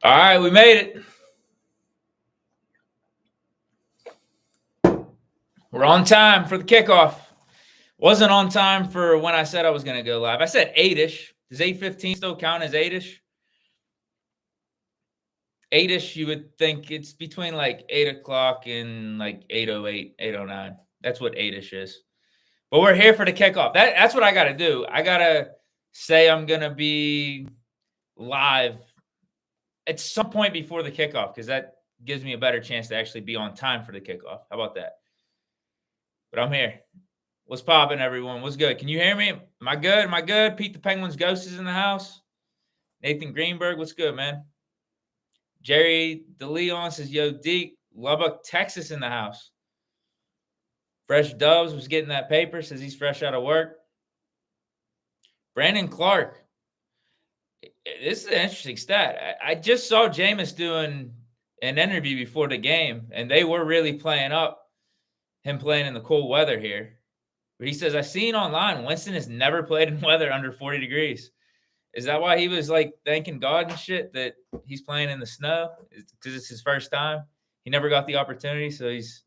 All right, we made it. We're on time for the kickoff. Wasn't on time for when I said I was going to go live. I said 8-ish. Does 8:15 still count as 8-ish? 8-ish, you would think it's between like 8 o'clock and like 8:08, 8:09. That's what 8-ish is. But we're here for the kickoff. That's what I got to do. I got to say I'm going to be live at some point before the kickoff because that gives me a better chance to actually be on time for the kickoff. How about that? But I'm here. What's popping, everyone? What's good? Can you hear me? Am I good? Am I good? Pete the Penguin's Ghost is in the house. Nathan Greenberg, what's good, man? Jerry DeLeon says, yo, Deke, Lubbock, Texas in the house. Fresh Doves was getting that paper, says he's fresh out of work. Brandon Clark. This is an interesting stat. I just saw Jameis doing an interview before the game, and they were really playing up him playing in the cold weather here. But he says, I seen online Winston has never played in weather under 40 degrees. Is that why he was like thanking God and shit that he's playing in the snow? Because it's his first time. He never got the opportunity, so he's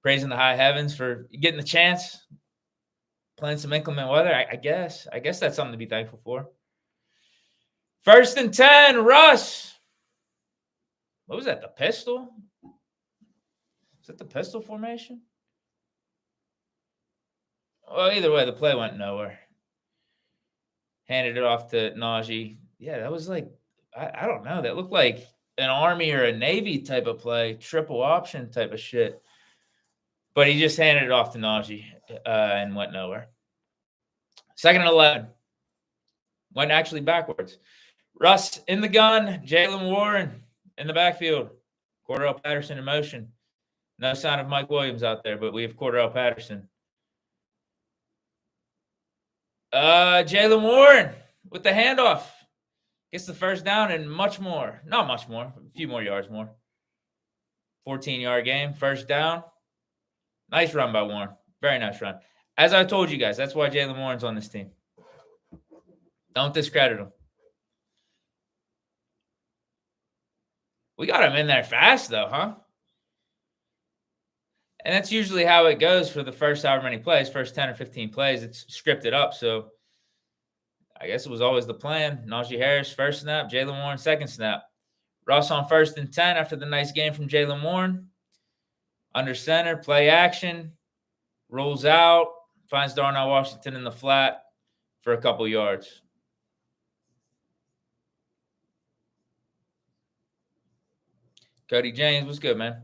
praising the high heavens for getting the chance, playing some inclement weather. I guess that's something to be thankful for. 1st and 10, Russ. What was that, the pistol? Is that the pistol formation? Well, either way, the play went nowhere. Handed it off to Najee. Yeah, that was like, I don't know. That looked like an Army or a Navy type of play, triple option type of shit. But he just handed it off to Najee and went nowhere. 2nd and 11. Went actually backwards. Russ in the gun. Jalen Warren in the backfield. Cordell Patterson in motion. No sign of Mike Williams out there, but we have Cordell Patterson. Jalen Warren with the handoff. Gets the first down and much more. Not much more. A few more yards more. 14-yard game. First down. Nice run by Warren. Very nice run. As I told you guys, that's why Jalen Warren's on this team. Don't discredit him. We got him in there fast, though, huh? And that's usually how it goes for the first however many plays, first 10 or 15 plays. It's scripted up. So I guess it was always the plan. Najee Harris, first snap. Jalen Warren, second snap. Russ on 1st and 10 after the nice game from Jalen Warren. Under center, play action. Rolls out. Finds Darnell Washington in the flat for a couple yards. Cody James, what's good, man?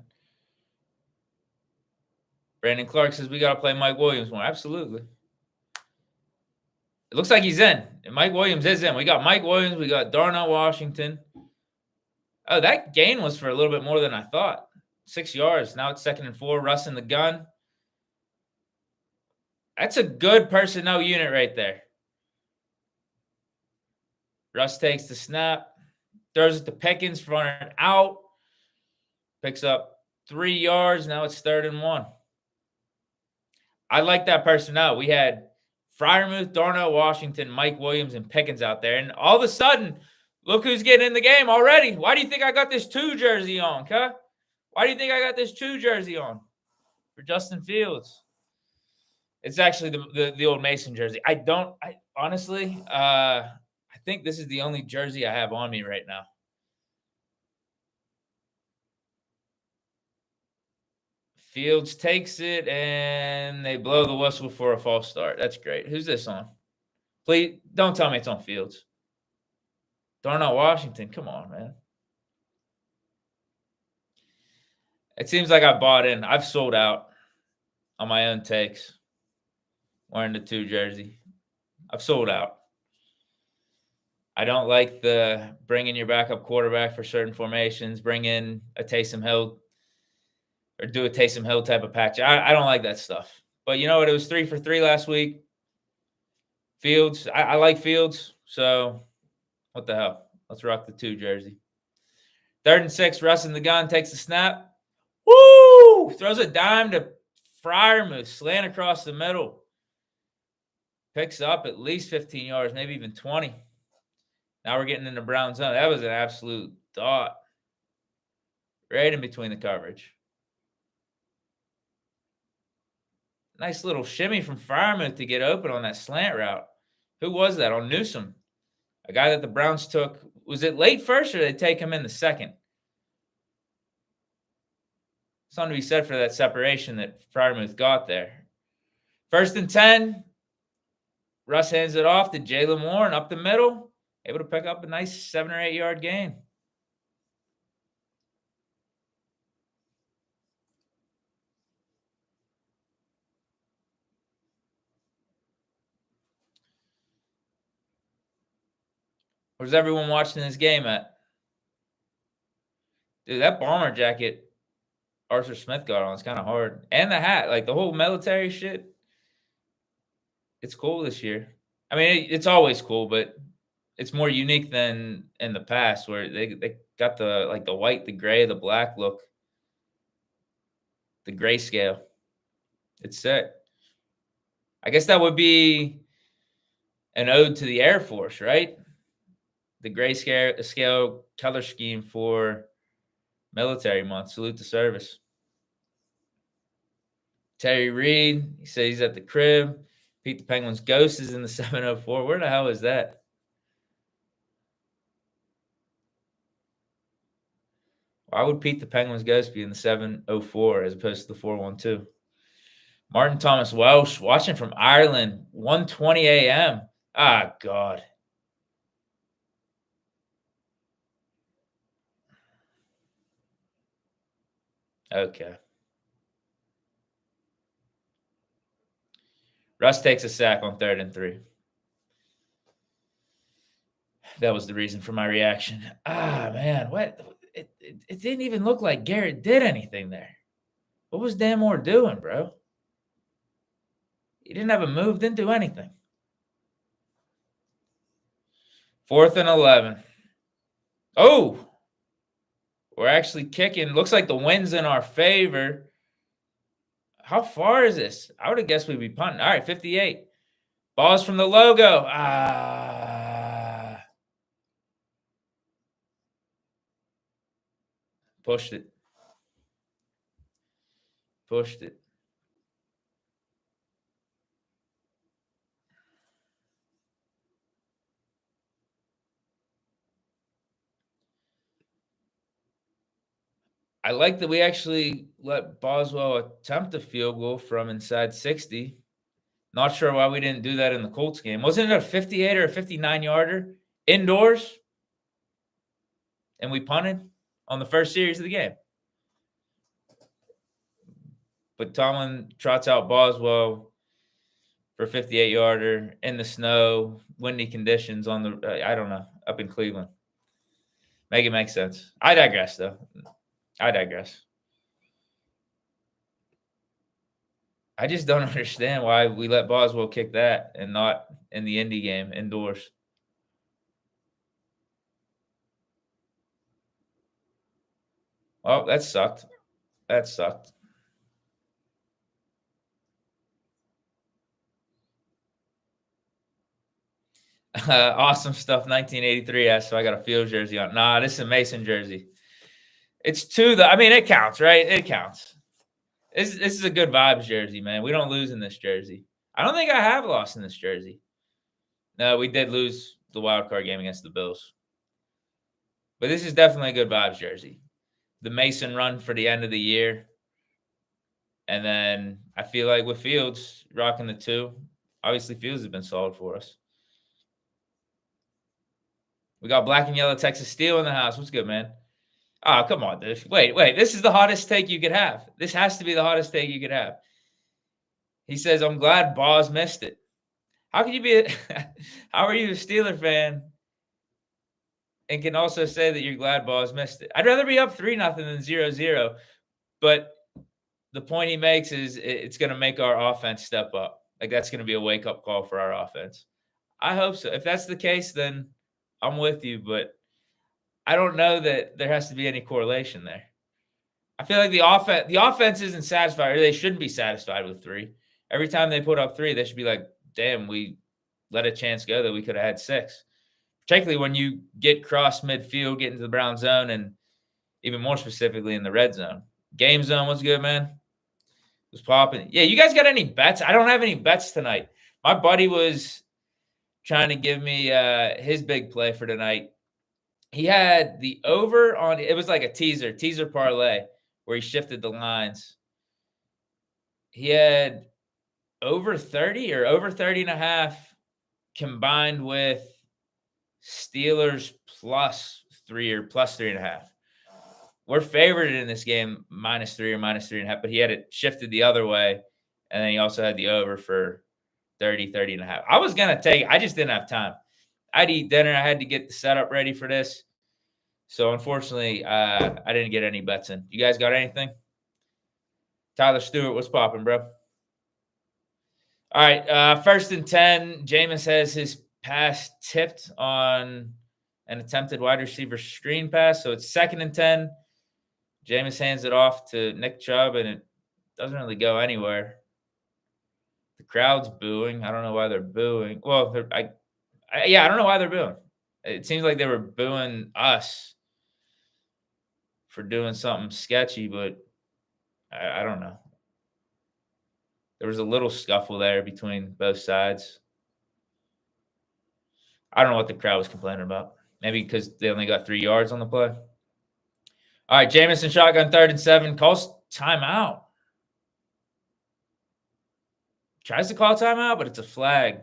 Brandon Clark says we got to play Mike Williams more. Absolutely. It looks like he's in. And Mike Williams is in. We got Mike Williams. We got Darnell Washington. Oh, that gain was for a little bit more than I thought. 6 yards. Now it's 2nd and 4. Russ in the gun. That's a good personnel unit right there. Russ takes the snap. Throws it to Pickens for an out. Picks up 3 yards. Now it's 3rd and 1. I like that personnel. We had Freiermuth, Darnell Washington, Mike Williams, and Pickens out there. And all of a sudden, look who's getting in the game already. Why do you think I got this 2 jersey on, huh? Why do you think I got this 2 jersey on? For Justin Fields. It's actually the old Mason jersey. I honestly, I think this is the only jersey I have on me right now. Fields takes it, and they blow the whistle for a false start. That's great. Who's this on? Please, don't tell me it's on Fields. Darnell Washington. Come on, man. It seems like I bought in. I've sold out on my own takes wearing the 2 jersey. I've sold out. I don't like the bring in your backup quarterback for certain formations, bring in a Taysom Hill or do a Taysom Hill type of package. I don't like that stuff. But you know what? It was 3 for 3 last week. Fields. I like Fields. So what the hell? Let's rock the 2 jersey. 3rd and 6. Russ in the gun. Takes the snap. Woo! Throws a dime to Freiermuth. Slant across the middle. Picks up at least 15 yards, maybe even 20. Now we're getting in the brown zone. That was an absolute dot. Right in between the coverage. Nice little shimmy from Freiermuth to get open on that slant route. Who was that? On Newsome. A guy that the Browns took. Was it late first or did they take him in the second? Something to be said for that separation that Freiermuth got there. 1st and 10. Russ hands it off to Jalen Warren up the middle. Able to pick up a nice 7 or 8 yard gain. Where's everyone watching this game at? Dude, that bomber jacket Arthur Smith got on is kind of hard. And the hat, like the whole military shit. It's cool this year. I mean, it's always cool, but it's more unique than in the past where they got the white, the gray, the black look. The grayscale. It's sick. I guess that would be an ode to the Air Force, right? The grayscale color scheme for Military Month. Salute to service. Terry Reed, he says he's at the crib. Pete the Penguin's ghost is in the 704. Where the hell is that? Why would Pete the Penguin's ghost be in the 704 as opposed to the 412? Martin Thomas Welsh watching from Ireland, 1:20 a.m. Ah, God. Okay. Russ takes a sack on 3rd and 3. That was the reason for my reaction. Ah, man. What? It didn't even look like Garrett did anything there. What was Dan Moore doing, bro? He didn't have a move, didn't do anything. 4th and 11. Oh, we're actually kicking. Looks like the wind's in our favor. How far is this? I would have guessed we'd be punting. All right, 58. Balls from the logo. Pushed it. Pushed it. I like that we actually let Boswell attempt a field goal from inside 60. Not sure why we didn't do that in the Colts game. Wasn't it a 58 or a 59-yarder indoors? And we punted on the first series of the game. But Tomlin trots out Boswell for a 58-yarder in the snow, windy conditions on the, I don't know, up in Cleveland. Make it make sense. I digress, though. I digress. I just don't understand why we let Boswell kick that and not in the Indy game indoors. Well, that sucked. That sucked. Awesome stuff. 1983 asks, so I got a field jersey on. Nah, this is a Mason jersey. It's two. I mean, it counts, right? It counts. This is a good vibes jersey, man. We don't lose in this jersey. I don't think I have lost in this jersey. No, we did lose the wild card game against the Bills. But this is definitely a good vibes jersey. The Mason run for the end of the year. And then I feel like with Fields rocking the 2, obviously Fields has been solid for us. We got black and yellow Texas Steel in the house. What's good, man? Oh, come on, dude. Wait. This is the hottest take you could have. This has to be the hottest take you could have. He says, I'm glad Boz missed it. How can you be how are you a Steeler fan and can also say that you're glad Boz missed it? I'd rather be up 3-0 than 0-0. But the point he makes is it's going to make our offense step up. Like, that's going to be a wake-up call for our offense. I hope so. If that's the case, then I'm with you. But I don't know that there has to be any correlation there. I feel like the offense isn't satisfied, or they shouldn't be satisfied with 3. Every time they put up 3, they should be like, damn, we let a chance go that we could have had 6. particularly when you get cross midfield, get into the Brown zone, and even more specifically in the red zone. Game zone was good, man. Was popping. Yeah, you guys got any bets? I don't have any bets tonight. My buddy was trying to give me his big play for tonight. He had the over on it was like a teaser parlay where he shifted the lines. He had over 30 or over 30 and a half combined with Steelers plus 3 or plus 3.5. We're favored in this game -3 or -3.5, but he had it shifted the other way. And then he also had the over for 30 and a half. I was going to take, I just didn't have time. I'd eat dinner. I had to get the setup ready for this. So unfortunately, I didn't get any bets in. You guys got anything? Tyler Stewart, what's popping, bro? All right, 1st and 10. Jameis has his pass tipped on an attempted wide receiver screen pass. So it's 2nd and 10. Jameis hands it off to Nick Chubb, and it doesn't really go anywhere. The crowd's booing. I don't know why they're booing. Well, I don't know why they're booing. It seems like they were booing us for doing something sketchy, but I don't know. There was a little scuffle there between both sides. I don't know what the crowd was complaining about. Maybe because they only got 3 yards on the play. All right, Jamison shotgun 3rd and 7. Calls timeout. Tries to call timeout, but it's a flag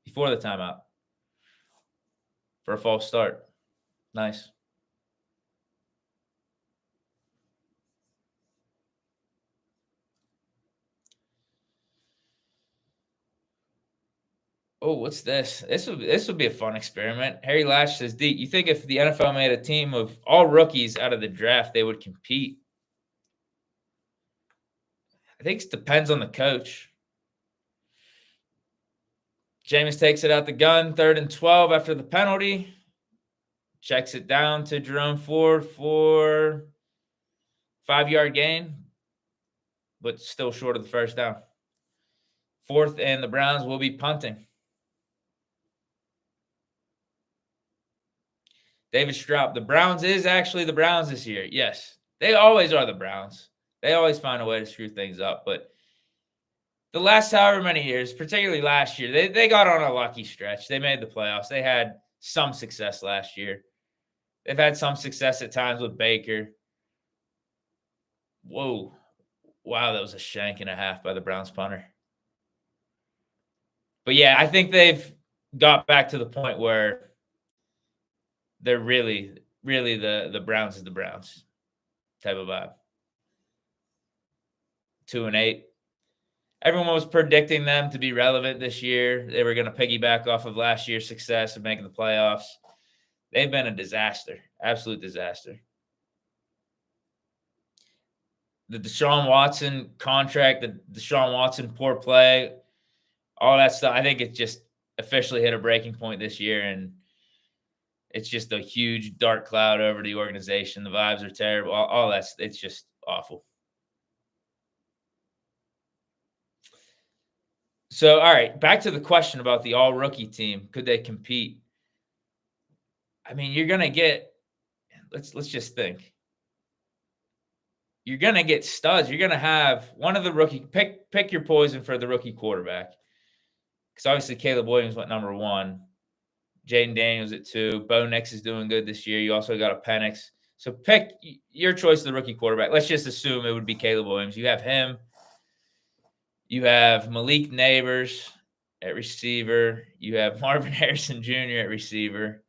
before the timeout for a false start. Nice. Oh, what's this? This would be a fun experiment. Harry Lash says, D, you think if the NFL made a team of all rookies out of the draft, they would compete? I think it depends on the coach. Jameis takes it out the gun, 3rd and 12 after the penalty. Checks it down to Jerome Ford for 5-yard gain, but still short of the 1st down. 4th, and the Browns will be punting. David Straub, the Browns is actually the Browns this year. Yes, they always are the Browns. They always find a way to screw things up. But the last however many years, particularly last year, they got on a lucky stretch. They made the playoffs. They had some success last year. They've had some success at times with Baker. Whoa. Wow, that was a shank and a half by the Browns punter. But yeah, I think they've got back to the point where they're really the Browns is the Browns type of vibe. 2-8. Everyone was predicting them to be relevant this year. They were going to piggyback off of last year's success of making the playoffs. They've been a disaster, absolute disaster. The Deshaun Watson contract, the Deshaun Watson poor play, all that stuff. I think it just officially hit a breaking point this year, and it's just a huge dark cloud over the organization. The vibes are terrible. All that's it's just awful. So, all right, back to the question about the all-rookie team. Could they compete? I mean, you're going to get let's just think. You're going to get studs. You're going to have one of the rookie pick your poison for the rookie quarterback. Cuz obviously Caleb Williams went number 1. Jaden Daniels at 2. Bo Nix is doing good this year. You also got a Penix. So pick your choice of the rookie quarterback. Let's just assume it would be Caleb Williams. You have him. You have Malik Neighbors at receiver. You have Marvin Harrison Jr. at receiver.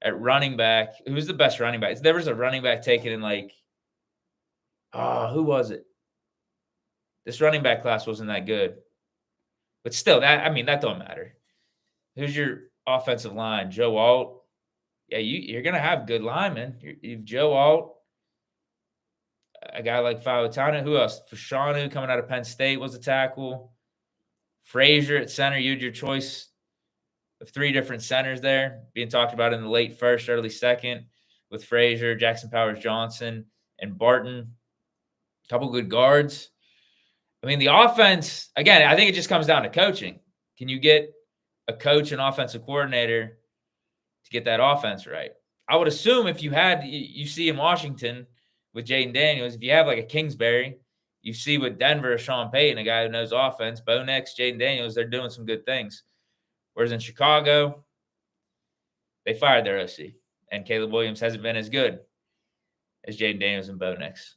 At running back, who's the best running back? There was a running back taken in who was it? This running back class wasn't that good. But still, that don't matter. Who's your offensive line? Joe Alt. Yeah, you're going to have good linemen. You've Joe Alt, a guy like Fautana. Who else? Fashanu coming out of Penn State was a tackle. Frazier at center. You had your choice of 3 different centers there being talked about in the late 1st, early 2nd with Frazier, Jackson Powers-Johnson, and Barton. A couple good guards. I mean, the offense, again, I think it just comes down to coaching. Can you get a coach and offensive coordinator to get that offense right. I would assume if you see in Washington with Jaden Daniels, if you have like a Kingsbury, you see with Denver, Sean Payton, a guy who knows offense, Bo Nix, Jaden Daniels, they're doing some good things. Whereas in Chicago, they fired their OC, and Caleb Williams hasn't been as good as Jaden Daniels and Bo Nix.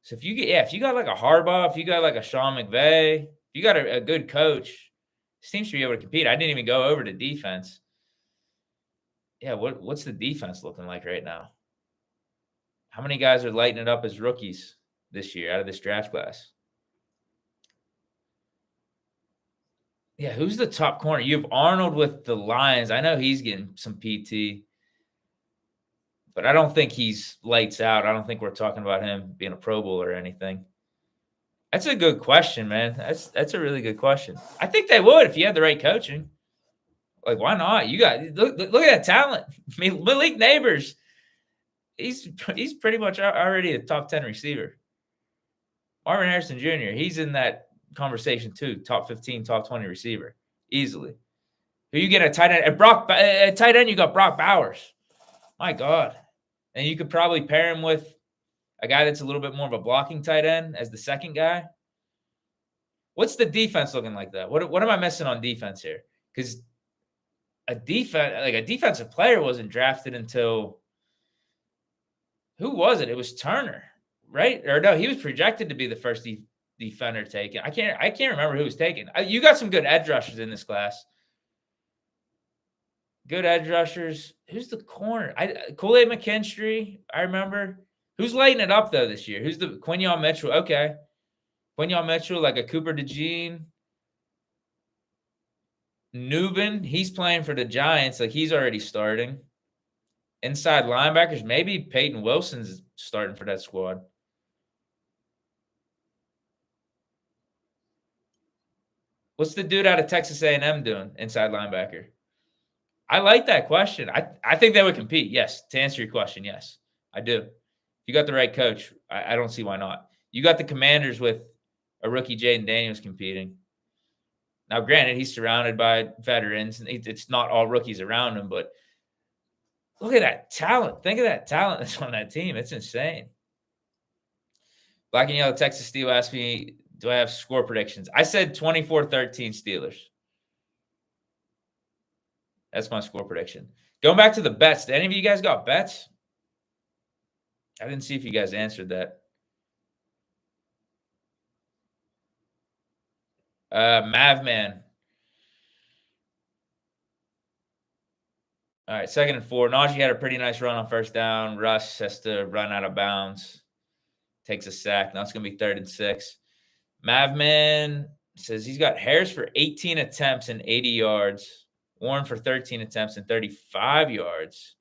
So if you got like a Harbaugh, if you got like a Sean McVay, if you got a good coach, this team should be able to compete. I didn't even go over to defense. Yeah, what's the defense looking like right now? How many guys are lighting it up as rookies this year out of this draft class? Yeah, who's the top corner? You have Arnold with the Lions. I know he's getting some PT, but I don't think he's lights out. I don't think we're talking about him being a Pro Bowl or anything. That's a good question, man. That's a really good question. I think they would if you had the right coaching. Like, why not? You got look at that talent. I mean, Malik Neighbors, he's pretty much already a top 10 receiver. Marvin Harrison Jr., he's in that conversation too. Top 15, top 20 receiver, easily. Who you get a tight end? At tight end, you got Brock Bowers. My God. And you could probably pair him with a guy that's a little bit more of a blocking tight end as the second guy. What's the defense looking like that? What am I missing on defense here? Because a defensive player wasn't drafted until who was it? It was Turner, right? Or no, he was projected to be the first defender taken. I can't remember who was taken. You got some good edge rushers in this class. Good edge rushers. Who's the corner? Kool-Aid McKinstry, I remember. Who's lighting it up, though, this year? Who's the Quinyon Mitchell? Okay. Quinyon Mitchell, like a Cooper DeJean. Newbin, he's playing for the Giants. Like, he's already starting. Inside linebackers, maybe Peyton Wilson's starting for that squad. What's the dude out of Texas A&M doing, inside linebacker? I like that question. I think they would compete. Yes. To answer your question, yes, I do. If you got the right coach, I don't see why not. You got the Commanders with a rookie Jaden Daniels competing. Now, granted, he's surrounded by veterans, and it's not all rookies around him, but look at that talent. Think of that talent that's on that team. It's insane. Black and Yellow Texas Steel asked me, do I have score predictions? I said 24-13 Steelers. That's my score prediction. Going back to the bets, did any of you guys got bets? I didn't see if you guys answered that. Mavman. All right, 2nd and 4. Najee had a pretty nice run on first down. Russ has to run out of bounds. Takes a sack. Now it's going to be 3rd and 6. Mavman says he's got Harris for 18 attempts and 80 yards. Warren for 13 attempts and 35 yards.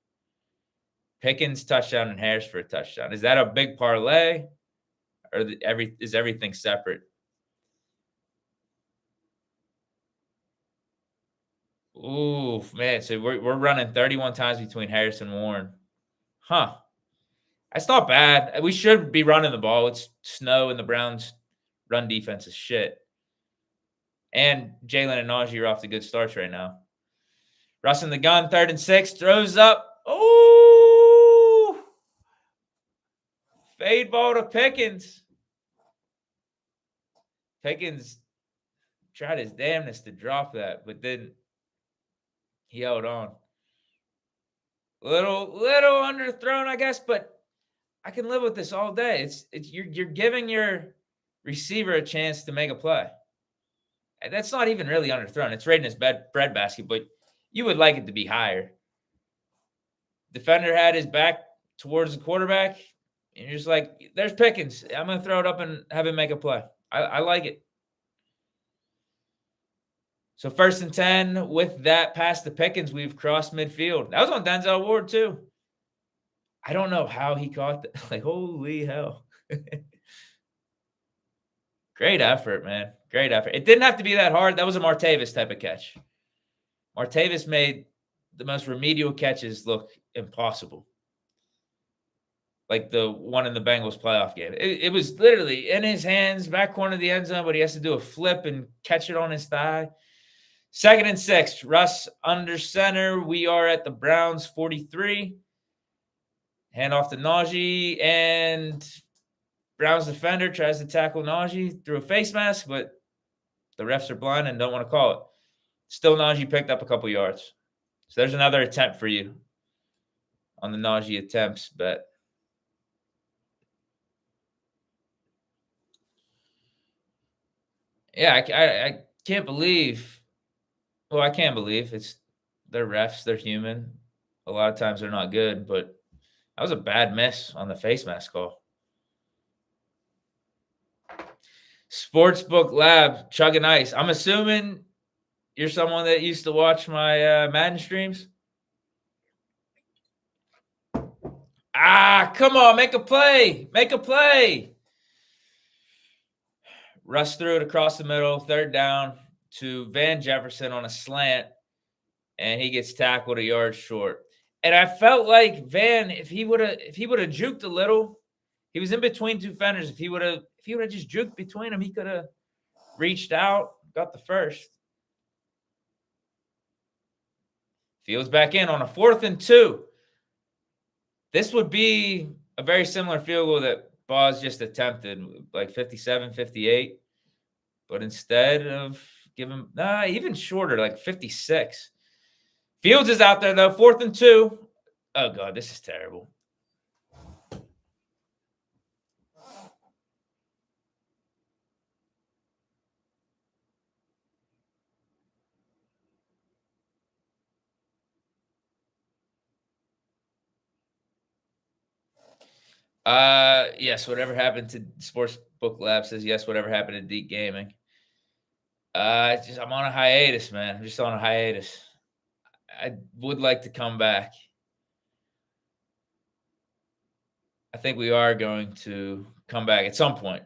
Pickens touchdown and Harris for a touchdown. Is that a big parlay, or is everything separate? Ooh, man. So we're running 31 times between Harris and Warren. Huh. That's not bad. We should be running the ball. It's snow, and the Browns' run defense is shit. And Jalen and Najee are off to good starts right now. Russ in the gun, 3rd and 6, throws up. Ooh! Fade ball to Pickens. Pickens tried his damnedest to drop that, but then he held on. Little underthrown, I guess, but I can live with this all day. It's you're giving your receiver a chance to make a play. And that's not even really underthrown. It's right in his breadbasket, but you would like it to be higher. Defender had his back towards the quarterback, and you're just like, there's Pickens. I'm going to throw it up and have him make a play. I like it. So 1st and 10, with that pass to Pickens, we've crossed midfield. That was on Denzel Ward, too. I don't know how he caught that. Like, holy hell. Great effort, man. Great effort. It didn't have to be that hard. That was a Martavis type of catch. Martavis made the most remedial catches look impossible. Like the one in the Bengals playoff game. It was literally in his hands, back corner of the end zone, but he has to do a flip and catch it on his thigh. 2nd and 6. Russ under center. We are at the Browns 43. Hand off to Najee, and Browns defender tries to tackle Najee through a face mask, but the refs are blind and don't want to call it. Still, Najee picked up a couple yards. So there's another attempt for you on the Najee attempts bet. Yeah, I can't believe. Well, I can't believe they're refs. They're human. A lot of times they're not good, but that was a bad miss on the face mask call. Sportsbook Lab, chugging ice. I'm assuming you're someone that used to watch my Madden streams. Come on, make a play. Make a play. Russ threw it across the middle, 3rd down to Van Jefferson on a slant, and he gets tackled a yard short. And I felt like Van, if he would have juked a little, he was in between two fenders. If he would have just juked between them, he could have reached out, got the first. Fields back in on a 4th and 2. This would be a very similar field goal that Boz just attempted, like 57, 58. But instead of giving, even shorter, like 56. Fields is out there, though, 4th and 2. Oh, God, this is terrible. Yes, whatever happened to Sportsbook Lab says yes, whatever happened to Deep Gaming. I'm on a hiatus, man. I'm just on a hiatus. I would like to come back. I think we are going to come back at some point.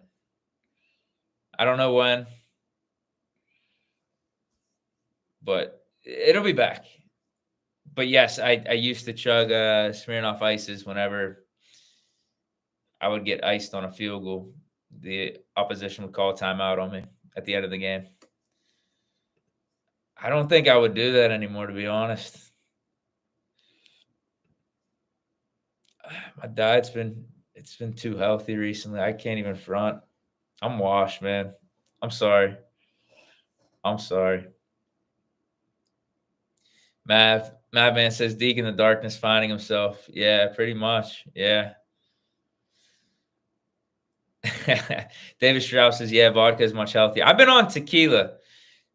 I don't know when, but it'll be back. But yes, I used to chug Smirnoff Ices whenever I would get iced on a field goal. The opposition would call a timeout on me at the end of the game. I don't think I would do that anymore, to be honest. My diet's been too healthy recently. I can't even front. I'm washed, man. I'm sorry. Madman says Deke in the darkness finding himself. Yeah, pretty much. Yeah. David Strauss says, yeah, vodka is much healthier. I've been on tequila.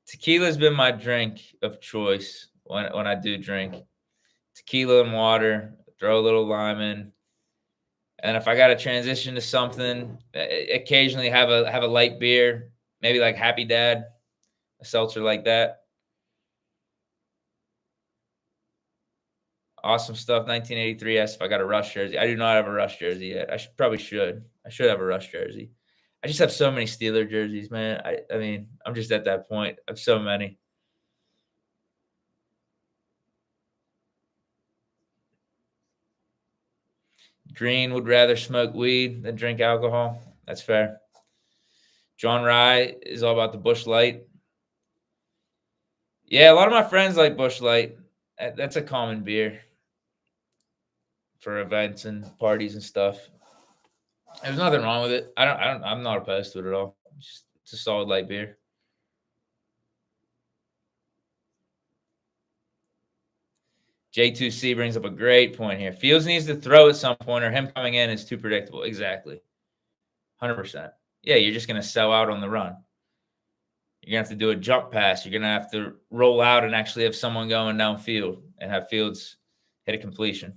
Tequila's been my drink of choice when I do drink. Tequila and water, throw a little lime in. And if I got to transition to something, occasionally have a light beer, maybe like Happy Dad, a seltzer like that. Awesome stuff. 1983. Yes, if I got a Rush jersey. I do not have a Rush jersey yet. I should have a Rush jersey. I just have so many Steeler jerseys, man. I mean, I'm just at that point. I have so many. Green would rather smoke weed than drink alcohol. That's fair. John Rye is all about the Busch Light. Yeah, a lot of my friends like Busch Light. That's a common beer for events and parties and stuff. There's nothing wrong with it. I'm not opposed to it at all. It's a solid light beer. J2C brings up a great point here. Fields needs to throw at some point, or him coming in is too predictable. Exactly. 100%. Yeah, you're just going to sell out on the run. You're going to have to do a jump pass. You're going to have to roll out and actually have someone going downfield and have Fields hit a completion.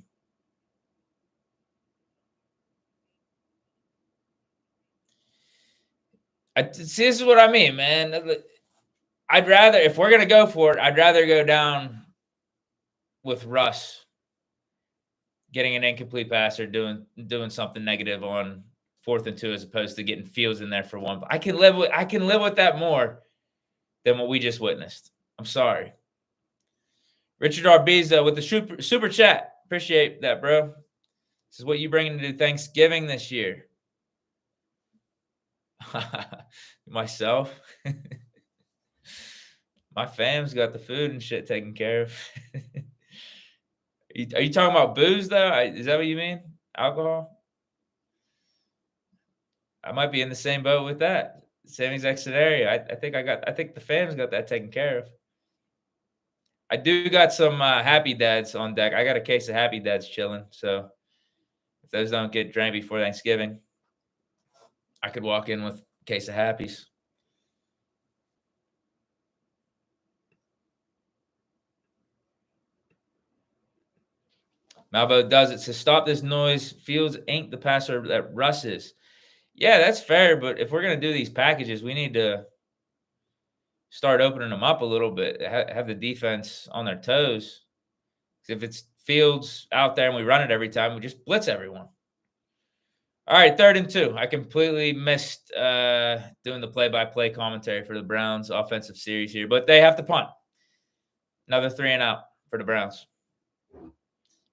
See, this is what I mean, man. I'd rather, if we're going to go for it, I'd rather go down with Russ getting an incomplete pass or doing something negative on 4th and 2 as opposed to getting Fields in there for one. I can live with that more than what we just witnessed. I'm sorry. Richard Arbiza with the super chat. Appreciate that, bro. This is what you bringing to Thanksgiving this year. Myself. My fam's got the food and shit taken care of. Are you talking about booze though? Is that what you mean? Alcohol? I might be in the same boat with that. Same exact scenario. I think the fam's got that taken care of. I do got some Happy Dads on deck. I got a case of Happy Dads chilling. So if those don't get drank before Thanksgiving, I could walk in with a case of Happies. Malvo does it. To stop this noise. Fields ain't the passer that Russ is. Yeah, that's fair. But if we're going to do these packages, we need to start opening them up a little bit. Have the defense on their toes. If it's Fields out there and we run it every time, we just blitz everyone. All right, 3rd and 2. I completely missed doing the play-by-play commentary for the Browns offensive series here, but they have to punt. Another 3 and out for the Browns.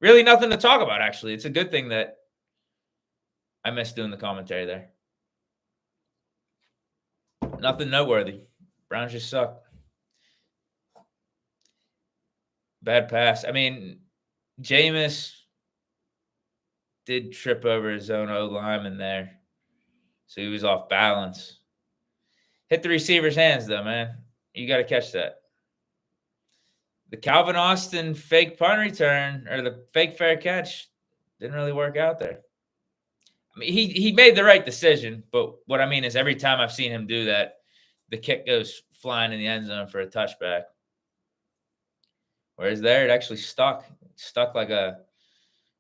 Really nothing to talk about, actually. It's a good thing that I missed doing the commentary there. Nothing noteworthy. Browns just suck. Bad pass. I mean, Jameis did trip over his own O-lineman there, so he was off balance. Hit the receiver's hands, though, man. You got to catch that. The Calvin Austin fake punt return or the fake fair catch didn't really work out there. I mean, he made the right decision, but what I mean is every time I've seen him do that, the kick goes flying in the end zone for a touchback. Whereas there, it actually stuck like a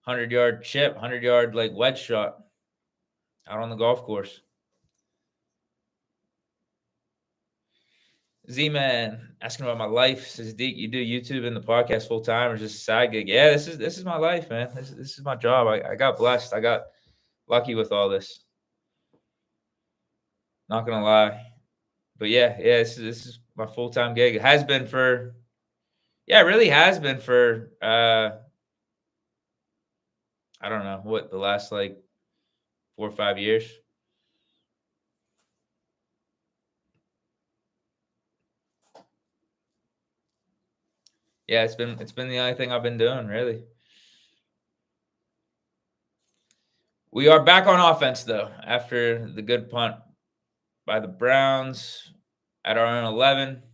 100-yard chip, 100-yard like wedge shot out on the golf course. Z-Man asking about my life. Says, Deke, you do YouTube and the podcast full time or just a side gig? Yeah, this is my life, man. This is my job. I got blessed. I got lucky with all this. Not gonna lie. But yeah, this is my full-time gig. It has been for it really has been for I don't know, what, the last like 4 or 5 years. Yeah, it's been the only thing I've been doing, really. We are back on offense, though, after the good punt by the Browns at our own 11.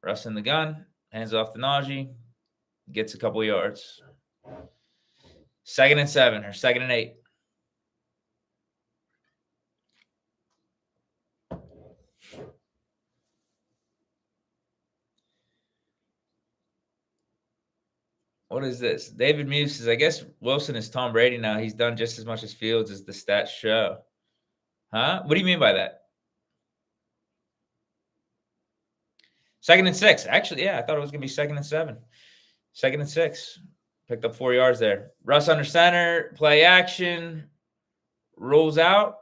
Russ in the gun, hands off to Najee, gets a couple yards. 2nd and 7 or 2nd and 8. What is this? David Muse says, I guess Wilson is Tom Brady now. He's done just as much as Fields as the stats show. Huh? What do you mean by that? 2nd and 6. Actually, yeah, I thought it was going to be 2nd and 7. 2nd and 6. Picked up 4 yards there. Russ under center, play action, rolls out,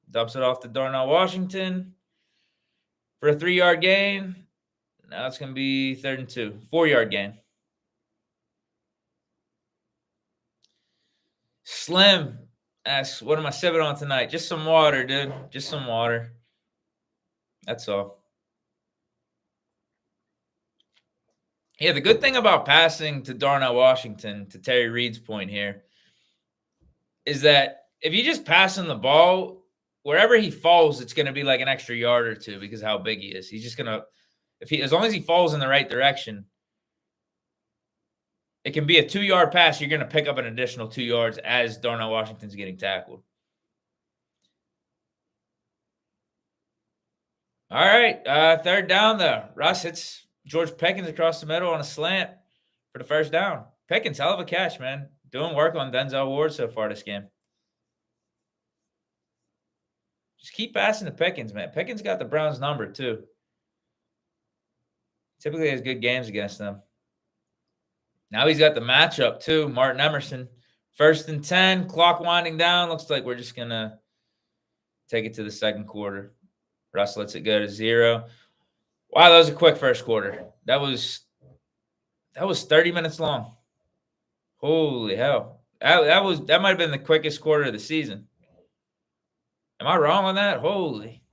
dumps it off to Darnell Washington for a 3-yard gain. Now it's going to be 3rd and 2. 4-yard gain. Slim asks, what am I sipping on tonight? Just some water, dude. Just some water. That's all. Yeah, the good thing about passing to Darnell Washington, to Terry Reed's point here, is that if you just pass him the ball, wherever he falls, it's going to be like an extra yard or two because of how big he is. He's just going to, as long as he falls in the right direction, it can be a 2-yard pass. You're going to pick up an additional 2 yards as Darnell Washington's getting tackled. All right, 3rd down, though. Russ hits George Pickens across the middle on a slant for the 1st down. Pickens, hell of a catch, man. Doing work on Denzel Ward so far this game. Just keep passing to Pickens, man. Pickens got the Browns number, too. Typically has good games against them. Now he's got the matchup, too. Martin Emerson. 1st and 10, clock winding down. Looks like we're just going to take it to the 2nd quarter. Russ lets it go to 0. Wow, that was a quick 1st quarter. That was 30 minutes long. Holy hell. That might have been the quickest quarter of the season. Am I wrong on that? Holy.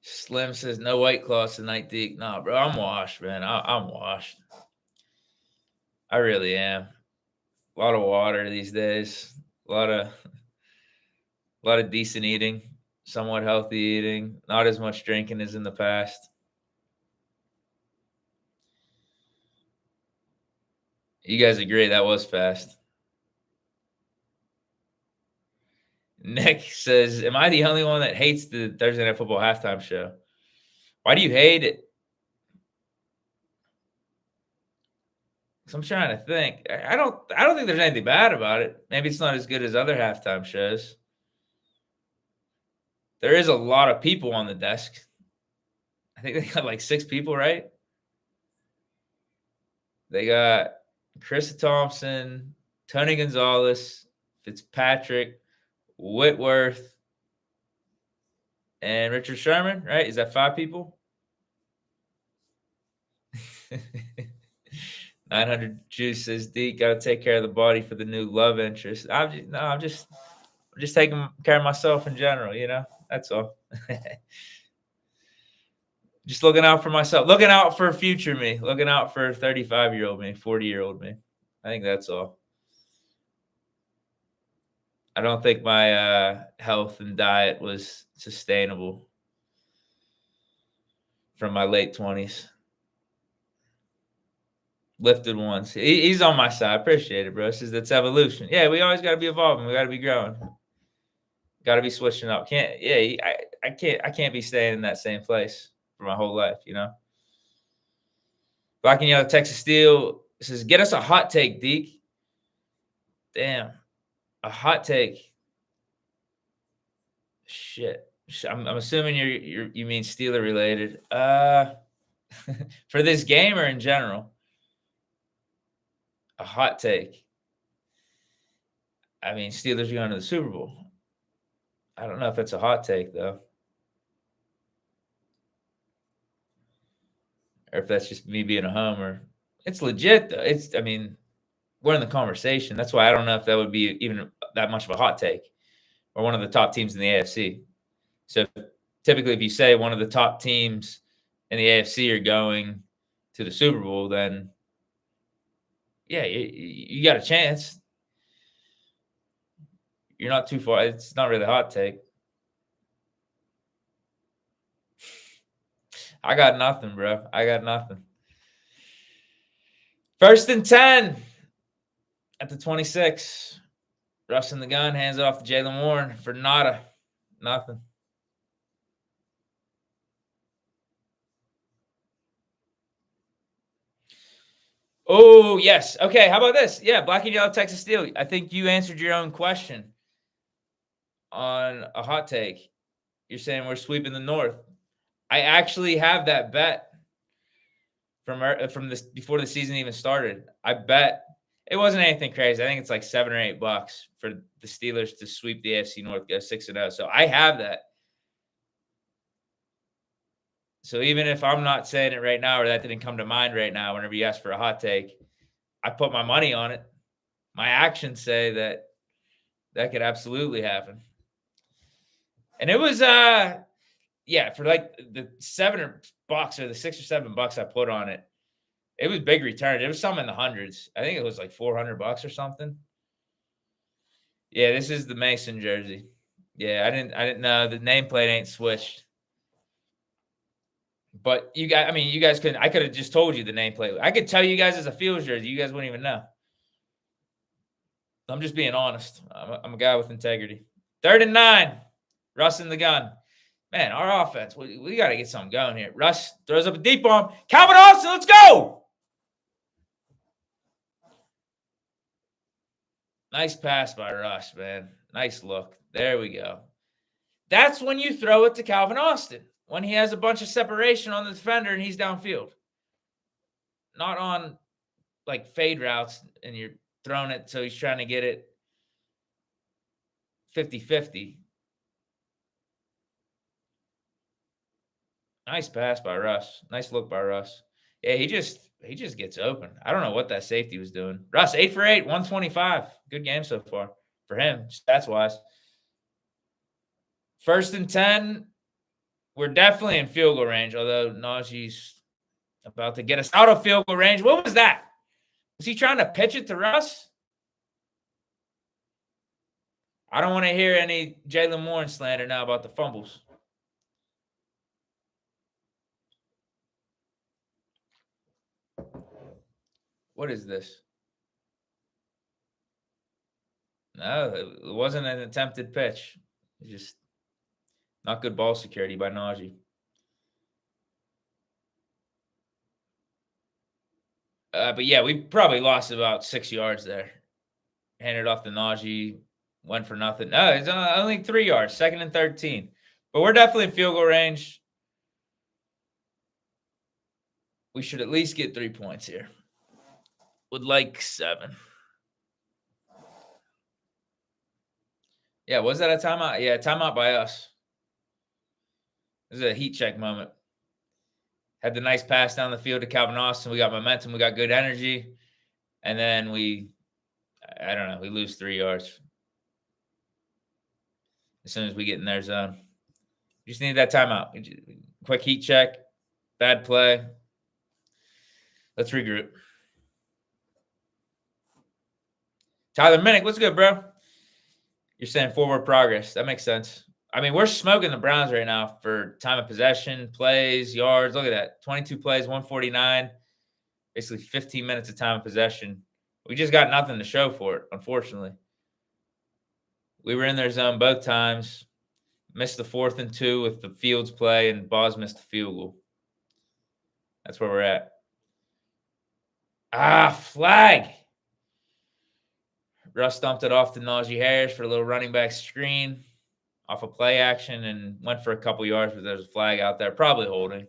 Slim says no White Claws tonight, Deke. Nah, bro, I'm washed, man. I'm washed. I really am. A lot of water these days. A lot of decent eating, somewhat healthy eating. Not as much drinking as in the past. You guys agree that was fast. Nick says, "Am I the only one that hates the Thursday Night Football halftime show? Why do you hate it?" 'Cause I'm trying to think. I don't think there's anything bad about it. Maybe it's not as good as other halftime shows. There is a lot of people on the desk. I think they got like 6 people, right? They got Chris Thompson, Tony Gonzalez, Fitzpatrick, Whitworth, and Richard Sherman, right? Is that 5 people? 900 Juice says, "D, gotta take care of the body for the new love interest." I'm just taking care of myself in general, That's all. Just looking out for myself, looking out for future me, looking out for 35-year-old me, 40-year-old me. I think that's all. I don't think my health and diet was sustainable from my late 20s. Lifted ones. He's on my side. Appreciate it, bro. That's evolution. Yeah, we always got to be evolving. We got to be growing. Got to be switching up. I can't be staying in that same place for my whole life, Black and Yellow Texas Steel says, "Get us a hot take, Deke." Damn, a hot take. Shit. I'm assuming you mean Steeler related. For this game or in general? A hot take. I mean, Steelers are going to the Super Bowl. I don't know if it's a hot take though, or if that's just me being a homer. It's legit though. I mean, we're in the conversation. That's why I don't know if that would be even that much of a hot take. Or one of the top teams in the AFC. So typically, if you say one of the top teams in the AFC are going to the Super Bowl, then yeah, you got a chance. You're not too far. It's not really a hot take. I got nothing, bro. I got nothing. 1st and 10 at the 26. Russ in the gun, hands it off to Jalen Warren for nada. Nothing. Oh, yes. Okay, how about this? Yeah, Black and Yellow Texas Steel. I think you answered your own question on a hot take. You're saying we're sweeping the North. I actually have that bet from this before the season even started. I bet it wasn't anything crazy. I think it's like $7 or $8 for the Steelers to sweep the AFC North, go 6-0. So I have that. So even if I'm not saying it right now, or that didn't come to mind right now, whenever you ask for a hot take, I put my money on it. My actions say that could absolutely happen. And it was for like the $7 or the $6 or $7 I put on it. It was big return. It was some in the hundreds. I think it was like $400 or something. Yeah, this is the Mason jersey. Yeah, I didn't know the nameplate ain't switched. But you guys couldn't. I could have just told you the nameplate. I could tell you guys as a Fields jersey. You guys wouldn't even know. I'm just being honest. I'm a guy with integrity. 3rd and 9. Russ in the gun. Man, our offense, we got to get something going here. Russ throws up a deep bomb. Calvin Austin, let's go. Nice pass by Russ, man. Nice look. There we go. That's when you throw it to Calvin Austin, when he has a bunch of separation on the defender and he's downfield. Not on like fade routes and you're throwing it so he's trying to get it 50-50. Nice pass by Russ. Nice look by Russ. Yeah, he just gets open. I don't know what that safety was doing. Russ, 8 for 8, 125. Good game so far for him, stats-wise. 1st and 10 We're definitely in field goal range, although Najee's about to get us out of field goal range. What was that? Was he trying to pitch it to Russ? I don't want to hear any Jalen Warren slander now about the fumbles. What is this? No, it wasn't an attempted pitch. It's just not good ball security by Najee. But yeah, we probably lost about 6 yards there. Handed off to Najee, went for nothing. No, it's only 3 yards, 2nd and 13. But we're definitely in field goal range. We should at least get 3 points here. Would like 7. Yeah, was that a timeout? Yeah, timeout by us. This is a heat check moment. Had the nice pass down the field to Calvin Austin. We got momentum. We got good energy. And then I don't know, we lose 3 yards. As soon as we get in their zone. We just need that timeout. Quick heat check. Bad play. Let's regroup. Tyler Minnick, what's good, bro? You're saying forward progress. That makes sense. I mean, we're smoking the Browns right now for time of possession, plays, yards. Look at that. 22 plays, 149. Basically 15 minutes of time of possession. We just got nothing to show for it, unfortunately. We were in their zone both times. Missed the 4th and 2 with the Fields play, and Boz missed the field goal. That's where we're at. Flag. Russ dumped it off to Najee Harris for a little running back screen off a play action and went for a couple yards, but there's a flag out there, probably holding.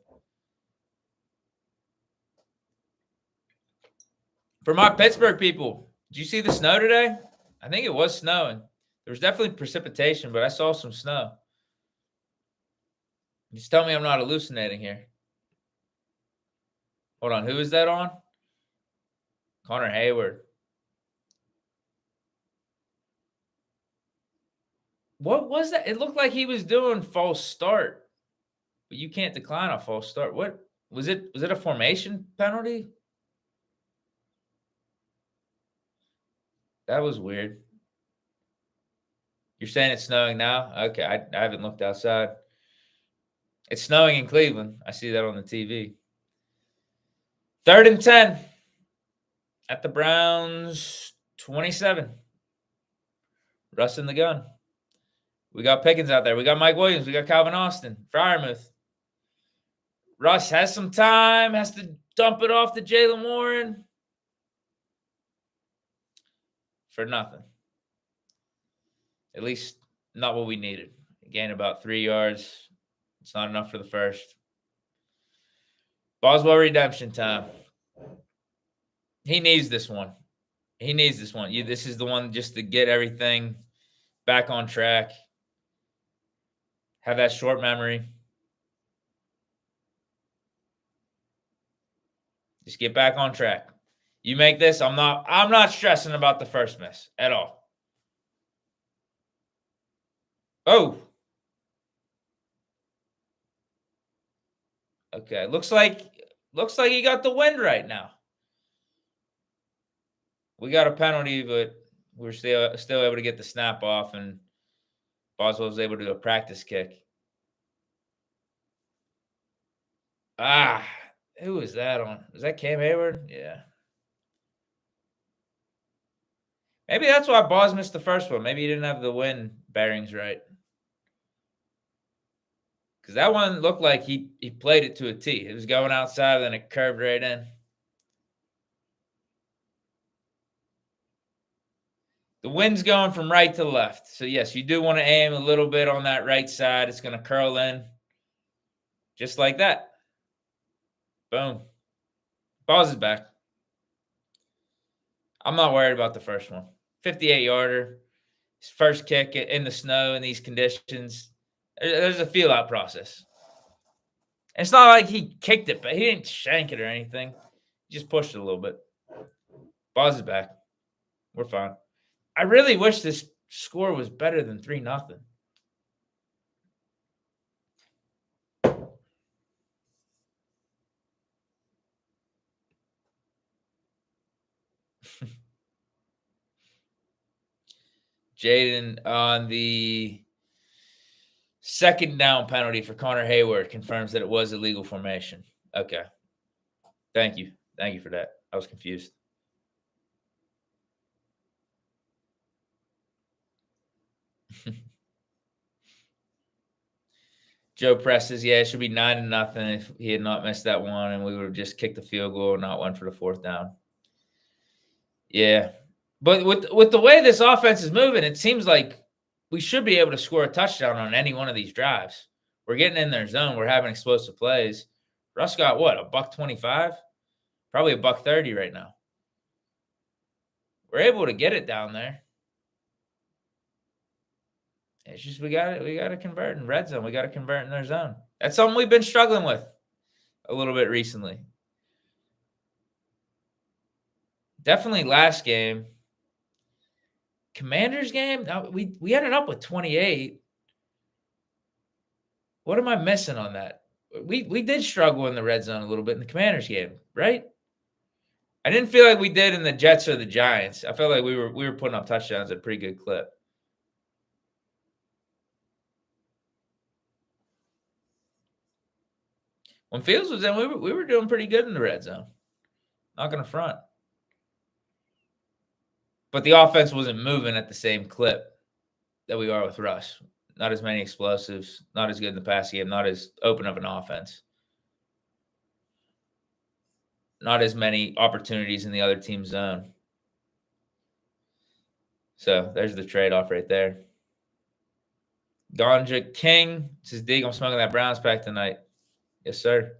For my Pittsburgh people, did you see the snow today? I think it was snowing. There was definitely precipitation, but I saw some snow. Just tell me I'm not hallucinating here. Hold on. Who is that on? Connor Hayward. What was that? It looked like he was doing false start, but you can't decline a false start. What was it? Was it a formation penalty? That was weird. You're saying it's snowing now? Okay, I haven't looked outside. It's snowing in Cleveland. I see that on the TV. 3rd and 10 at the Browns 27. Russ in the gun. We got Pickens out there. We got Mike Williams. We got Calvin Austin. Freiermuth. Russ has some time. Has to dump it off to Jalen Warren. For nothing. At least not what we needed. Gained about 3 yards. It's not enough for the first. Boswell redemption time. He needs this one. This is the one just to get everything back on track. Have that short memory. Just get back on track. You make this, I'm not stressing about the first miss at all. Oh. Okay. Looks like he got the wind right now. We got a penalty, but we're still able to get the snap off, and Boswell was able to do a practice kick. Who was that on? Was that Cam Hayward? Yeah. Maybe that's why Boz missed the first one. Maybe he didn't have the wind bearings right. Because that one looked like he played it to a T. It was going outside, then it curved right in. The wind's going from right to left. So, yes, you do want to aim a little bit on that right side. It's going to curl in. Just like that. Boom. Boz is back. I'm not worried about the first one. 58-yarder. His first kick in the snow in these conditions. There's a feel-out process. And it's not like he kicked it, but he didn't shank it or anything. He just pushed it a little bit. Boz is back. We're fine. I really wish this score was better than 3-0. Jaden on the second down penalty for Connor Hayward confirms that it was illegal formation. Okay. Thank you. Thank you for that. I was confused. Joe presses, yeah, it should be 9-0 if he had not missed that one, and we would have just kicked the field goal and not went for the fourth down. Yeah. But with the way this offense is moving, it seems like we should be able to score a touchdown on any one of these drives. We're getting in their zone. We're having explosive plays. Russ got what, a $125? Probably a $130 right now. We're able to get it down there. It's just we got to convert in red zone. We got to convert in their zone. That's something we've been struggling with a little bit recently. Definitely last game. Commanders game, we ended up with 28. What am I missing on that? We did struggle in the red zone a little bit in the Commanders game, right? I didn't feel like we did in the Jets or the Giants. I felt like we were putting up touchdowns at a pretty good clip. When Fields was in, we were doing pretty good in the red zone. Not going to front. But the offense wasn't moving at the same clip that we are with Russ. Not as many explosives, not as good in the pass game, not as open of an offense. Not as many opportunities in the other team's zone. So there's the trade-off right there. Ganja King says, Dig, I'm smoking that Browns pack tonight. Yes, sir.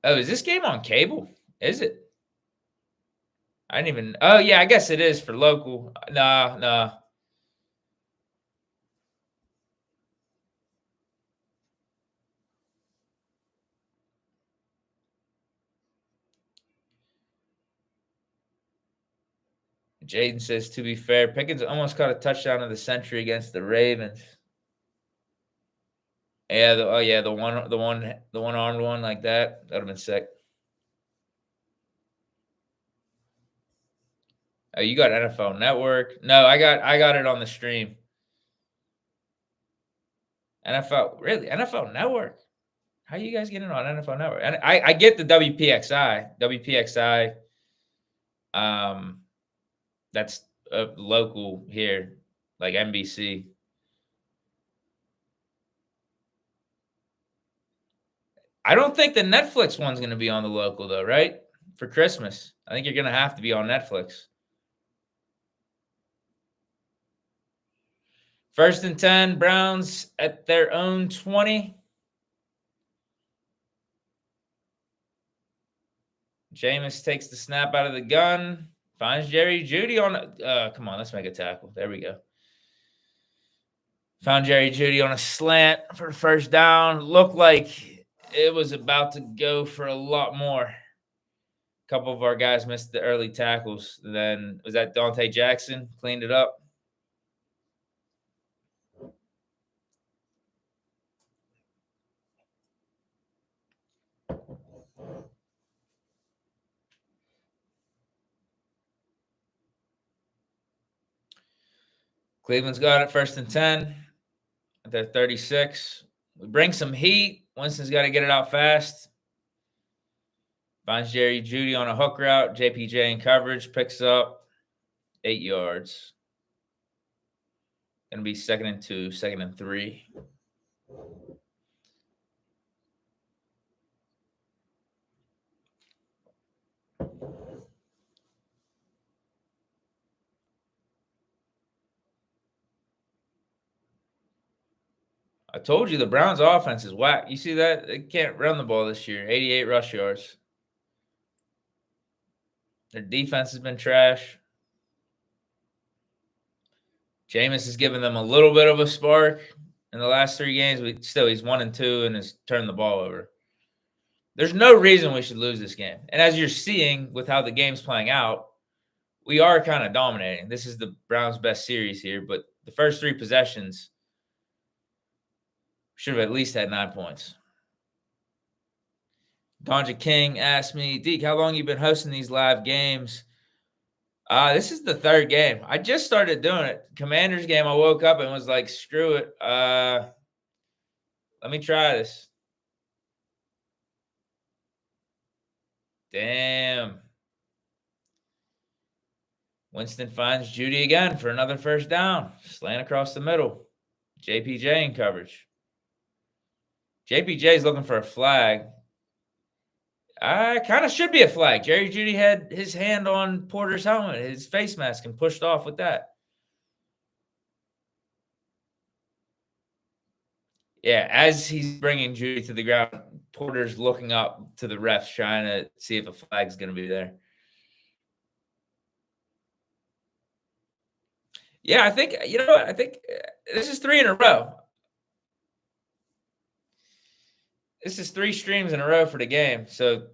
Is this game on cable? Is it? I didn't even. Oh, yeah, I guess it is for local. No. Jaden says, to be fair, Pickens almost caught a touchdown of the century against the Ravens. Yeah, the one armed one like that. That would have been sick. Oh, you got NFL Network? No, I got it on the stream. NFL, really? NFL Network? How you guys getting on NFL Network? And I get the WPXI. That's local here, like NBC. I don't think the Netflix one's going to be on the local though, right? For Christmas, I think you're going to have to be on Netflix. 1st and 10, Browns at their own 20. Jameis takes the snap out of the gun. Finds Jerry Jeudy on. Come on, let's make a tackle. There we go. Found Jerry Jeudy on a slant for the first down. Looked like it was about to go for a lot more. A couple of our guys missed the early tackles. Then was that Dante Jackson cleaned it up? Cleveland's got it 1st and 10 at their 36. We bring some heat. Winston's got to get it out fast. Finds Jerry Jeudy on a hook route. JPJ in coverage. Picks up 8 yards. Going to be 2nd and 2, 2nd and 3. I told you the Browns' offense is whack. You see that? They can't run the ball this year. 88 rush yards. Their defense has been trash. Jameis has given them a little bit of a spark in the last 3 games, but still he's 1-2 and has turned the ball over. There's no reason we should lose this game. And as you're seeing with how the game's playing out, we are kind of dominating. This is the Browns' best series here, but the first 3 possessions should have at least had 9 points. Ganja King asked me, Deke, how long you been hosting these live games? This is the third game. I just started doing it. Commanders game, I woke up and was like, screw it. Let me try this. Damn. Winston finds Judy again for another first down. Slant across the middle. JPJ in coverage. JPJ is looking for a flag. Kind of should be a flag. Jerry Judy had his hand on Porter's helmet, his face mask, and pushed off with that. Yeah, as he's bringing Judy to the ground, Porter's looking up to the refs, trying to see if a flag's going to be there. Yeah, I think, you know what? I think this is 3 in a row. This is 3 streams in a row for the game. So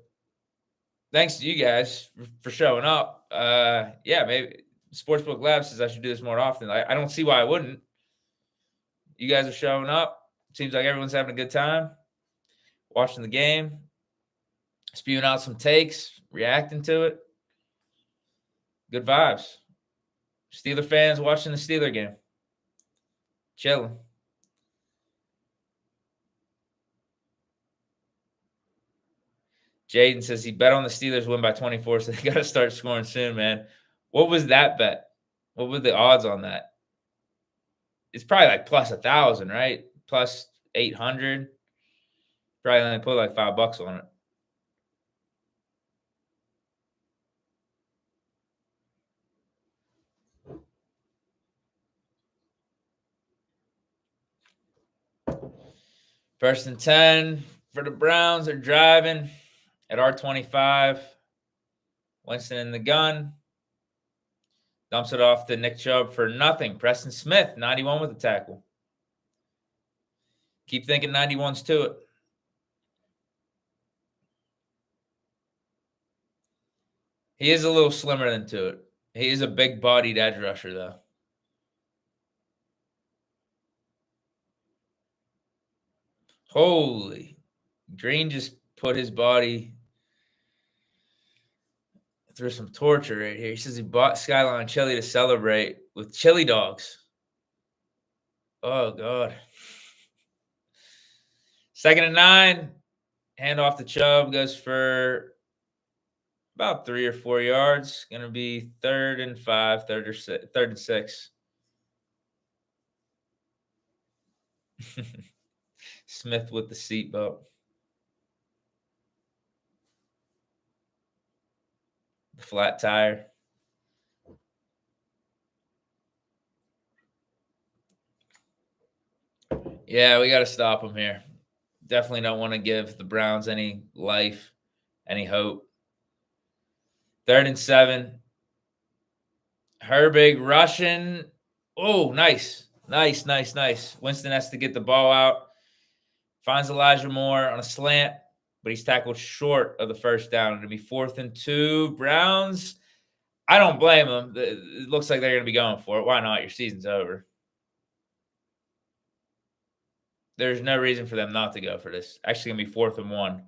thanks to you guys for showing up. Yeah, maybe Sportsbook Lab says I should do this more often. I don't see why I wouldn't. You guys are showing up. Seems like everyone's having a good time watching the game, spewing out some takes, reacting to it. Good vibes. Steeler fans watching the Steeler game. Chilling. Jaden says he bet on the Steelers win by 24, so they got to start scoring soon, man. What was that bet? What were the odds on that? It's probably like plus 1,000, right? Plus 800. Probably only put like $5 on it. First and 10 for the Browns. They're driving at R25. Winston in the gun. Dumps it off to Nick Chubb for nothing. Preston Smith, 91 with the tackle. Keep thinking 91's to it. He is a little slimmer than to it. He is a big-bodied edge rusher, though. Holy. Green just put his body through some torture right here. He says he bought Skyline chili to celebrate with chili dogs. Oh, God. 2nd and 9. Hand off to Chubb. Goes for about 3 or 4 yards. Going to be 3rd and 5, 3rd and 6. Smith with the seatbelt. The flat tire. Yeah, we got to stop him here. Definitely don't want to give the Browns any life, any hope. 3rd and 7. Herbig rushing. Oh, nice. Nice. Winston has to get the ball out. Finds Elijah Moore on a slant, but he's tackled short of the first down. It'll be 4th and 2. Browns, I don't blame them. It looks like they're going to be going for it. Why not? Your season's over. There's no reason for them not to go for this. Actually, going to be 4th and 1.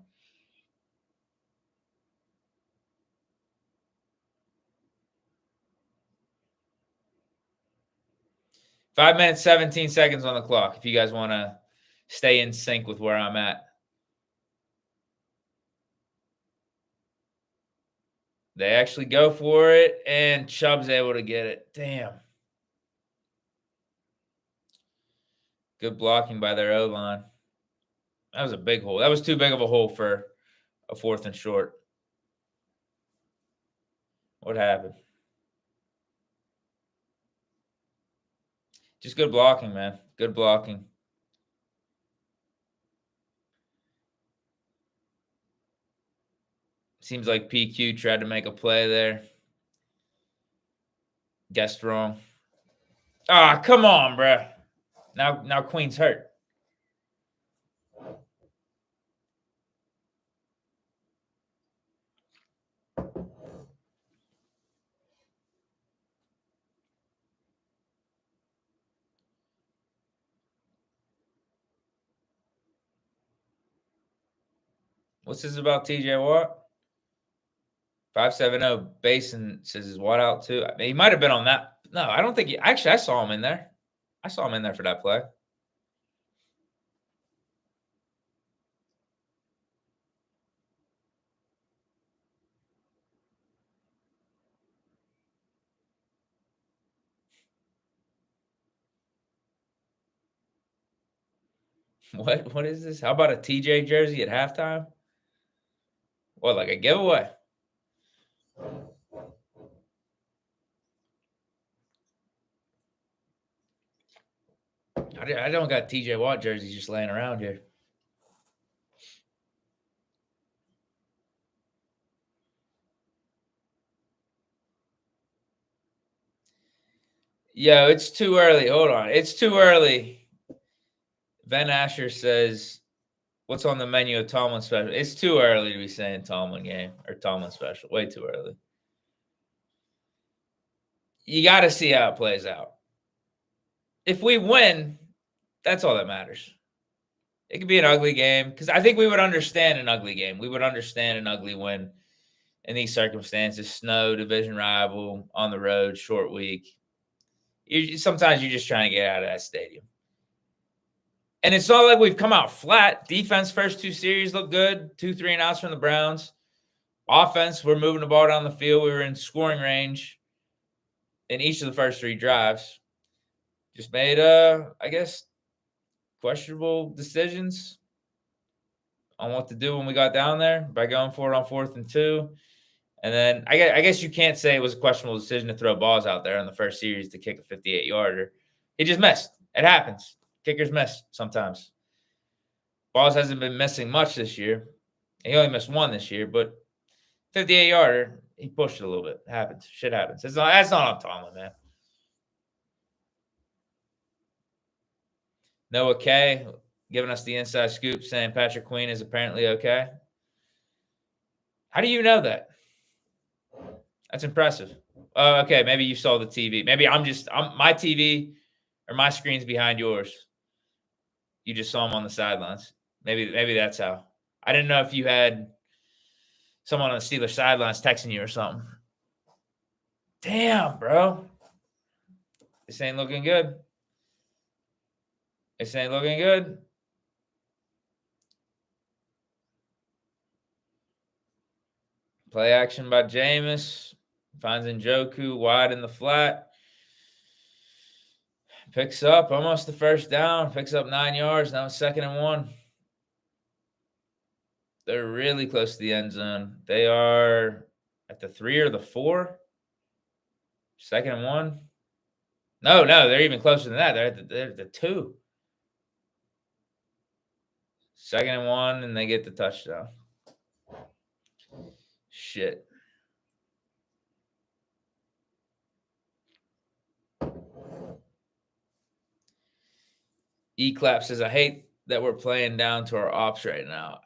Five minutes, 17 seconds on the clock if you guys want to stay in sync with where I'm at. They actually go for it, and Chubb's able to get it. Damn. Good blocking by their O-line. That was a big hole. That was too big of a hole for a 4th and short. What happened? Just good blocking, man. Good blocking. Seems like PQ tried to make a play there. Guessed wrong. Ah, come on, bro. Now Queen's hurt. What's this about TJ Watt? 570 Basin says his Watt out too. I mean, he might have been on that. No, I don't think he actually I saw him in there. I saw him in there for that play. What is this? How about a TJ jersey at halftime? What, like a giveaway? I don't got TJ Watt jerseys just laying around here. Yo, it's too early. Hold on. It's too early. Ben Asher says, what's on the menu of Tomlin special? It's too early to be saying Tomlin game or Tomlin special. Way too early. You got to see how it plays out. If we win, that's all that matters. It could be an ugly game because I think we would understand an ugly game. We would understand an ugly win in these circumstances. Snow, division rival, on the road, short week. Sometimes you're just trying to get out of that stadium. And it's not like we've come out flat. Defense, first two series look good. 2 3-and-outs from the Browns. Offense, we're moving the ball down the field. We were in scoring range in each of the first 3 drives. Just made, I guess, questionable decisions on what to do when we got down there by going for it on 4th and 2. And then I guess you can't say it was a questionable decision to throw balls out there in the first series to kick a 58-yarder. He just missed. It happens. Kickers miss sometimes. Balls hasn't been missing much this year. He only missed 1 this year, but 58-yarder, he pushed it a little bit. It happens. Shit happens. That's not on Tomlin, man. Noah K giving us the inside scoop saying Patrick Queen is apparently okay. How do you know that? That's impressive. Okay, maybe you saw the TV. Maybe I'm my TV or my screen's behind yours. You just saw him on the sidelines. Maybe that's how. I didn't know if you had someone on the Steelers sidelines texting you or something. Damn, bro. This ain't looking good. This ain't looking good. Play action by Jameis. Finds Njoku wide in the flat. Picks up almost the first down. Picks up 9 yards. Now it's 2nd and 1. They're really close to the end zone. They are at the 3 or the 4. 2nd and 1. No, they're even closer than that. They're at the 2. 2nd and 1, and they get the touchdown. Shit. E-Clap says, I hate that we're playing down to our ops right now.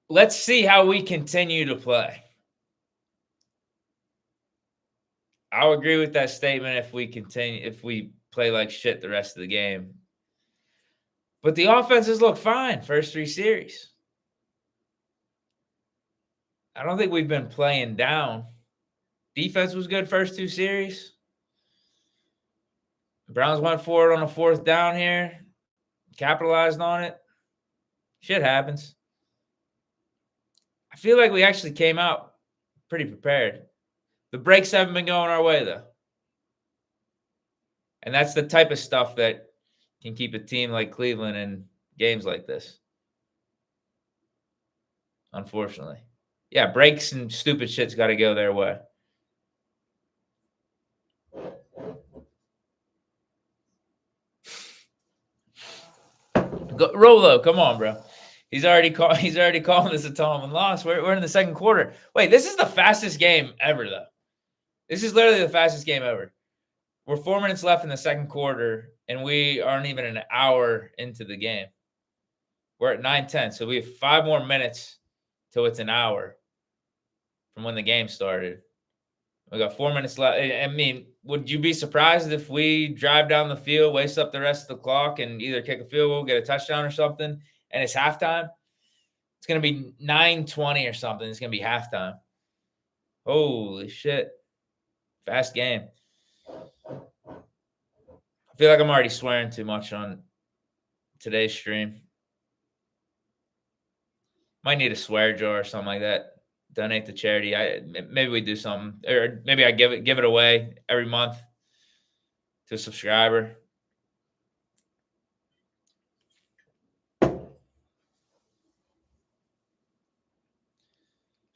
Let's see how we continue to play. I'll agree with that statement if we play like shit the rest of the game. But the offenses look fine first 3 series. I don't think we've been playing down. Defense was good first 2 series. The Browns went for it on a 4th down here. Capitalized on it. Shit happens. I feel like we actually came out pretty prepared. The breaks haven't been going our way, though. And that's the type of stuff that can keep a team like Cleveland in games like this. Unfortunately. Yeah, breaks and stupid shit's got to go their way. Rolo, come on, bro. He's already calling this a Tomlin loss. We're in the 2nd quarter. Wait, this is the fastest game ever, though. This is literally the fastest game ever. We're 4 minutes left in the 2nd quarter, and we aren't even an hour into the game. We're at 9:10, so we have 5 more minutes till it's an hour from when the game started. We got 4 minutes left. I mean, would you be surprised if we drive down the field, waste up the rest of the clock, and either kick a field goal, get a touchdown or something, and it's halftime, it's going to be 9:20 or something. It's going to be halftime. Holy shit. Fast game. I feel like I'm already swearing too much on today's stream. Might need a swear jar or something like that. Donate to charity. Maybe we do something, or maybe I give it away every month to a subscriber.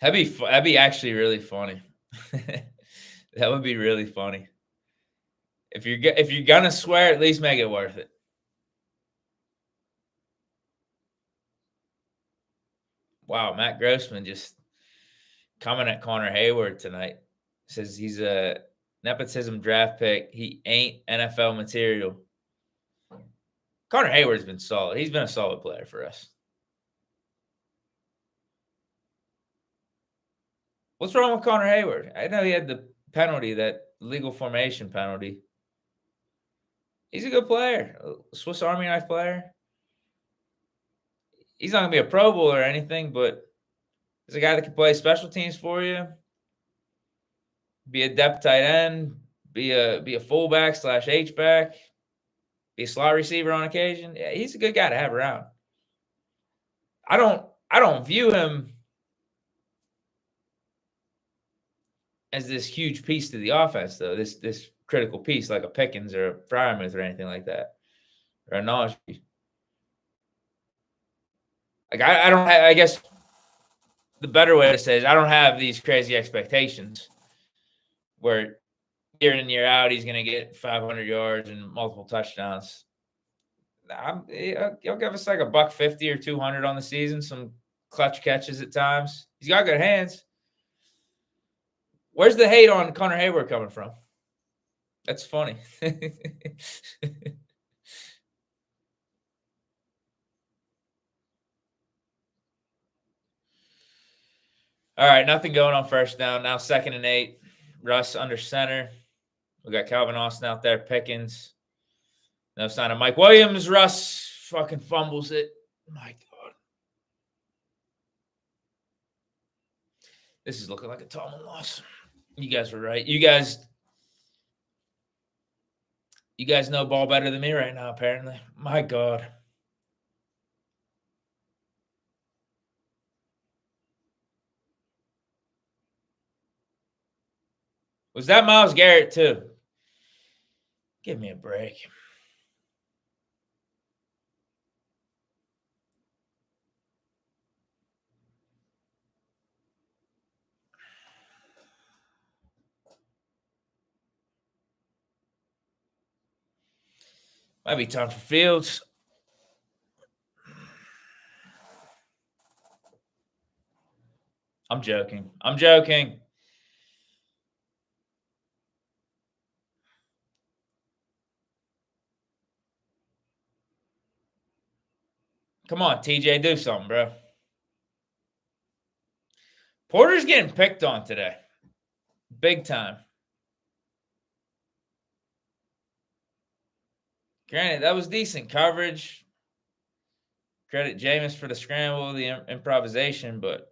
That'd be actually really funny. That would be really funny. If you're gonna swear, at least make it worth it. Wow, Matt Grossman just coming at Connor Hayward tonight. Says he's a nepotism draft pick. He ain't NFL material. Connor Hayward's been solid. He's been a solid player for us. What's wrong with Connor Hayward? I know he had the penalty, that legal formation penalty. He's a good player, a Swiss Army knife player. He's not gonna be a Pro Bowl or anything, but he's a guy that can play special teams for you, be a depth tight end, be a fullback / H back, be a slot receiver on occasion. Yeah, he's a good guy to have around. I don't view him as this huge piece to the offense, though. This critical piece, like a Pickens or a Freiermuth or anything like that, or a Najee. Like I don't have, I guess the better way to say is I don't have these crazy expectations where year in and year out he's going to get 500 yards and multiple touchdowns. He'll give us like $150 or 200 on the season, some clutch catches at times. He's got good hands. Where's the hate on Connor Hayward coming from? That's funny. All right, nothing going on first down. Now 2nd and 8. Russ under center. We got Calvin Austin out there. Pickens. No sign of Mike Williams. Russ fucking fumbles it. My God. This is looking like a Tomlin loss. You guys were right. You guys know ball better than me right now, apparently. My God. Was that Myles Garrett too? Give me a break. Might be time for Fields. I'm joking. Come on, TJ, do something, bro. Porter's getting picked on today. Big time. Granted, that was decent coverage. Credit Jameis for the scramble, the improvisation, but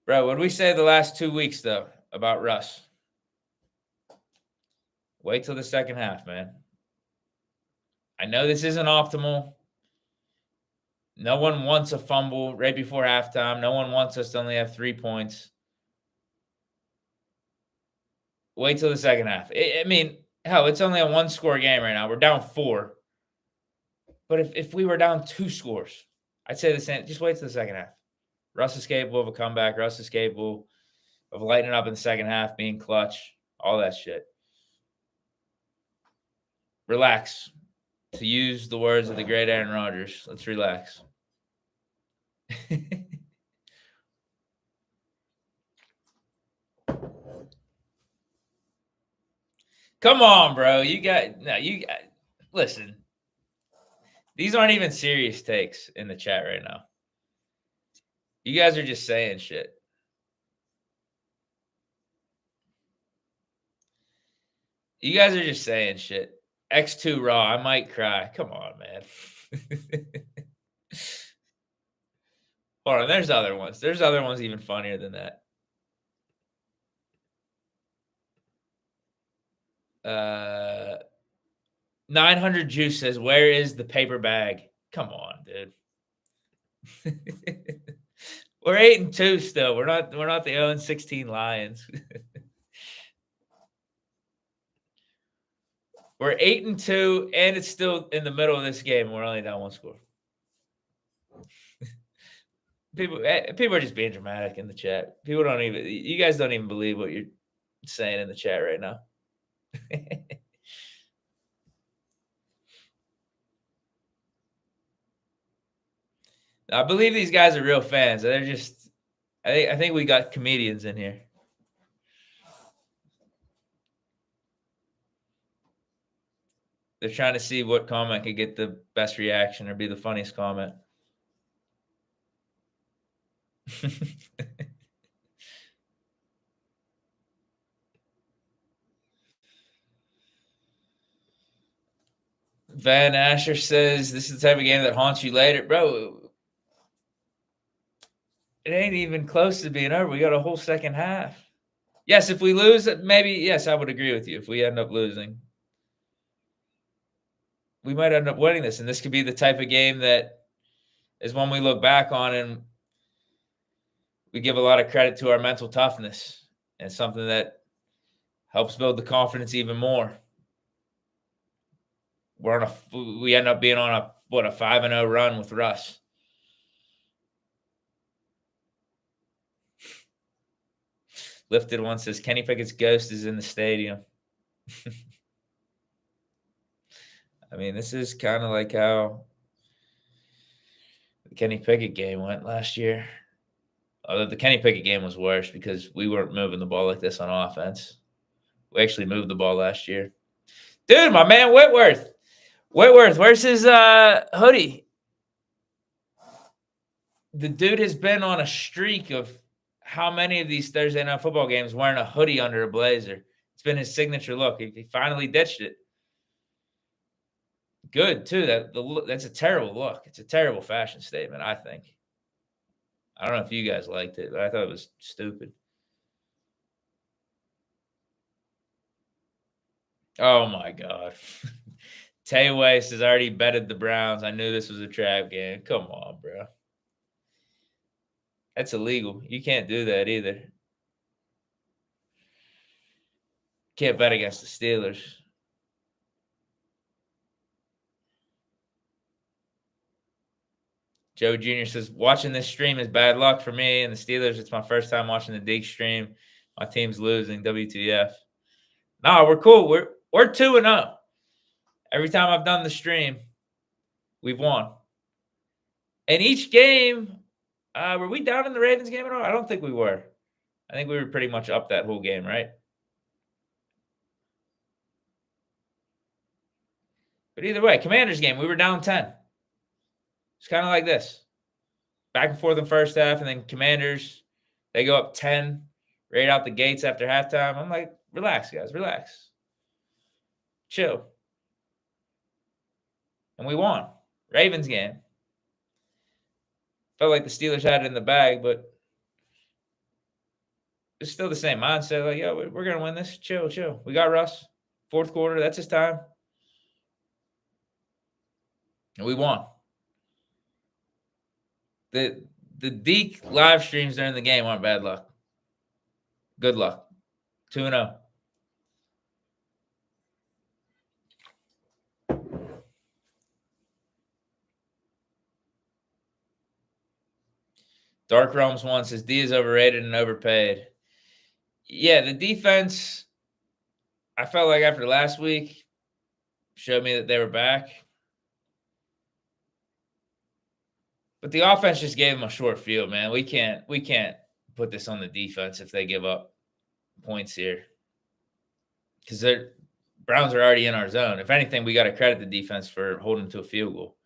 bro, what did we say the last 2 weeks, though, about Russ? Wait till the second half, man. I know this isn't optimal. No one wants a fumble right before halftime. No one wants us to only have 3 points. Wait till the second half. I mean, hell, it's only a 1-score game right now. We're down 4. But if we were down 2 scores, I'd say the same. Just wait till the second half. Russ is capable of a comeback. Russ is capable of lighting up in the second half, being clutch, all that shit. Relax. To use the words of the great Aaron Rodgers, let's relax. Come on, bro. Listen. These aren't even serious takes in the chat right now. You guys are just saying shit. You guys are just saying shit. X2 Raw. I might cry. Come on, man. Hold on. There's other ones. There's other ones even funnier than that. 900 Juice says, "Where is the paper bag?" Come on, dude. We're 8-2 still. We're not the 0-16 Lions. We're 8-2, and it's still in the middle of this game. We're only down one score. People are just being dramatic in the chat. People don't even. You guys don't even believe what you're saying in the chat right now. I believe these guys are real fans. They're just. I think we got comedians in here. They're trying to see what comment could get the best reaction or be the funniest comment. Van Asher says this is the type of game that haunts you later, bro. It ain't even close to being over. We got a whole second half. Yes, if we lose, maybe yes, I would agree with you. If we end up losing, we might end up winning this, and this could be the type of game that is one we look back on and we give a lot of credit to our mental toughness and something that helps build the confidence even more. We end up being on a 5-0 run with Russ. Lifted one says Kenny Pickett's ghost is in the stadium. I mean, this is kind of like how the Kenny Pickett game went last year. Although the Kenny Pickett game was worse because we weren't moving the ball like this on offense. We actually moved the ball last year. Dude, my man Whitworth. Where's his hoodie? The dude has been on a streak of how many of these Thursday night football games wearing a hoodie under a blazer. It's been his signature look. He finally ditched it. Good too. That's a terrible look. It's a terrible fashion statement, I think. I don't know if you guys liked it, but I thought it was stupid. Oh my god. Tay Weiss has already betted the Browns. I knew this was a trap game. Come on, bro. That's illegal. You can't do that either. Can't bet against the Steelers. Joe Jr. says, watching this stream is bad luck for me and the Steelers. It's my first time watching the Dig stream. My team's losing. WTF. No, we're cool. We're 2-0. Every time I've done the stream, we've won. And each game, were we down in the Ravens game at all? I don't think we were. I think we were pretty much up that whole game, right? But either way, Commanders game, we were down 10. It's kind of like this. Back and forth in the first half, and then Commanders, they go up 10 right out the gates after halftime. I'm like, relax, guys, relax. Chill. And we won. Ravens game. Felt like the Steelers had it in the bag, but it's still the same mindset. Like, yo, we're going to win this. Chill, chill. We got Russ. Fourth quarter, that's his time. And we won. The Deke live streams during the game aren't bad luck. Good luck. 2-0. Dark Realms 1 says D is overrated and overpaid. Yeah, the defense, I felt like after last week, showed me that they were back. But the offense just gave them a short field, man. We can't put this on the defense if they give up points here. Because the Browns are already in our zone. If anything, we got to credit the defense for holding to a field goal.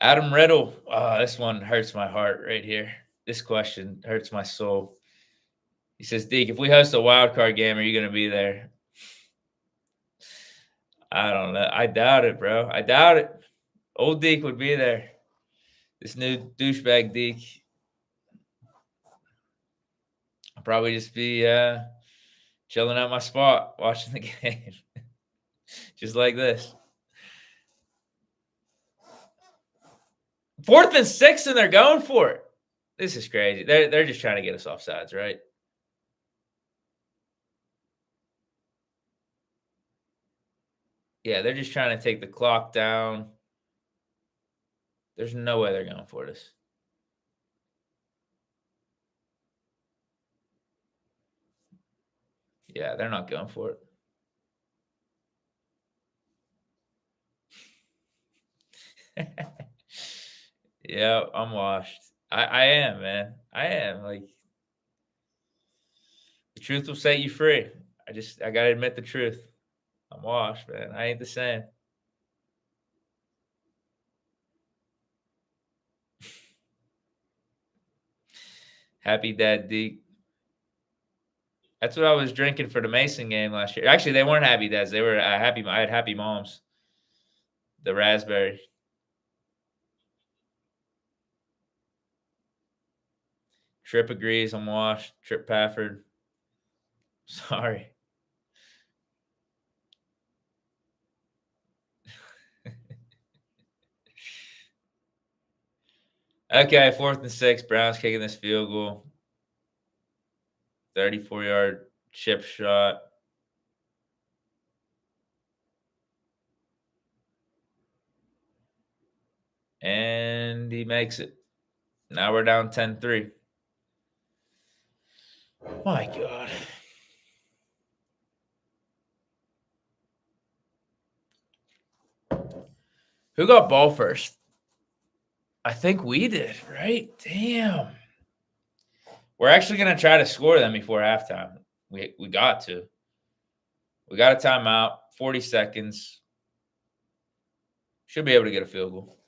Adam Riddle. Oh, this one hurts my heart right here. This question hurts my soul. He says, Deke, if we host a wild card game, are you going to be there? I don't know. I doubt it, bro. I doubt it. Old Deke would be there. This new douchebag Deke. I'll probably just be chilling at my spot, watching the game. Just like this. 4th and 6, and they're going for it. This is crazy. They're just trying to get us off sides, right? Yeah, they're just trying to take the clock down. There's no way they're going for this. Yeah, they're not going for it. Yeah, I'm washed. I am, man. I am. Like, the truth will set you free. I gotta admit the truth. I'm washed, man. I ain't the same. Happy Dad Deke. That's what I was drinking for the Mason game last year. Actually, they weren't Happy Dads. They were happy. I had Happy Moms. The raspberry. Trip agrees. I'm washed. Trip Pafford. Sorry. Okay, 4th and 6. Browns kicking this field goal. 34-yard chip shot. And he makes it. Now we're down 10-3. My God. Who got ball first? I think we did, right? Damn. We're actually going to try to score them before halftime. We got to. We got a timeout, 40 seconds. Should be able to get a field goal.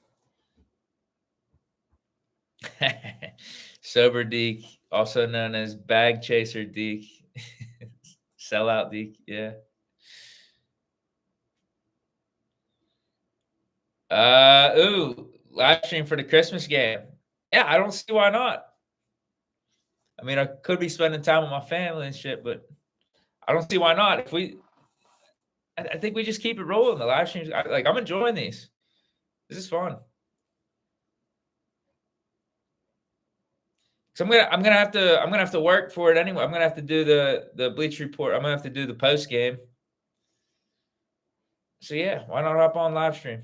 Sober Deke, also known as Bag Chaser Deke. Sellout Deke, yeah. Live stream for the Christmas game. Yeah, I don't see why not. I mean, I could be spending time with my family and shit, but I don't see why not. I think we just keep it rolling. The live streams, I'm enjoying these. This is fun. So I'm gonna have to work for it anyway. I'm gonna have to do the Bleach Report. I'm gonna have to do the post game. So yeah, why not hop on live stream?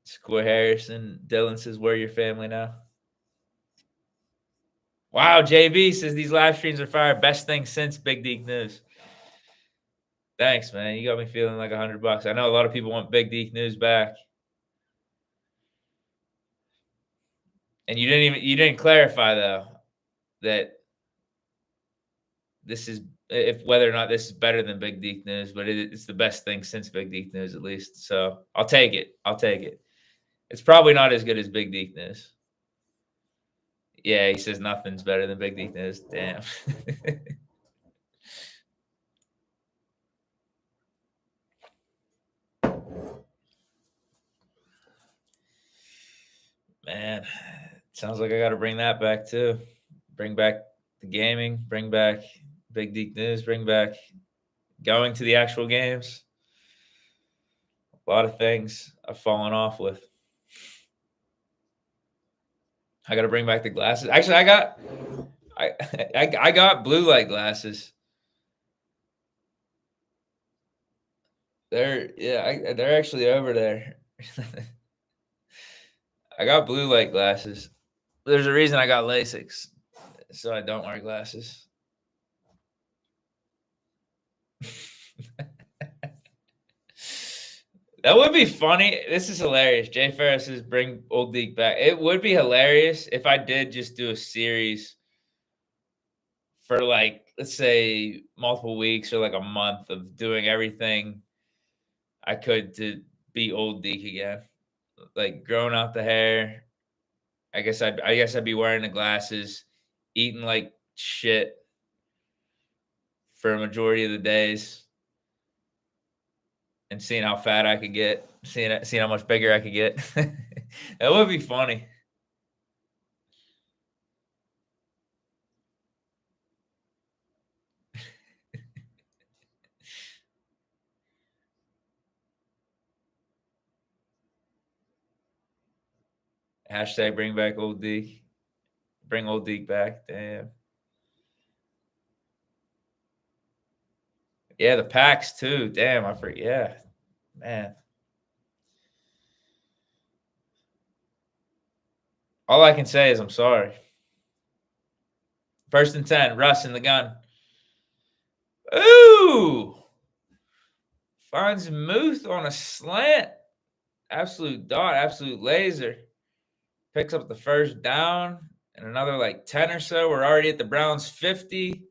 Square Harrison. Dylan says, "Where your family now?" Wow, JB says these live streams are fire. Best thing since Big Deke News. Thanks, man. You got me feeling like $100. I know a lot of people want Big Deke News back. And you didn't clarify though that this is if whether or not this is better than Big Deke News, but it's the best thing since Big Deke News at least. So I'll take it. It's probably not as good as Big Deke News. Yeah, he says nothing's better than Big Deke News. Damn. Man, sounds like I got to bring that back too. Bring back the gaming, bring back Big Deke News, bring back going to the actual games. A lot of things I've fallen off with. I got to bring back the glasses. Actually, I got blue light glasses. They're actually over there. I got blue light glasses. There's a reason I got LASIKs, so I don't wear glasses. That would be funny. This is hilarious. Jay Ferris says, "Bring Old Deke back." It would be hilarious if I did just do a series for like, let's say, multiple weeks or like a month of doing everything I could to be old Deke again. Like growing out the hair. I guess I'd be wearing the glasses, eating like shit for a majority of the days, and seeing how fat I could get, seeing how much bigger I could get. That would be funny. Hashtag bring back old Deke. Bring old Deke back. Damn. Yeah, the packs too. Damn, I forget. Yeah, man. All I can say is I'm sorry. 1st and 10. Russ in the gun. Ooh! Finds Muth on a slant. Absolute dot. Absolute laser. Picks up the first down and another like 10 or so. We're already at the Browns 50.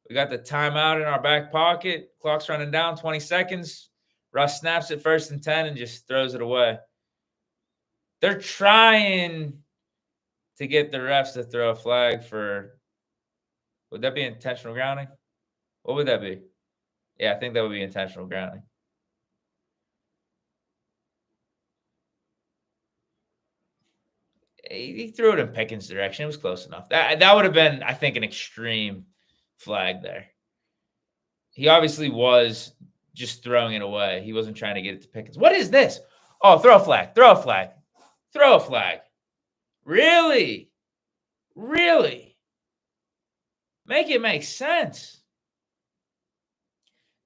We got the timeout in our back pocket. Clock's running down 20 seconds. Russ snaps it 1st and 10 and just throws it away. They're trying to get the refs to throw a flag for, would that be intentional grounding? What would that be? Yeah, I think that would be intentional grounding. He threw it in Pickens' direction. It was close enough. That would have been, I think, an extreme flag there. He obviously was just throwing it away. He wasn't trying to get it to Pickens. What is this? Oh, throw a flag. Throw a flag. Throw a flag. Really? Really? Make it make sense.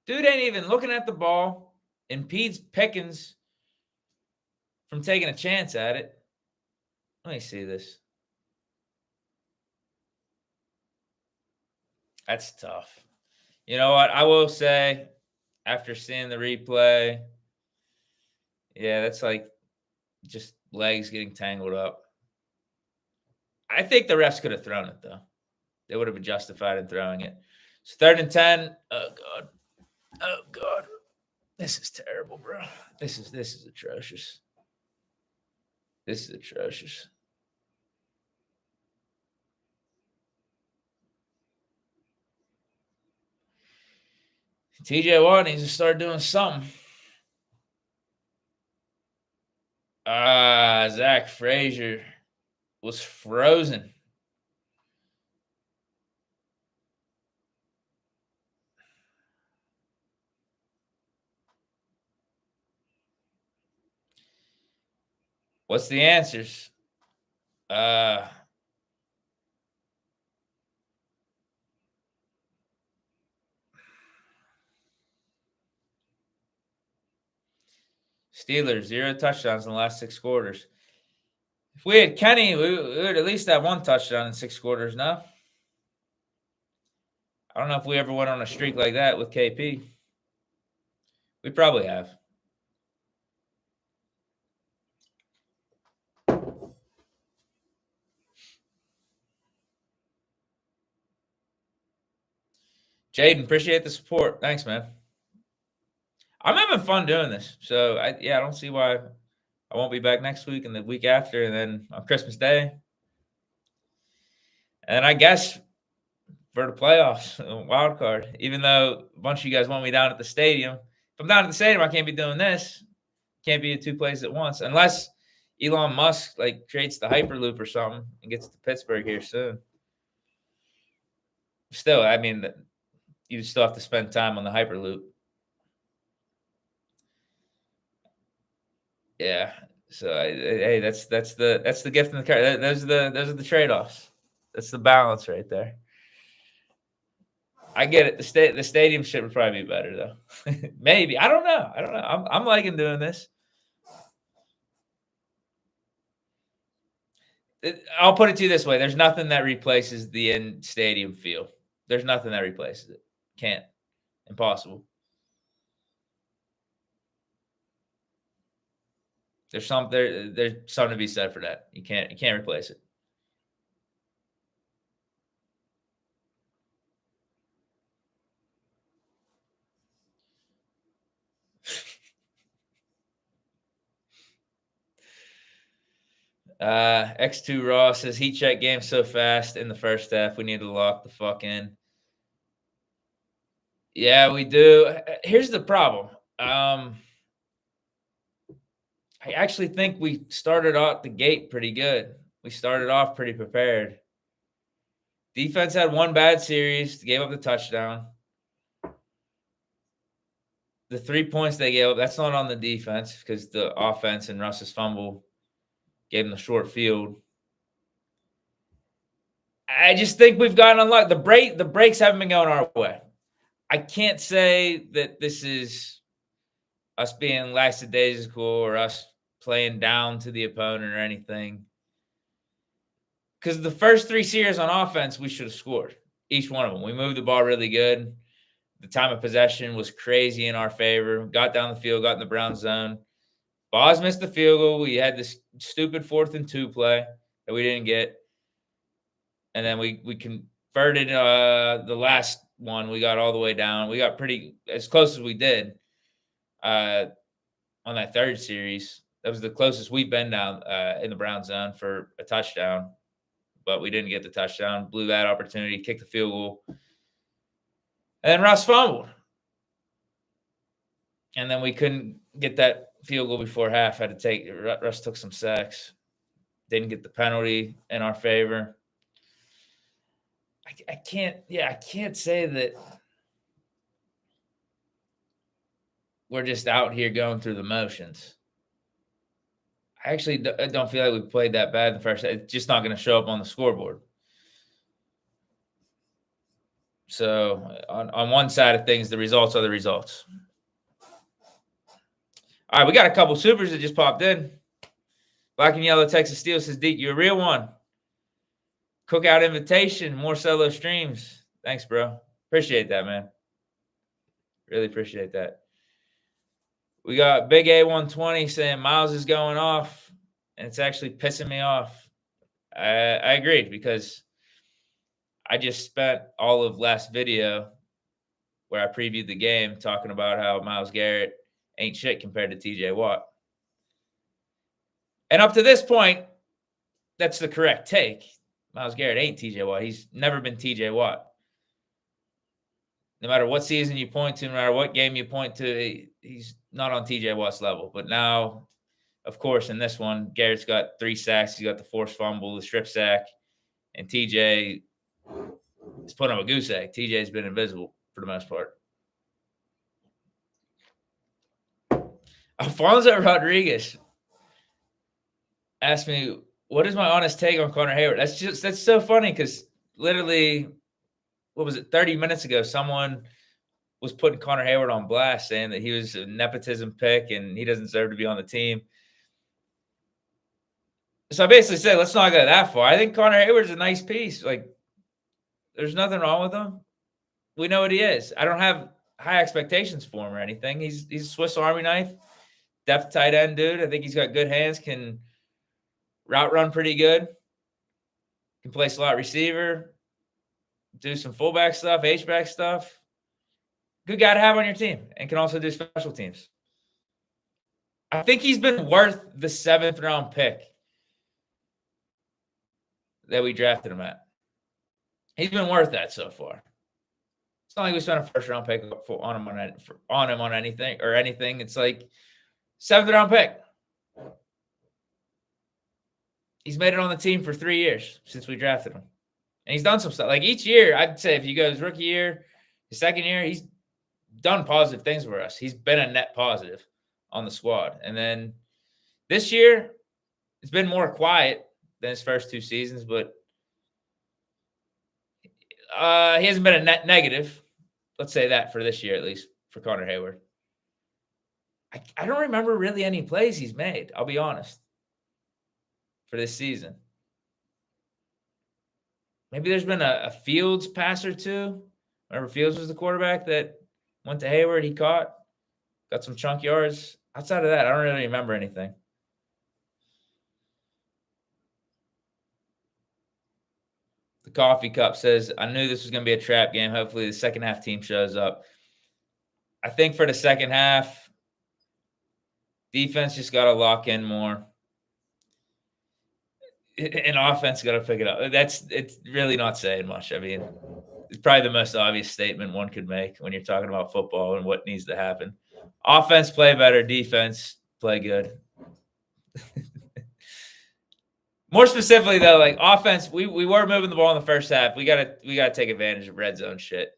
Dude ain't even looking at the ball. Impedes Pickens from taking a chance at it. Let me see this. That's tough. You know what? I will say, after seeing the replay, yeah, that's like just legs getting tangled up. I think the refs could have thrown it, though. They would have been justified in throwing it. It's 3rd and 10. Oh, God. Oh, God. This is terrible, bro. This is atrocious. This is atrocious. TJ Watt needs to start doing something. Zach Frazier was frozen. What's the answers? Steelers, 0 touchdowns in the last 6 quarters. If we had Kenny, we would at least have 1 touchdown in 6 quarters, no? I don't know if we ever went on a streak like that with KP. We probably have. Jaden, appreciate the support. Thanks, man. I'm having fun doing this. So, I don't see why I won't be back next week and the week after and then on Christmas Day. And I guess for the playoffs, wild card, even though a bunch of you guys want me down at the stadium. If I'm down at the stadium, I can't be doing this. Can't be at 2 places at once unless Elon Musk like creates the Hyperloop or something and gets to Pittsburgh here soon. Still, I mean, you still have to spend time on the Hyperloop. Yeah. So hey, that's the gift in the car. Those are the trade offs. That's the balance right there. I get it. The stadium shit would probably be better though. Maybe I don't know. I'm liking doing this. I'll put it to you this way: there's nothing that replaces the in stadium feel. There's nothing that replaces it. Can't. Impossible. There's something to be said for that. You can't replace it. X2 Raw says heat check game so fast in the first half. We need to lock the fuck in. Yeah, we do. Here's the problem. I actually think we started out the gate pretty good. We started off pretty prepared. Defense had one bad series, gave up the touchdown. The 3 points they gave up, that's not on the defense because the offense and Russ's fumble gave them the short field. I just think we've gotten unlucky. The breaks haven't been going our way. I can't say that this is us being lackadaisical or us playing down to the opponent or anything. Because the first 3 series on offense, we should have scored. Each one of them. We moved the ball really good. The time of possession was crazy in our favor. Got down the field, got in the Brown zone. Boz missed the field goal. We had this stupid 4th and 2 play that we didn't get. And then we converted the last one. We got all the way down. We got pretty as close as we did on that third series. That was the closest we've been down in the Brown zone for a touchdown. But we didn't get the touchdown. Blew that opportunity, kicked the field goal. And then Russ fumbled. And then we couldn't get that field goal before half. Russ took some sacks. Didn't get the penalty in our favor. I can't say that we're just out here going through the motions. I actually don't feel like we played that bad in the first. It's just not going to show up on the scoreboard. So on one side of things, the results are the results. All right, we got a couple supers that just popped in. Black and Yellow Texas Steel says, Deke, you're a real one. Cookout invitation, more solo streams. Thanks, bro. Appreciate that, man. Really appreciate that. We got Big A120 saying Miles is going off, and it's actually pissing me off. I agreed because I just spent all of last video where I previewed the game talking about how Myles Garrett ain't shit compared to TJ Watt. And up to this point, that's the correct take. Myles Garrett ain't TJ Watt. He's never been TJ Watt. No matter what season you point to, no matter what game you point to, he's not on TJ Watt's level. But now, of course, in this one, Garrett's got 3 sacks. He's got the forced fumble, the strip sack, and TJ has put him a goose egg. TJ's been invisible for the most part. Alfonso Rodriguez asked me, what is my honest take on Connor Hayward? That's so funny because literally, what was it, 30 minutes ago, someone was putting Connor Hayward on blast saying that he was a nepotism pick and he doesn't deserve to be on the team. So I basically said, let's not go that far. I think Connor Hayward's a nice piece. Like, there's nothing wrong with him. We know what he is. I don't have high expectations for him or anything. He's a Swiss Army knife, depth tight end dude. I think he's got good hands, can route run pretty good, can play slot receiver, do some fullback stuff, H-back stuff. Good guy to have on your team and can also do special teams. I think he's been worth the 7th round pick that we drafted him at. He's been worth that so far. It's not like we spent a 1st round pick on him on anything. It's like 7th round pick. He's made it on the team for 3 years since we drafted him. And he's done some stuff. Like each year, I'd say if you go his rookie year, his second year, he's done positive things for us. He's been a net positive on the squad. And then this year, it's been more quiet than his first 2 seasons, but he hasn't been a net negative. Let's say that for this year, at least, for Connor Hayward. I don't remember really any plays he's made, I'll be honest, for this season. Maybe there's been a Fields pass or two. Remember Fields was the quarterback that went to Hayward. He got some chunk yards. Outside of that, I don't really remember anything. The coffee cup says, I knew this was going to be a trap game. Hopefully the second half team shows up. I think for the second half, defense just got to lock in more. And offense got to pick it up. It's really not saying much. I mean, it's probably the most obvious statement one could make when you're talking about football and what needs to happen. Offense play better, defense play good. More specifically, though, like offense, we were moving the ball in the first half. We gotta take advantage of red zone shit.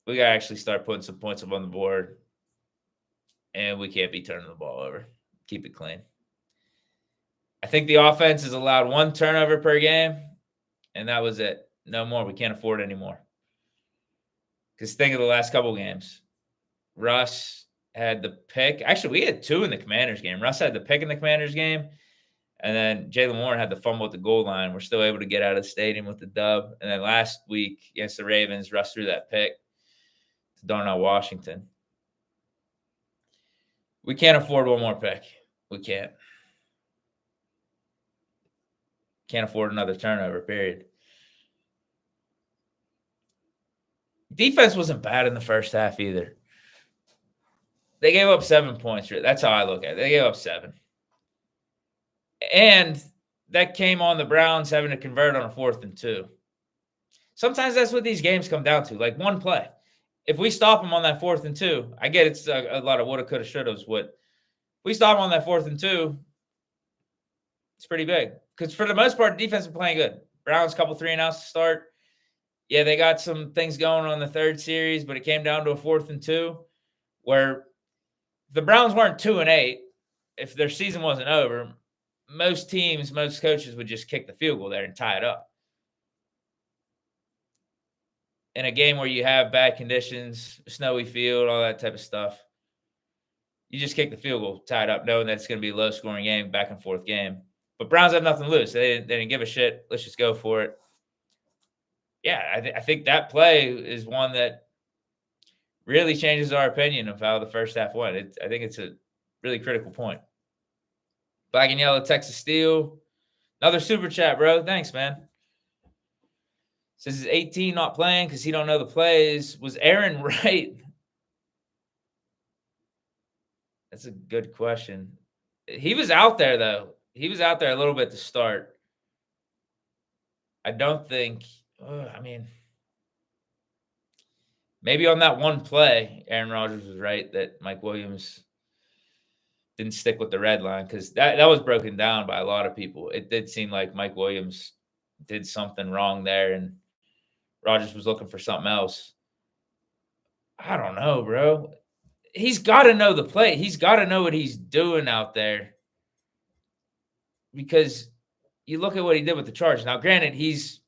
We gotta actually start putting some points up on the board, and we can't be turning the ball over. Keep it clean. I think the offense has allowed 1 turnover per game, and that was it. No more. We can't afford any more. Because think of the last couple games. Russ had the pick. Actually, we had 2 in the Commanders game. Russ had the pick in the Commanders game, and then Jaylen Warren had the fumble at the goal line. We're still able to get out of the stadium with the dub. And then last week against the Ravens, Russ threw that pick to Darnell Washington. We can't afford 1 more pick. We can't. Can't afford another turnover, period. Defense wasn't bad in the first half either. They gave up 7 points. That's how I look at it. They gave up 7. And that came on the Browns having to convert on a 4th and 2. Sometimes that's what these games come down to, like 1 play. If we stop them on that 4th and 2, I get it's a lot of woulda, coulda, shouldas. If we stop them on that 4th and 2, it's pretty big. Because for the most part, the defense is playing good. Browns, couple 3-and-outs to start. Yeah, they got some things going on the 3rd series, but it came down to a 4th and 2 where the Browns weren't 2-8. If their season wasn't over, most teams, most coaches would just kick the field goal there and tie it up. In a game where you have bad conditions, snowy field, all that type of stuff, you just kick the field goal, tie it up, knowing that it's going to be a low-scoring game, back-and-forth game. But Browns have nothing to lose. They didn't give a shit. Let's just go for it. Yeah, I think that play is one that really changes our opinion of how the first half went. I think it's a really critical point. Black and Yellow, Texas Steel. Another super chat, bro. Thanks, man. Says he's 18, not playing because he don't know the plays. Was Aaron right? That's a good question. He was out there, though. He was out there a little bit to start. I don't think maybe on that 1 play, Aaron Rodgers was right that Mike Williams didn't stick with the red line because that was broken down by a lot of people. It did seem like Mike Williams did something wrong there, and Rodgers was looking for something else. I don't know, bro. He's got to know the play. He's got to know what he's doing out there because you look at what he did with the Chargers. Now, granted, he's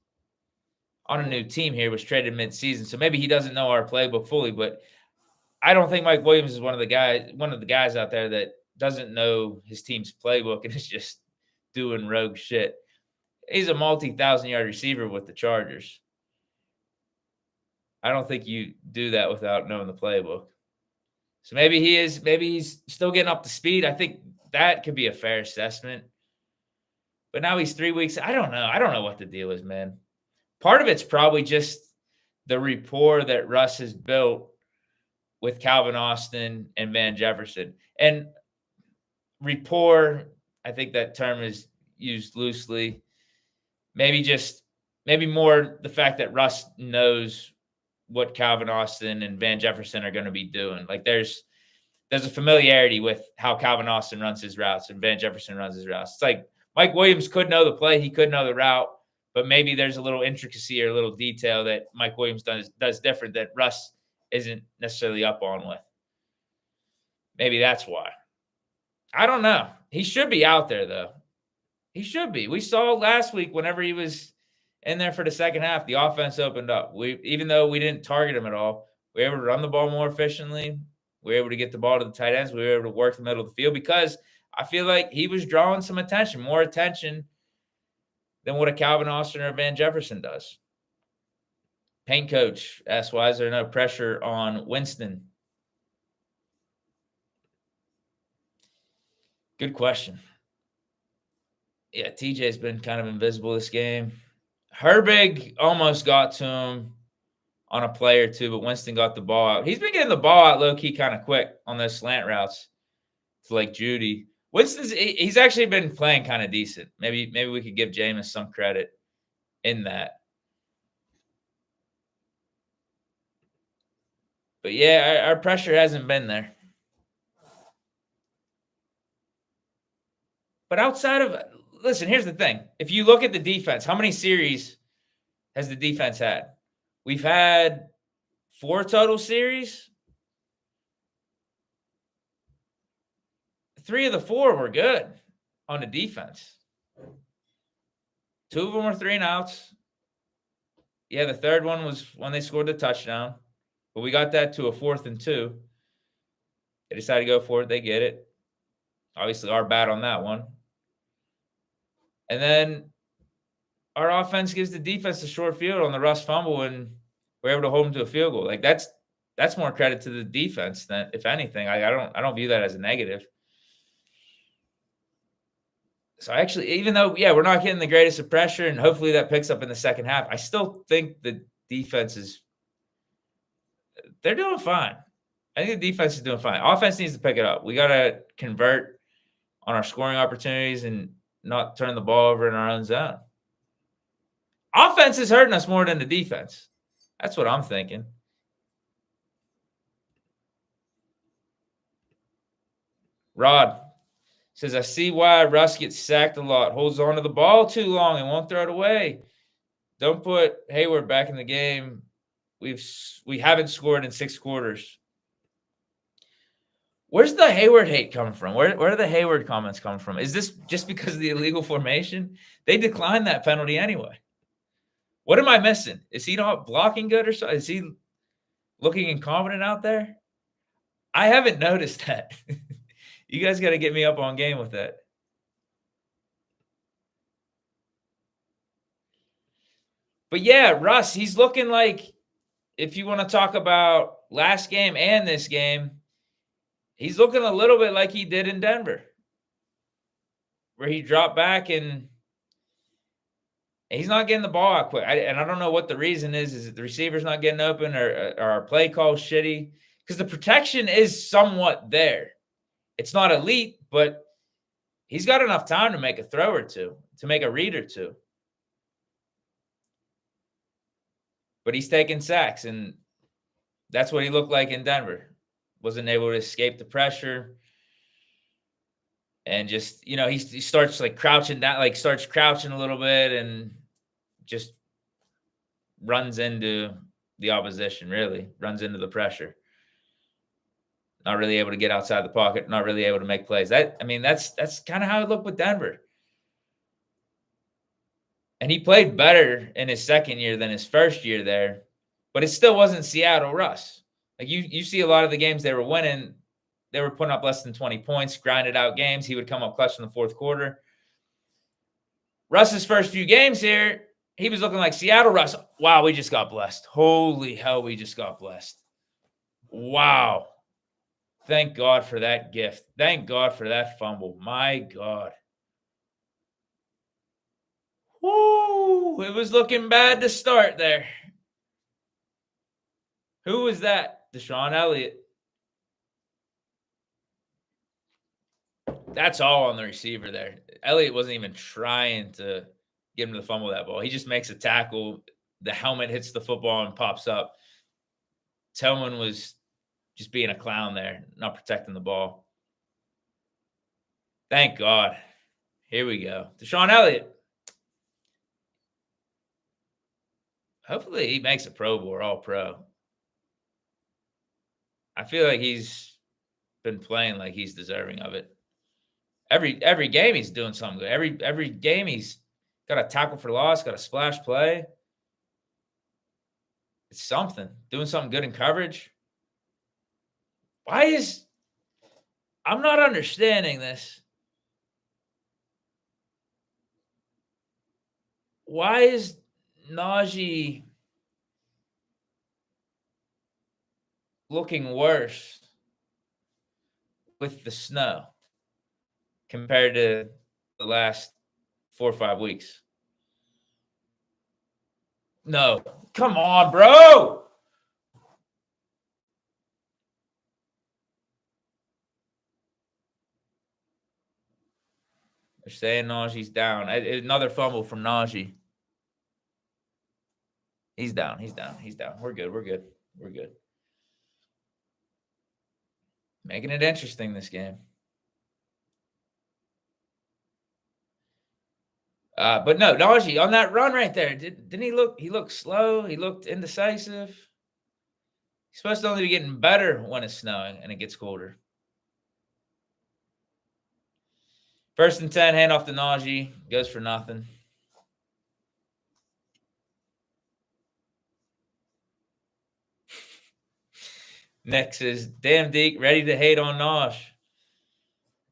on a new team here, was traded mid-season, so maybe he doesn't know our playbook fully, but I don't think Mike Williams is one of the guys out there that doesn't know his team's playbook and is just doing rogue shit. He's a multi-thousand-yard receiver with the Chargers. I don't think you do that without knowing the playbook. So maybe he's still getting up to speed. I think that could be a fair assessment. But now he's 3 weeks. I don't know. I don't know what the deal is, man. Part of it's probably just the rapport that Russ has built with Calvin Austin and Van Jefferson. And rapport, I think that term is used loosely. Maybe more the fact that Russ knows what Calvin Austin and Van Jefferson are going to be doing. Like there's a familiarity with how Calvin Austin runs his routes and Van Jefferson runs his routes. It's like Mike Williams could know the play, he could know the route, but maybe there's a little intricacy or a little detail that Mike Williams does different that Russ isn't necessarily up on with. Maybe that's why. I don't know. He should be out there, though. He should be. We saw last week whenever he was in there for the second half, the offense opened up. Even though we didn't target him at all, we were able to run the ball more efficiently. We were able to get the ball to the tight ends. We were able to work the middle of the field because I feel like he was drawing some attention, more attention than what a Calvin Austin or Van Jefferson does. Paint coach asks, why is there no pressure on Winston? Good question. Yeah, TJ's been kind of invisible this game. Herbig almost got to him on a play or two, but Winston got the ball out. He's been getting the ball out low-key kind of quick on those slant routes to like Judy. He's actually been playing kind of decent. Maybe we could give Jameis some credit in that. But yeah, our pressure hasn't been there. But outside of listen, here's the thing. If you look at the defense, how many series has the defense had? We've had 4 total series. 3 of the 4 were good on the defense. 2 of them were 3 and outs. Yeah, the third one was when they scored the touchdown. But we got that to a 4th and 2. They decided to go for it. They get it. Obviously, our bad on that one. And then our offense gives the defense a short field on the Russ fumble, and we're able to hold them to a field goal. Like that's more credit to the defense than if anything. I don't view that as a negative. So actually, even though we're not getting the greatest of pressure, and hopefully that picks up in the second half, I still think the defense they're doing fine. I think the defense is doing fine. Offense needs to pick it up. We got to convert on our scoring opportunities and not turn the ball over in our own zone. Offense is hurting us more than the defense. That's what I'm thinking. Rod says, I see why Russ gets sacked a lot. Holds on to the ball too long and won't throw it away. Don't put Hayward back in the game. We haven't scored in 6 quarters. Where's the Hayward hate coming from? Where are the Hayward comments coming from? Is this just because of the illegal formation? They declined that penalty anyway. What am I missing? Is he not blocking good or so? Is he looking incompetent out there? I haven't noticed that. You guys got to get me up on game with that. But yeah, Russ, he's looking like, if you want to talk about last game and this game, he's looking a little bit like he did in Denver, where he dropped back and he's not getting the ball out quick. And I don't know what the reason is. Is it the receiver's not getting open, or our play call shitty? Because the protection is somewhat there. It's not elite, but he's got enough time to make a throw or two, to make a read or two. But he's taking sacks, and that's what he looked like in Denver. Wasn't able to escape the pressure. And just, he starts like crouching down, like starts crouching a little bit and just runs into the opposition, really. Runs into the pressure. Not really able to get outside the pocket, not really able to make plays. That's kind of how it looked with Denver. And he played better in his second year than his first year there, but it still wasn't Seattle Russ. Like you see a lot of the games they were winning, they were putting up less than 20 points, grinded out games. He would come up clutch in the fourth quarter. Russ's first few games here, he was looking like Seattle Russ. Wow, we just got blessed. Holy hell, we just got blessed. Wow. Thank God for that gift. Thank God for that fumble. My God. Woo! It was looking bad to start there. Who was that? Deshaun Elliott. That's all on the receiver there. Elliott wasn't even trying to get him to fumble that ball. He just makes a tackle. The helmet hits the football and pops up. Tillman was just being a clown there, not protecting the ball. Thank God. Here we go. Deshaun Elliott. Hopefully he makes a Pro Bowl or All-Pro. I feel like he's been playing like he's deserving of it. Every game he's doing something good. Every game he's got a tackle for loss, got a splash play. It's something. Doing something good in coverage. I'm not understanding this. Why is Najee looking worse with the snow compared to the last 4 or 5 weeks? No. Come on, bro. They're saying Najee's down. Another fumble from Najee. He's down. He's down. He's down. We're good. We're good. We're good. Making it interesting this game. But no, Najee on that run right there. Didn't he look? He looked slow. He looked indecisive. He's supposed to only be getting better when it's snowing and it gets colder. 1st and 10, hand off to Najee. Goes for nothing. Next is damn Deke ready to hate on Naj.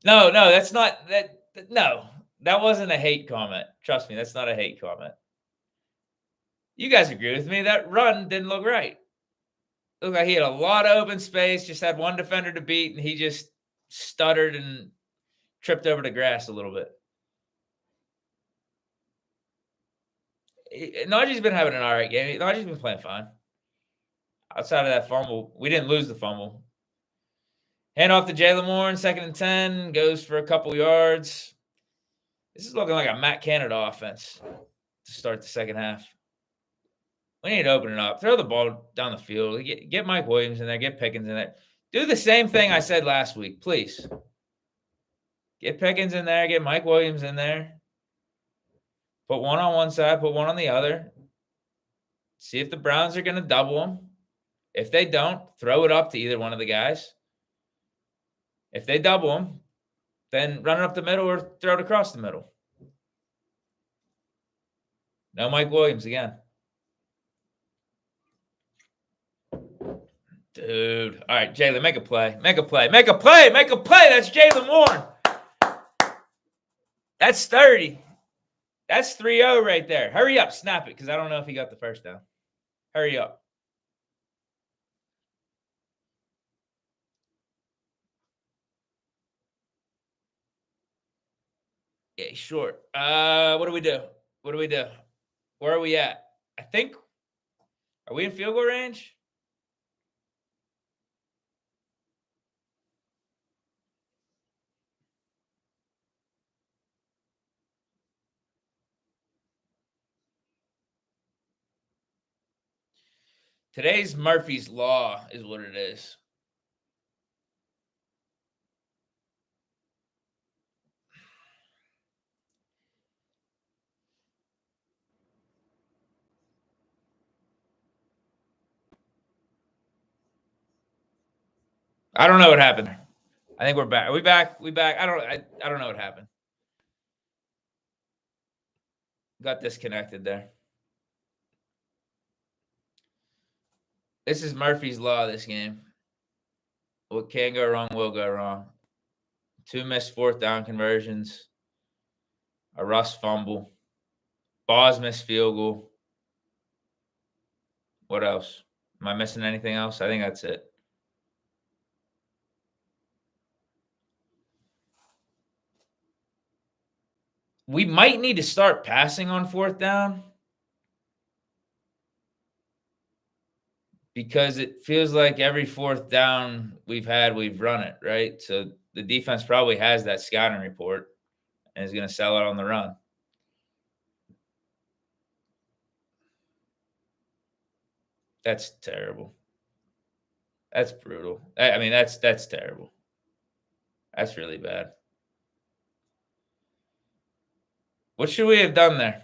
No, that's not that. No, that wasn't a hate comment. Trust me, that's not a hate comment. You guys agree with me? That run didn't look right. Looked like he had a lot of open space, just had one defender to beat, and he just stuttered and tripped over the grass a little bit. Najee's been having an all right game. Najee's been playing fine. Outside of that fumble, we didn't lose the fumble. Hand off to Jalen Warren, 2nd and 10, goes for a couple yards. This is looking like a Matt Canada offense to start the second half. We need to open it up. Throw the ball down the field. Get Mike Williams in there. Get Pickens in there. Do the same thing I said last week, please. Get Pickens in there. Get Mike Williams in there. Put one on one side. Put one on the other. See if the Browns are going to double them. If they don't, throw it up to either one of the guys. If they double them, then run it up the middle or throw it across the middle. No Mike Williams again. Dude. All right, Jalen, make a play. Make a play. Make a play. Make a play. That's Jalen Warren. That's 30. That's 3-0 right there. Hurry up. Snap it, because I don't know if he got the first down. Hurry up. Yeah, he's short. What do we do? What do we do? Where are we at? I think, are we in field goal range? Today's Murphy's Law is what it is. I don't know what happened. I think we're back. Are we back? We back. I don't know what happened. Got disconnected there. This is Murphy's Law, this game. What can go wrong will go wrong. 2 missed 4th down conversions. A Russ fumble. Boz missed field goal. What else? Am I missing anything else? I think that's it. We might need to start passing on 4th down because it feels like every 4th down we've run it, right? So the defense probably has that scouting report and is going to sell it on the run. That's terrible. That's brutal. I mean, that's terrible. That's really bad. What should we have done there?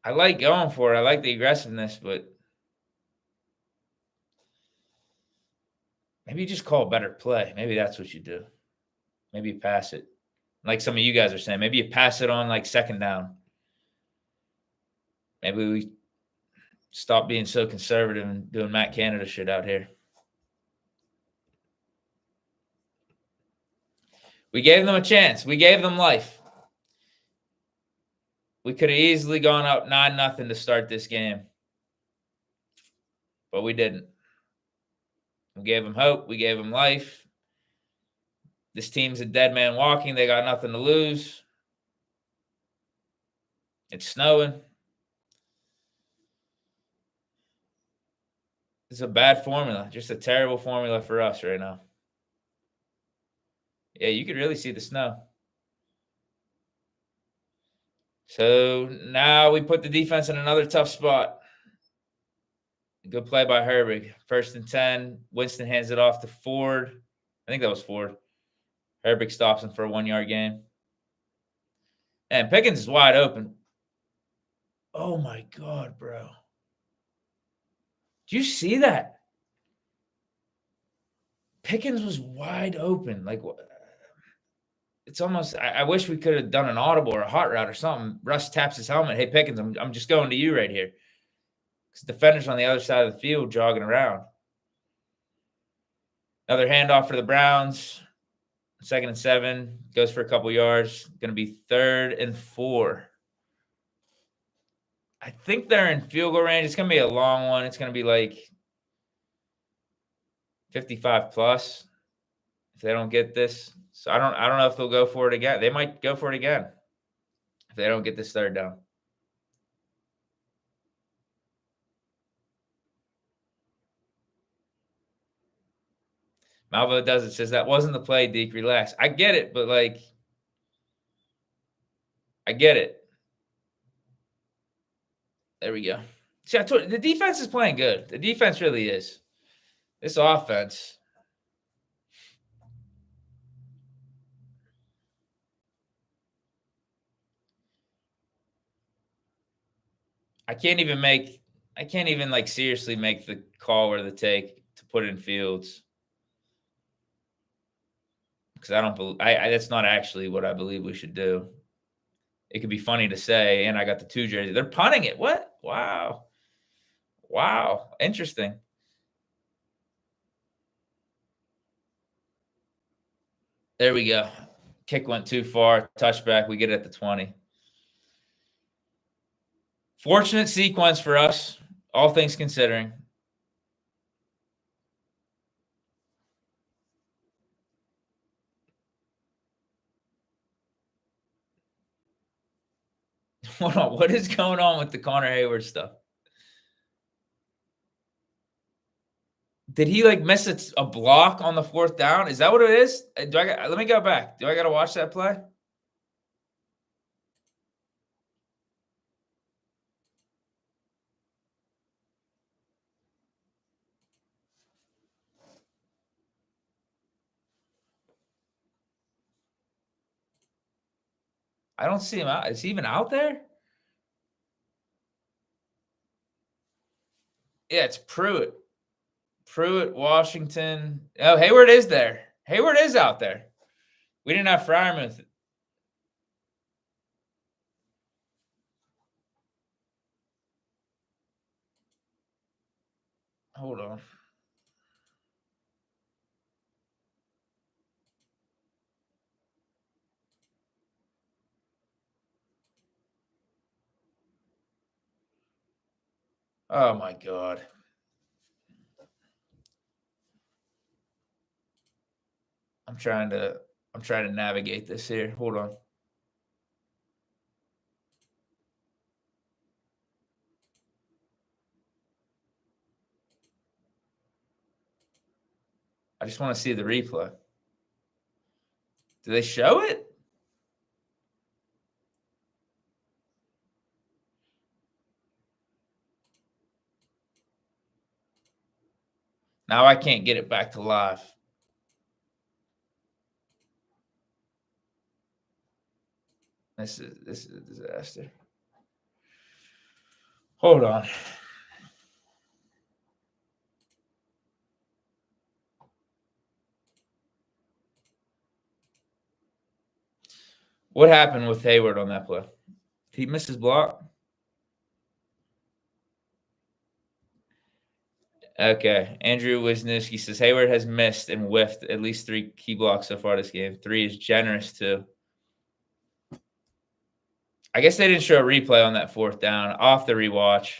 I like going for it. I like the aggressiveness, but maybe you just call a better play. Maybe that's what you do. Maybe you pass it. Like some of you guys are saying, maybe you pass it on like 2nd down. Maybe we stop being so conservative and doing Matt Canada shit out here. We gave them a chance. We gave them life. We could have easily gone up 9-0 to start this game, but we didn't. We gave them hope. We gave them life. This team's a dead man walking. They got nothing to lose. It's snowing. It's a bad formula, just a terrible formula for us right now. Yeah, you could really see the snow. So now we put the defense in another tough spot. Good play by Herbig. 1st and 10. Winston hands it off to Ford. I think that was Ford. Herbig stops him for a 1-yard gain. And Pickens is wide open. Oh my God, bro. Do you see that? Pickens was wide open. Like, it's almost, I wish we could have done an audible or a hot route or something. Russ taps his helmet. Hey, Pickens, I'm just going to you right here. Because defenders on the other side of the field jogging around. Another handoff for the Browns. 2nd and 7. Goes for a couple yards. Going to be 3rd and 4. I think they're in field goal range. It's going to be a long one. It's going to be like 55 plus if they don't get this. So I don't know if they'll go for it again. They might go for it again if they don't get this 3rd down. Malvo does it, says that wasn't the play, Deke. Relax. I get it, but like, I get it. There we go. See, I told you, the defense is playing good. The defense really is. This offense. I can't even like seriously make the call or the take to put in Fields. Because I don't believe that's not actually what I believe we should do. It could be funny to say, and I got the 2 jersey. They're punting it. What? Wow. Wow. Interesting. There we go. Kick went too far. Touchback. We get it at the 20. Fortunate sequence for us, all things considering. Hold on. What is going on with the Connor Hayward stuff? Did he like miss a block on the 4th down? Is that what it is? Let me go back. Do I got to watch that play? I don't see him out. Is he even out there? Yeah, it's Pruitt. Pruitt, Washington. Oh, Hayward is there. Hayward is out there. We didn't have Freiermuth. Hold on. Oh my God. I'm trying to navigate this here. Hold on. I just want to see the replay. Do they show it? Now I can't get it back to live. This is a disaster. Hold on. What happened with Hayward on that play? Did he miss his block? Okay. Andrew Wisniewski says Hayward has missed and whiffed at least 3 key blocks so far this game. 3 is generous too. I guess they didn't show a replay on that 4th down off the rewatch.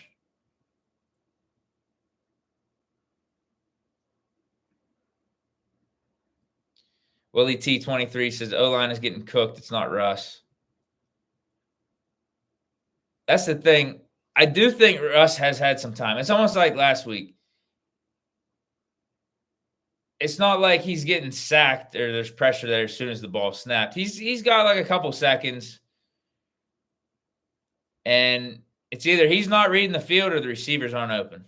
Willie T23 says O-line is getting cooked. It's not Russ. That's the thing. I do think Russ has had some time. It's almost like last week. it's not like he's getting sacked or there's pressure there as soon as the ball snapped. He's got like a couple seconds, and it's either he's not reading the field or the receivers aren't open.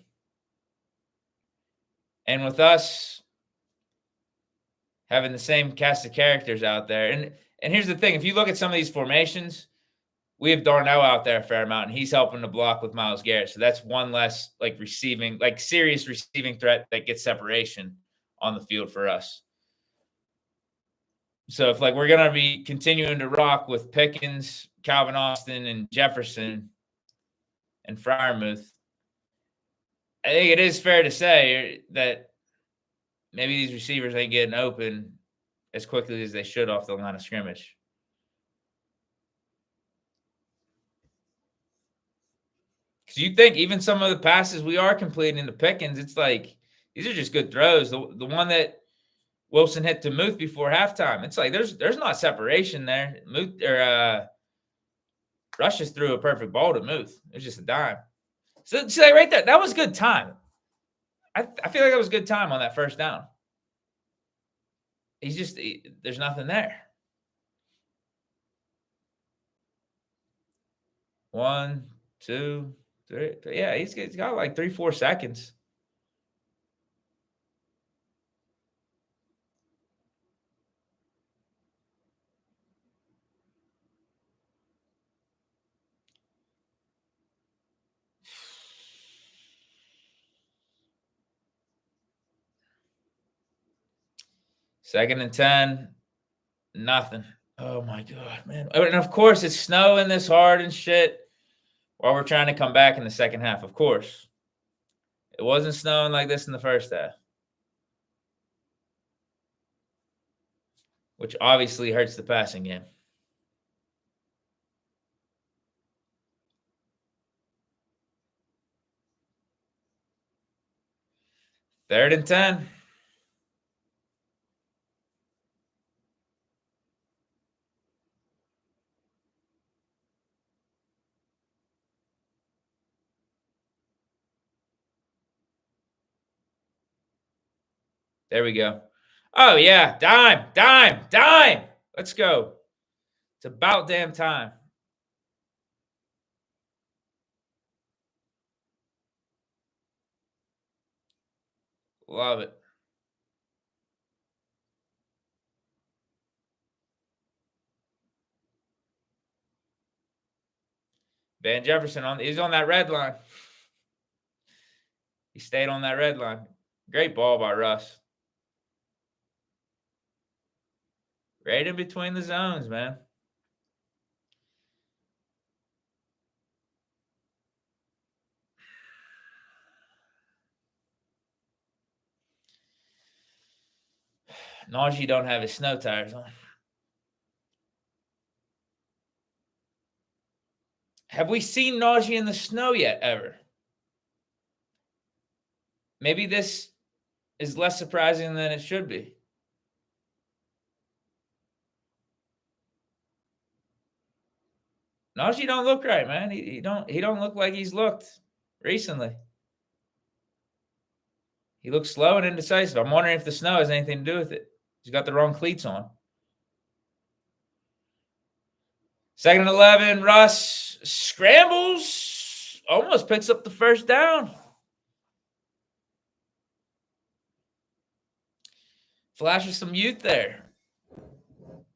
And with us having the same cast of characters out there, and here's the thing: if you look at some of these formations, we have Darnell out there a fair amount, and he's helping to block with Myles Garrett. So that's one less like receiving, like serious receiving threat that gets separation on the field for us. So if like we're gonna be continuing to rock with Pickens, Calvin Austin, and Jefferson and Freiermuth, I think it is fair to say that maybe these receivers ain't getting open as quickly as they should off the line of scrimmage. Because you think even some of the passes we are completing into Pickens, it's like these are just good throws. The one that Wilson hit to Muth before halftime, it's like there's not separation there. Muth or Rush just threw a perfect ball to Muth. It was just a dime. So right there, that was good time. I feel like that was good time on that first down. There's nothing there. 1, 2, 3. Yeah, he's got like 3-4 seconds. Second and 10, nothing. Oh my God, man. And of course, it's snowing this hard and shit while we're trying to come back in the second half. Of course. It wasn't snowing like this in the first half, which obviously hurts the passing game. Third and 10. There we go. Oh, yeah. Dime, dime, dime. Let's go. It's about damn time. Love it. Van Jefferson he's on that red line. He stayed on that red line. Great ball by Russ. Right in between the zones, man. Najee don't have his snow tires on. Have we seen Najee in the snow yet, ever? Maybe this is less surprising than it should be. Najee don't look right, man. He don't look like he's looked recently. He looks slow and indecisive. I'm wondering if the snow has anything to do with it. He's got the wrong cleats on. Second and 11, Russ scrambles, almost picks up the first down. Flashes some youth there.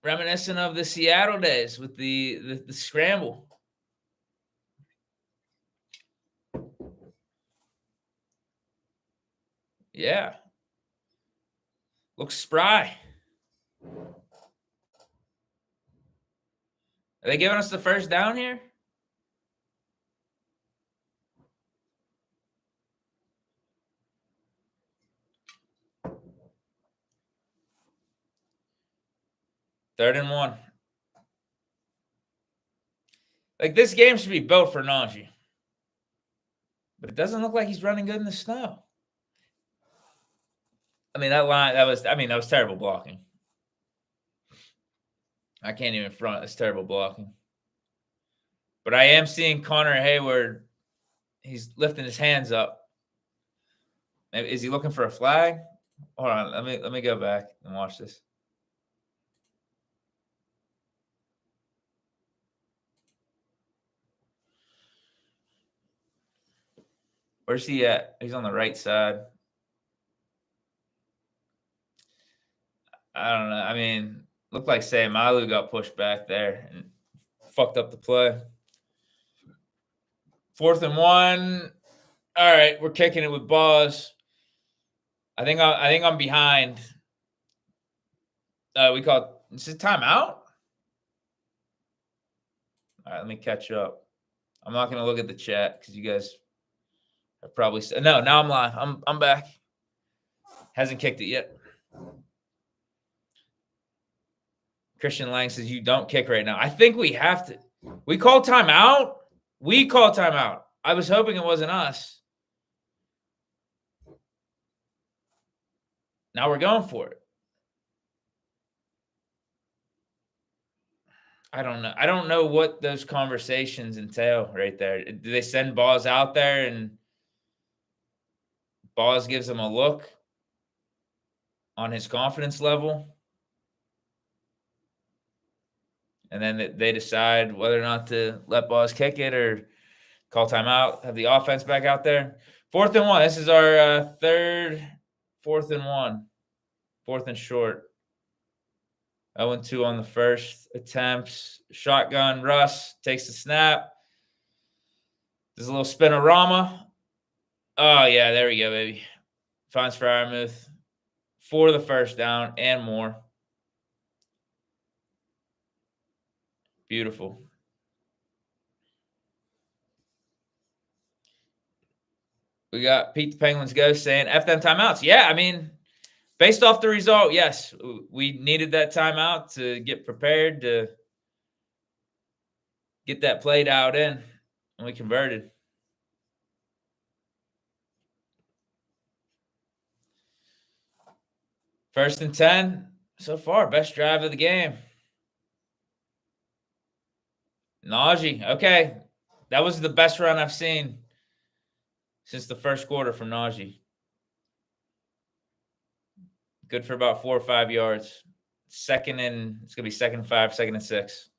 Reminiscent of the Seattle days with the scramble. Yeah. Looks spry. Are they giving us the first down here? Third and 1. Like, this game should be built for Najee. But it doesn't look like he's running good in the snow. I mean, that was terrible blocking. I can't even front. It's terrible blocking. But I am seeing Connor Hayward. He's lifting his hands up. Is he looking for a flag? Hold on. Let me go back and watch this. Where's he at? He's on the right side. I don't know. I mean, looked like Sayamalu got pushed back there and fucked up the play. 4th and 1. All right, we're kicking it with Boz. I think I'm behind. We call this is timeout. All right, let me catch up. I'm not gonna look at the chat because you guys have probably said no. Now I'm live. I'm back. Hasn't kicked it yet. Christian Lang says you don't kick right now. I think we have to. We call timeout. We call timeout. I was hoping it wasn't us. Now we're going for it. I don't know. I don't know what those conversations entail right there. Do they send Boz out there and Boz gives him a look on his confidence level? And then they decide whether or not to let Boz kick it or call timeout, have the offense back out there. 4th and 1. This is our third 4th and 1. 4th and short. 0-2 on the first attempts. Shotgun. Russ takes the snap. There's a little spinorama. Oh, yeah, there we go, baby. Finds Freiermuth for the first down and more. Beautiful. We got Pete the Penguins Ghost saying F them timeouts. Yeah, I mean, based off the result, yes, we needed that timeout to get prepared to get that played out in, and we converted. First and 10 so far, best drive of the game. Najee, okay. That was the best run I've seen since the first quarter from Najee. Good for about 4 or 5 yards. It's going to be 2nd and 5, 2nd and 6.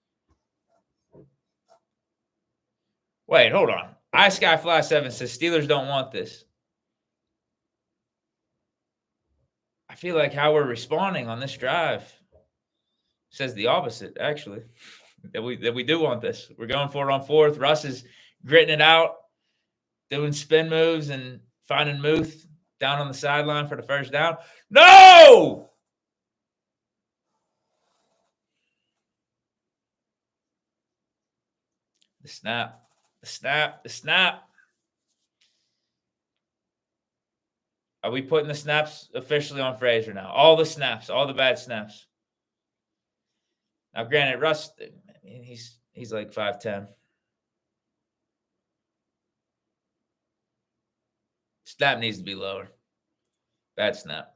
Wait, hold on. iSkyFly7 says Steelers don't want this. I feel like how we're responding on this drive says the opposite, actually. that we do want this. We're going for it on 4th. Russ is gritting it out, doing spin moves and finding Muth down on the sideline for the first down. No! The snap. The snap. The snap. Are we putting the snaps officially on Frazier now? All the snaps, all the bad snaps. Now, granted, Russ, he's like 5'10". Snap needs to be lower. Bad snap.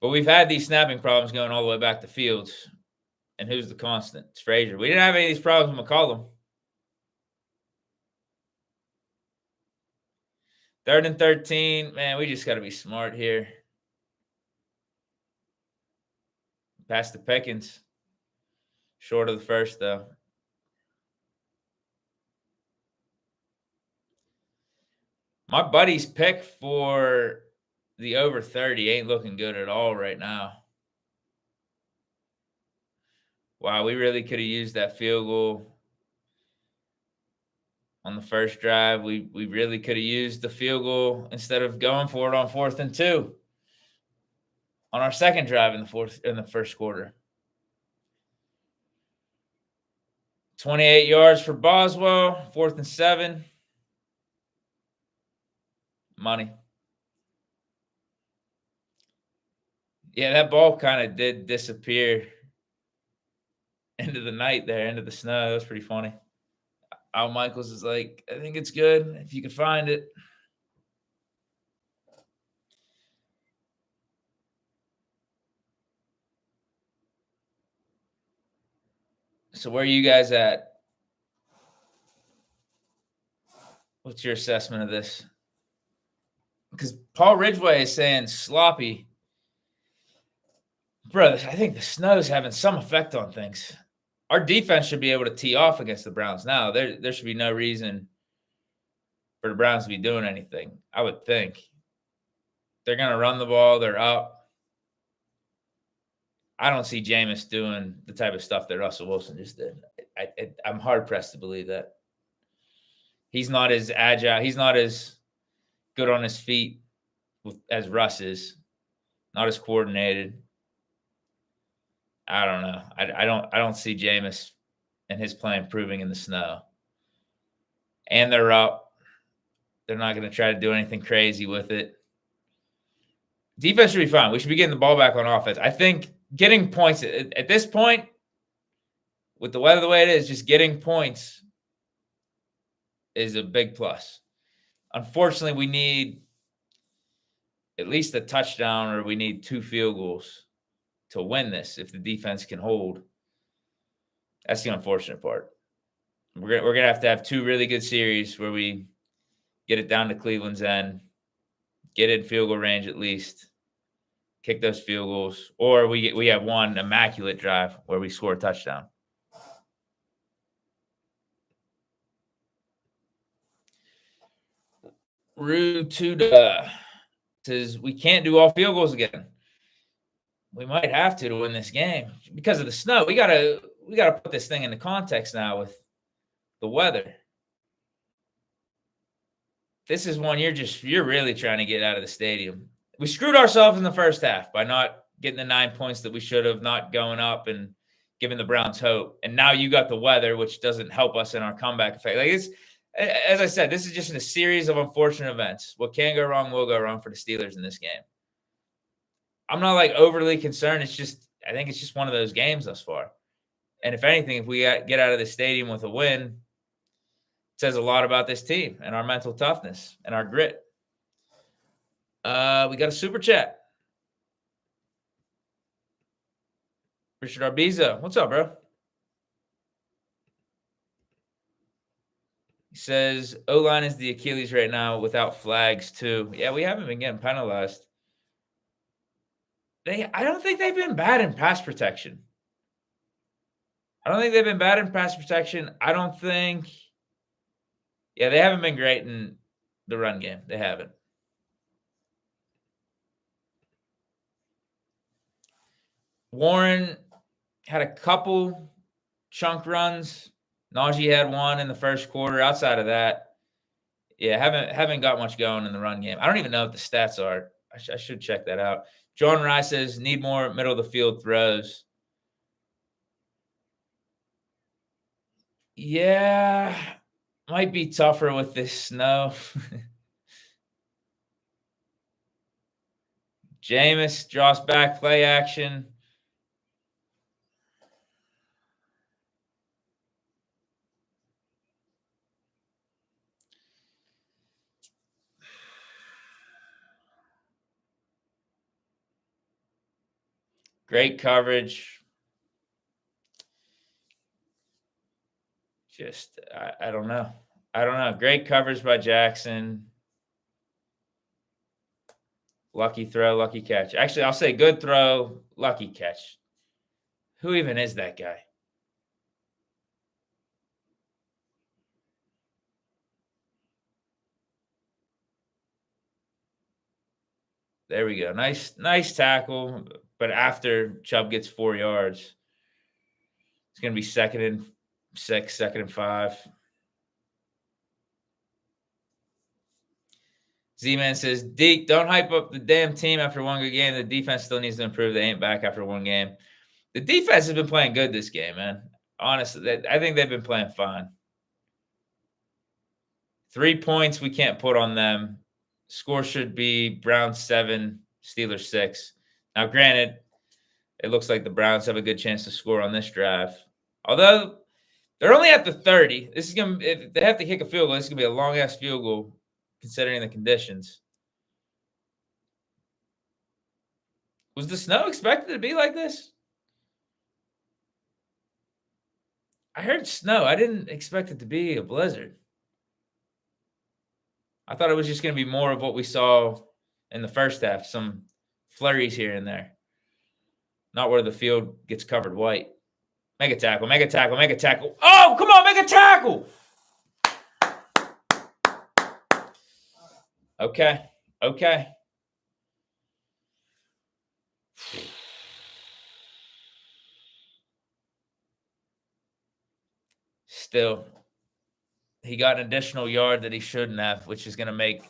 But we've had these snapping problems going all the way back to Fields. And who's the constant? It's Frazier. We didn't have any of these problems with McCollum. 3rd and 13. Man, we just got to be smart here. Pass to Pickens. Short of the first, though. My buddy's pick for the over 30 ain't looking good at all right now. Wow, we really could have used that field goal on the first drive. We really could have used the field goal instead of going for it on 4th and 2 on our second drive in the first quarter. 28 yards for Boswell, 4th and 7. Money. Yeah, that ball kind of did disappear into the night there, into the snow. That was pretty funny. Al Michaels is like, I think it's good if you can find it. So where are you guys at? What's your assessment of this? because Paul Ridgway is saying sloppy. Bro, I think the snow's having some effect on things. Our defense should be able to tee off against the Browns now. There should be no reason for the Browns to be doing anything, I would think. They're going to run the ball. They're up. I don't see Jameis doing the type of stuff that Russell Wilson just did. I'm hard-pressed to believe that. He's not as agile. He's not as good on his feet as Russ is. Not as coordinated. I don't know. I don't see Jameis and his play improving in the snow. And they're up. They're not going to try to do anything crazy with it. Defense should be fine. We should be getting the ball back on offense. I think getting points at this point, with the weather the way it is, just getting points is a big plus. Unfortunately, we need at least a touchdown or we need 2 field goals to win this if the defense can hold. That's the unfortunate part. We're going to have 2 really good series where we get it down to Cleveland's end, get in field goal range at least, kick those field goals, or we have one immaculate drive where we score a touchdown. Rude to says we can't do all field goals again. We might have to win this game because of the snow. We gotta put this thing into context now with the weather. This is one you're really trying to get out of the stadium. We screwed ourselves in the first half by not getting the 9 points that we should have, not going up and giving the Browns hope. And now you got the weather, which doesn't help us in our comeback effect. Like it's, as I said, this is just a series of unfortunate events. What can go wrong will go wrong for the Steelers in this game. I'm not like overly concerned. I think it's just one of those games thus far. And if anything, if we get out of the stadium with a win, it says a lot about this team and our mental toughness and our grit. We got a super chat. Richard Arbiza. What's up, bro? He says, O-line is the Achilles right now without flags, too. Yeah, we haven't been getting penalized. I don't think they've been bad in pass protection. I don't think. Yeah, they haven't been great in the run game. They haven't. Warren had a couple chunk runs. Najee had one in the first quarter. Outside of that, yeah, haven't got much going in the run game. I don't even know what the stats are. I should check that out. John Rice says, need more middle of the field throws. Yeah, might be tougher with this snow. Jameis draws back play action. Great coverage. Just, I don't know. Great coverage by Jackson. Lucky throw, lucky catch. Actually, I'll say good throw, lucky catch. Who even is that guy? There we go. Nice tackle. But after Chubb gets 4 yards, it's going to be 2nd and 6, 2nd and 5. Z-Man says, Deke, don't hype up the damn team after one good game. The defense still needs to improve. They ain't back after one game. The defense has been playing good this game, man. Honestly, I think they've been playing fine. 3 points we can't put on them. Score should be Browns 7, Steelers 6. Now, granted, it looks like the Browns have a good chance to score on this drive. Although they're only at the 30. This is gonna, if they have to kick a field goal, this is gonna be a long ass field goal considering the conditions. Was the snow expected to be like this? I heard snow. I didn't expect it to be a blizzard. I thought it was just going to be more of what we saw in the first half, some flurries here and there, not where the field gets covered white. Make a tackle, make a tackle, make a tackle. Oh, come on, make a tackle. Okay, okay. Still, he got an additional yard that he shouldn't have, which is going to make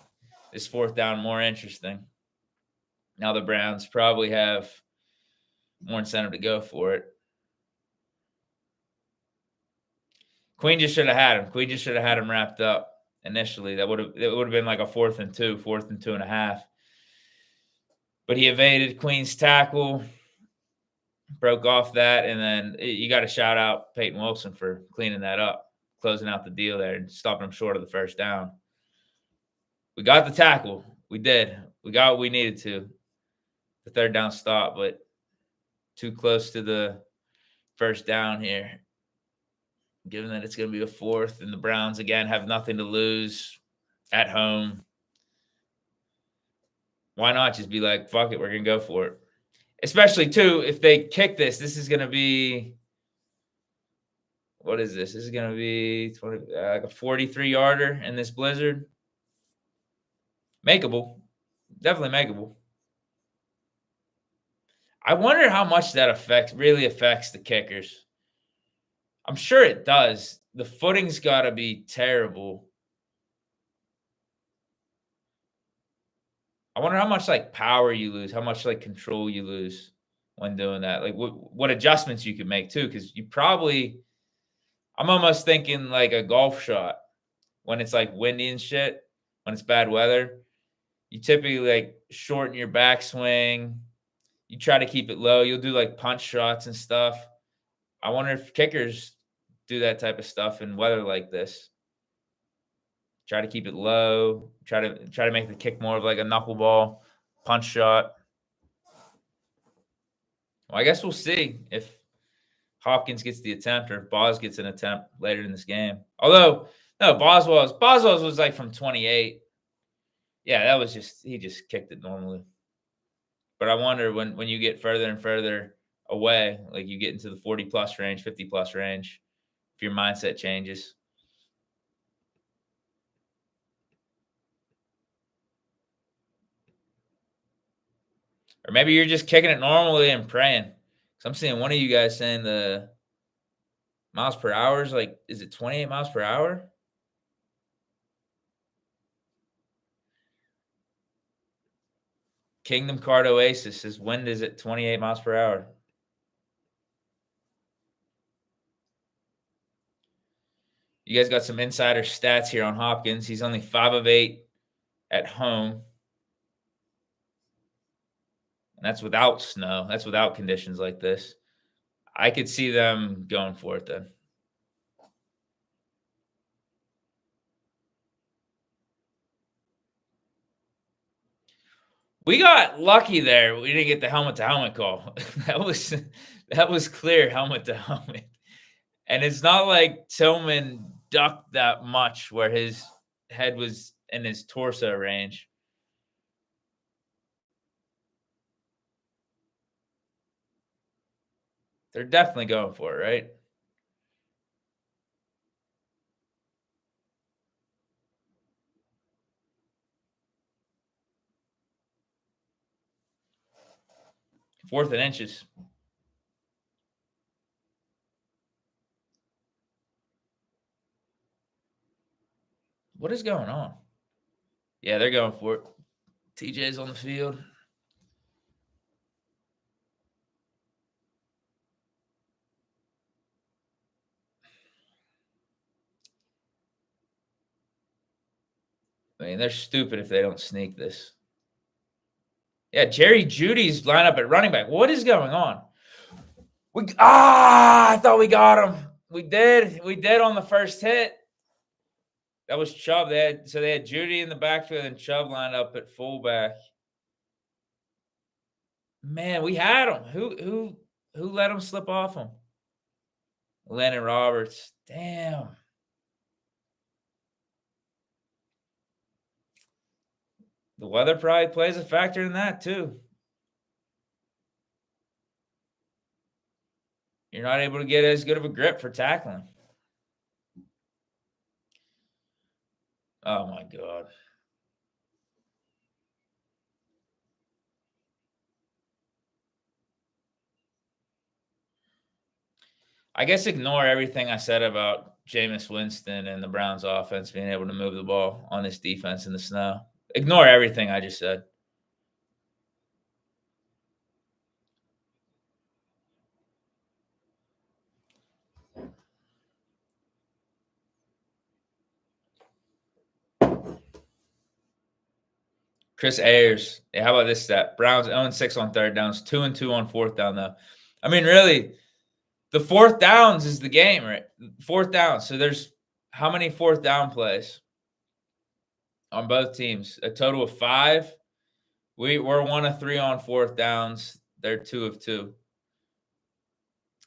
this fourth down more interesting. Now the Browns probably have more incentive to go for it. Queen just should have had him. Queen just should have had him wrapped up initially. It would have been like a 4th and 2, 4th and 2.5. But he evaded Queen's tackle, broke off that, and then you got to shout out Peyton Wilson for cleaning that up, closing out the deal there, and stopping him short of the first down. We got the tackle. We did. We got what we needed to. The third down stop, but too close to the first down here. Given that it's going to be a 4th, and the Browns, again, have nothing to lose at home. Why not just be like, fuck it, we're going to go for it? Especially, too, if they kick this, this is going to be, what is this? This is going to be like a 43-yarder in this blizzard. Makeable. Definitely makeable. I wonder how much that really affects the kickers. I'm sure it does. The footing's got to be terrible. I wonder how much like power you lose, how much like control you lose when doing that. Like what adjustments you could make too, because you probably, I'm almost thinking like a golf shot when it's like windy and shit, when it's bad weather. You typically like shorten your backswing. You try to keep it low. You'll do like punch shots and stuff. I wonder if kickers do that type of stuff in weather like this. Try to keep it low. Try to make the kick more of like a knuckleball punch shot. Well, I guess we'll see if Hopkins gets the attempt or if Boz gets an attempt later in this game. Although, no, Boswell's was like from 28. Yeah, that was he just kicked it normally. But I wonder when you get further and further away, like you get into the 40-plus range, 50-plus range, if your mindset changes. Or maybe you're just kicking it normally and praying. Because I'm seeing one of you guys saying the miles per hour is like, is it 28 miles per hour? Kingdom Card Oasis says wind is at 28 miles per hour. You guys got some insider stats here on Hopkins. He's only 5 of 8 at home. And that's without snow. That's without conditions like this. I could see them going for it then. We got lucky there. We didn't get the helmet-to-helmet call. That was clear helmet-to-helmet. And it's not like Tillman ducked that much where his head was in his torso range. They're definitely going for it, right? Fourth and inches. What is going on? Yeah, they're going for it. TJ's on the field. I mean, they're stupid if they don't sneak this. Yeah, Jerry Judy's lined up at running back. What is going on? I thought we got him. We did. We did on the first hit. That was Chubb. They had Judy in the backfield and Chubb lined up at fullback. Man, we had him. Who let him slip off him? Landon Roberts. Damn. The weather probably plays a factor in that too. You're not able to get as good of a grip for tackling. Oh my God. I guess ignore everything I said about Jameis Winston and the Browns offense being able to move the ball on this defense in the snow. Ignore everything I just said. Chris Ayers. Yeah, how about this stat? Browns 0-6 on third downs, 2-2 on fourth down, though. I mean, really, the fourth downs is the game, right? Fourth down. So there's how many fourth down plays on both teams? A total of 5. We're 1 of 3 on fourth downs. They're 2 of 2.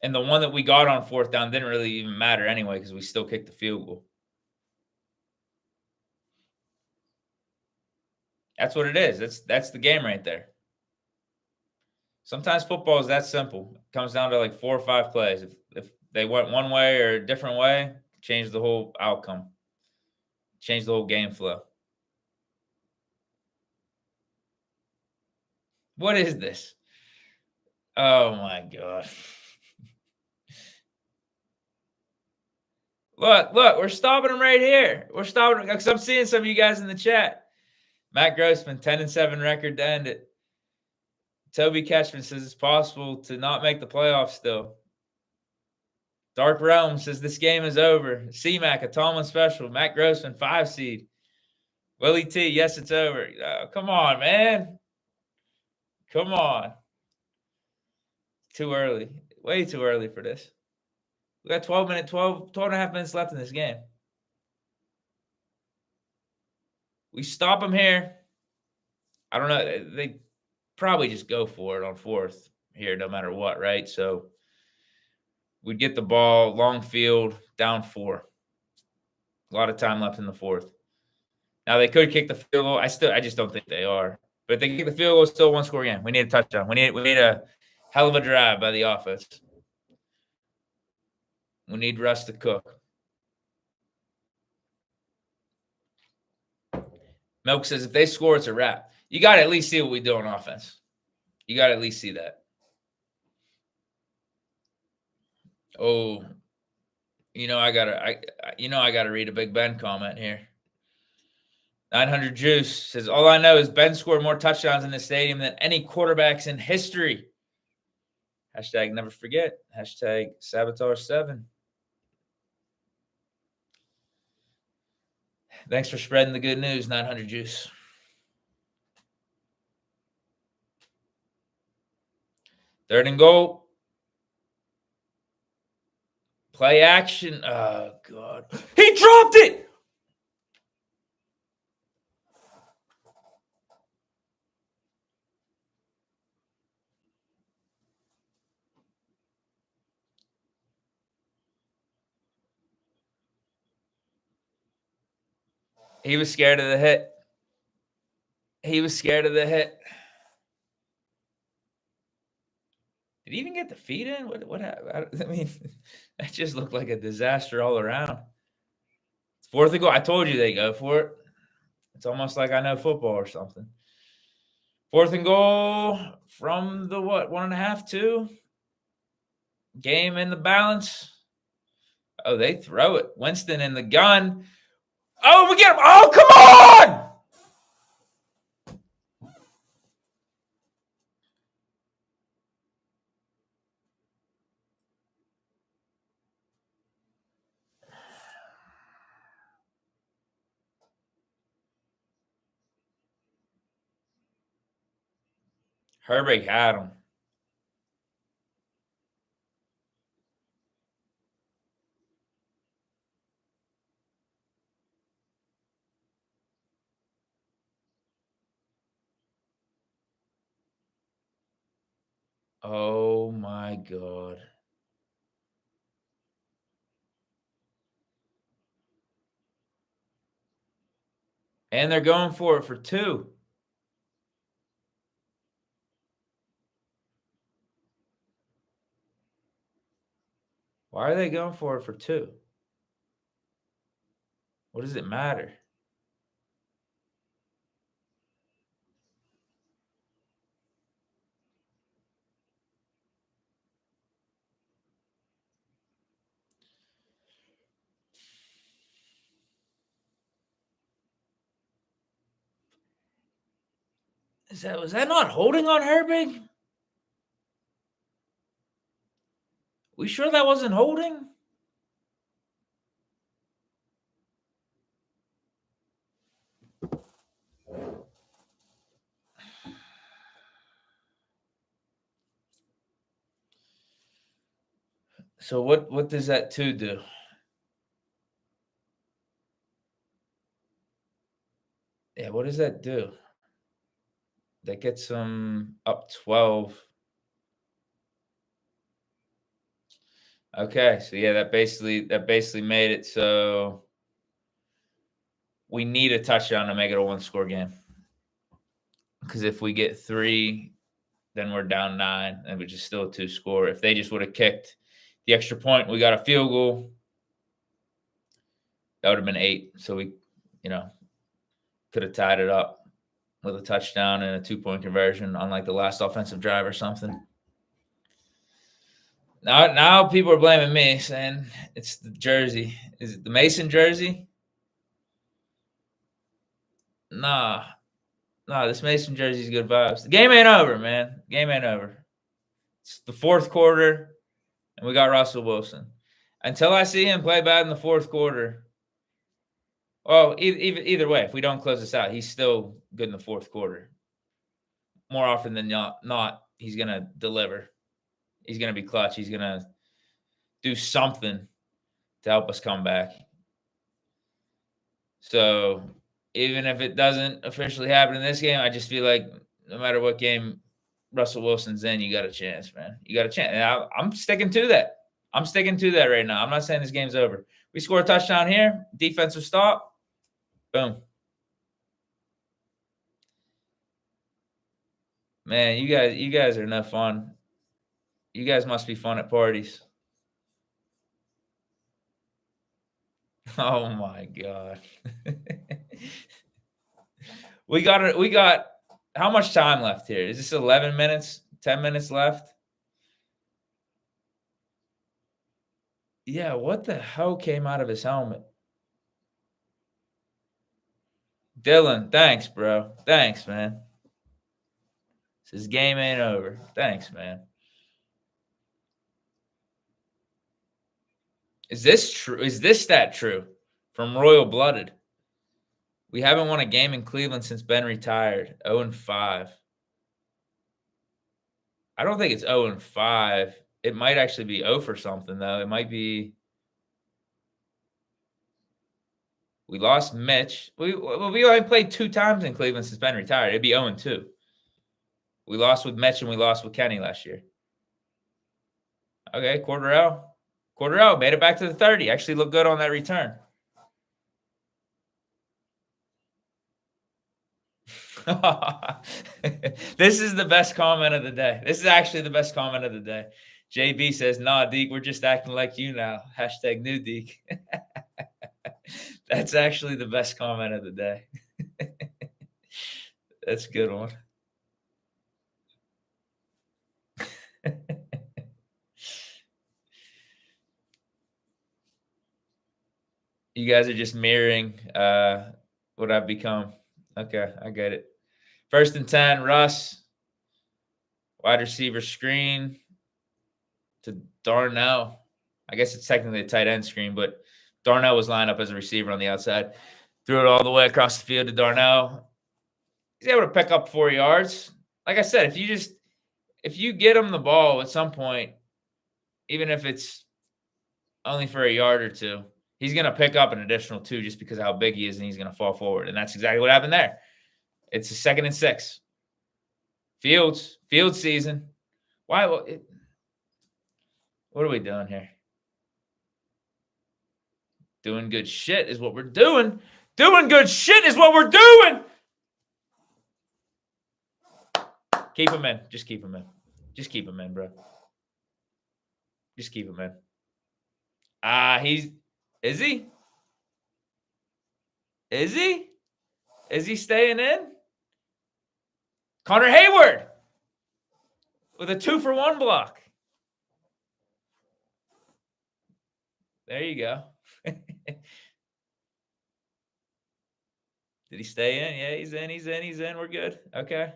And the one that we got on fourth down didn't really even matter anyway because we still kicked the field goal. That's what it is. That's the game right there. Sometimes football is that simple. It comes down to like 4 or 5 plays. If they went one way or a different way, change the whole outcome, change the whole game flow. What is this? Oh my God. Look, we're stopping them right here. We're stopping because I'm seeing some of you guys in the chat. Matt Grossman, 10-7 record to end it. Toby Catchman says it's possible to not make the playoffs still. Dark Realm says this game is over. C-Mac, a Tomlin special. Matt Grossman, 5 seed. Willie T, yes, it's over. Oh, come on, man. Come on. Too early. Way too early for this. We got 12 and a half minutes left in this game. We stop them here. I don't know. They probably just go for it on fourth here, no matter what, right? So we'd get the ball, long field, down 4. A lot of time left in the fourth. Now they could kick the field goal. I just don't think they are. But if they kick the field goal, it's still 1-score game. We need a touchdown. We need a hell of a drive by the offense. We need Russ to cook. Milk says if they score, it's a wrap. You got to at least see what we do on offense. You got to at least see that. Oh, I gotta read a Big Ben comment here. 900 Juice says, all I know is Ben scored more touchdowns in the stadium than any quarterbacks in history. Hashtag never forget. Hashtag Sabotage7. Thanks for spreading the good news, 900 Juice. Third and goal. Play action. Oh, God. He dropped it! He was scared of the hit. He was scared of the hit. Did he even get the feet in? What happened? I mean, that just looked like a disaster all around. It's fourth and goal. I told you they go for it. It's almost like I know football or something. Fourth and goal from the 1.5, 2? Game in the balance. Oh, they throw it. Winston in the gun. Oh, we get him. Oh, come on! Herbig had him. Oh, my God. And they're going for it for 2. Why are they going for it for 2? What does it matter? Was that not holding on Herbig? We sure that wasn't holding? So what does that 2 do? Yeah, what does that do? That gets them up 12. Okay, so yeah, that basically made it so we need a touchdown to make it a one-score game. Because if we get 3, then we're down 9, and which is still a 2-score. If they just would have kicked the extra point, we got a field goal. That would have been 8. So we, you know, could have tied it up with a touchdown and a 2-point conversion, unlike the last offensive drive or something. Now people are blaming me, saying it's the jersey. Is it the Mason jersey? Nah, this Mason jersey's good vibes. The game ain't over, man. Game ain't over. It's the fourth quarter, and we got Russell Wilson. Until I see him play bad in the fourth quarter. Well, either way, if we don't close this out, he's still good in the fourth quarter. More often than not, he's gonna deliver. He's gonna be clutch. He's gonna do something to help us come back. So even if it doesn't officially happen in this game, I just feel like no matter what game Russell Wilson's in, you got a chance, man. You got a chance. And I'm sticking to that. I'm sticking to that right now. I'm not saying this game's over. We score a touchdown here, defensive stop, boom. Man, you guys are enough fun. You guys must be fun at parties. Oh my god. We got how much time left here? Is this 11 minutes? 10 minutes left? Yeah, what the hell came out of his helmet? Dylan, thanks, bro. Thanks, man. This game ain't over. Thanks, man. Is this true? Is this stat true? From Royal Blooded. We haven't won a game in Cleveland since Ben retired. 0-5. I don't think it's 0-5. It might actually be 0 for something, though. It might be. We lost Mitch. We only played 2 times in Cleveland since Ben retired. It'd be 0-2. We lost with Mitch and we lost with Kenny last year. Okay, Cordero made it back to the 30. Actually looked good on that return. This is the best comment of the day. This is actually the best comment of the day. JB says, nah, Deke, we're just acting like you now. Hashtag new Deke. That's actually the best comment of the day. That's a good one. You guys are just mirroring what I've become. Okay, I get it. 1st and 10, Russ. Wide receiver screen to Darnell. I guess it's technically a tight end screen, but Darnell was lined up as a receiver on the outside. Threw it all the way across the field to Darnell. He's able to pick up 4 yards. Like I said, if you get him the ball at some point, even if it's only for a yard or 2, he's going to pick up an additional 2 just because of how big he is, and he's going to fall forward. And that's exactly what happened there. It's a 2nd and 6. Field season. Why? What are we doing here? Doing good shit is what we're doing. Doing good shit is what we're doing. Keep him in. Just keep him in. Just keep him in, bro. Just keep him in. Is he? Is he? Is he staying in? Connor Hayward with a 2-for-1 block. There you go. Did he stay in? Yeah, he's in. He's in. He's in. We're good. Okay.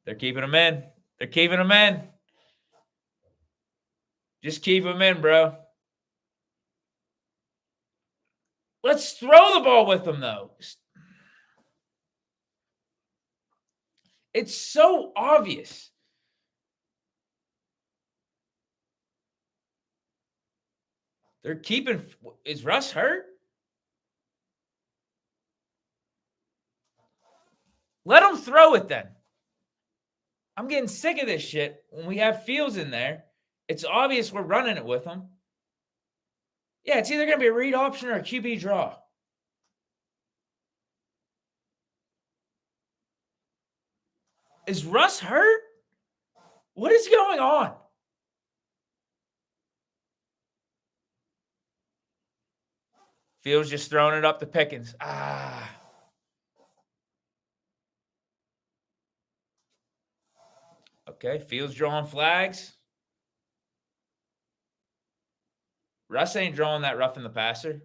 They're keeping him in. They're keeping him in. Just keep him in, bro. Let's throw the ball with him, though. It's so obvious. They're keeping. Is Russ hurt? Let him throw it then. I'm getting sick of this shit. When we have Fields in there, it's obvious we're running it with him. Yeah, it's either going to be a read option or a QB draw. Is Russ hurt? What is going on? Fields just throwing it up to Pickens. Okay, Fields drawing flags. Russ ain't drawing that roughing the passer.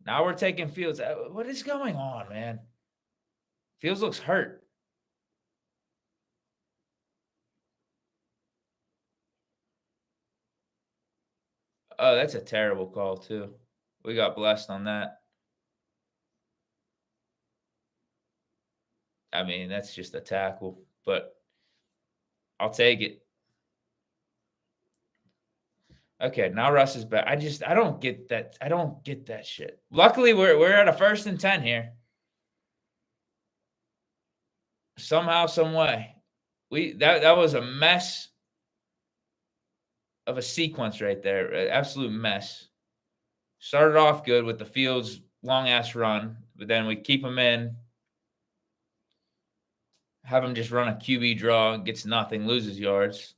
Now we're taking Fields. What is going on, man? Fields looks hurt. Oh, that's a terrible call, too. We got blessed on that. I mean, that's just a tackle, but I'll take it. Okay, now Russ is back. I don't get that. I don't get that shit. Luckily, we're at a 1st and 10 here. Somehow, some way. That was a mess of a sequence right there. An absolute mess. Started off good with the Fields long ass run, but then we keep him in. Have him just run a QB draw, gets nothing, loses yards.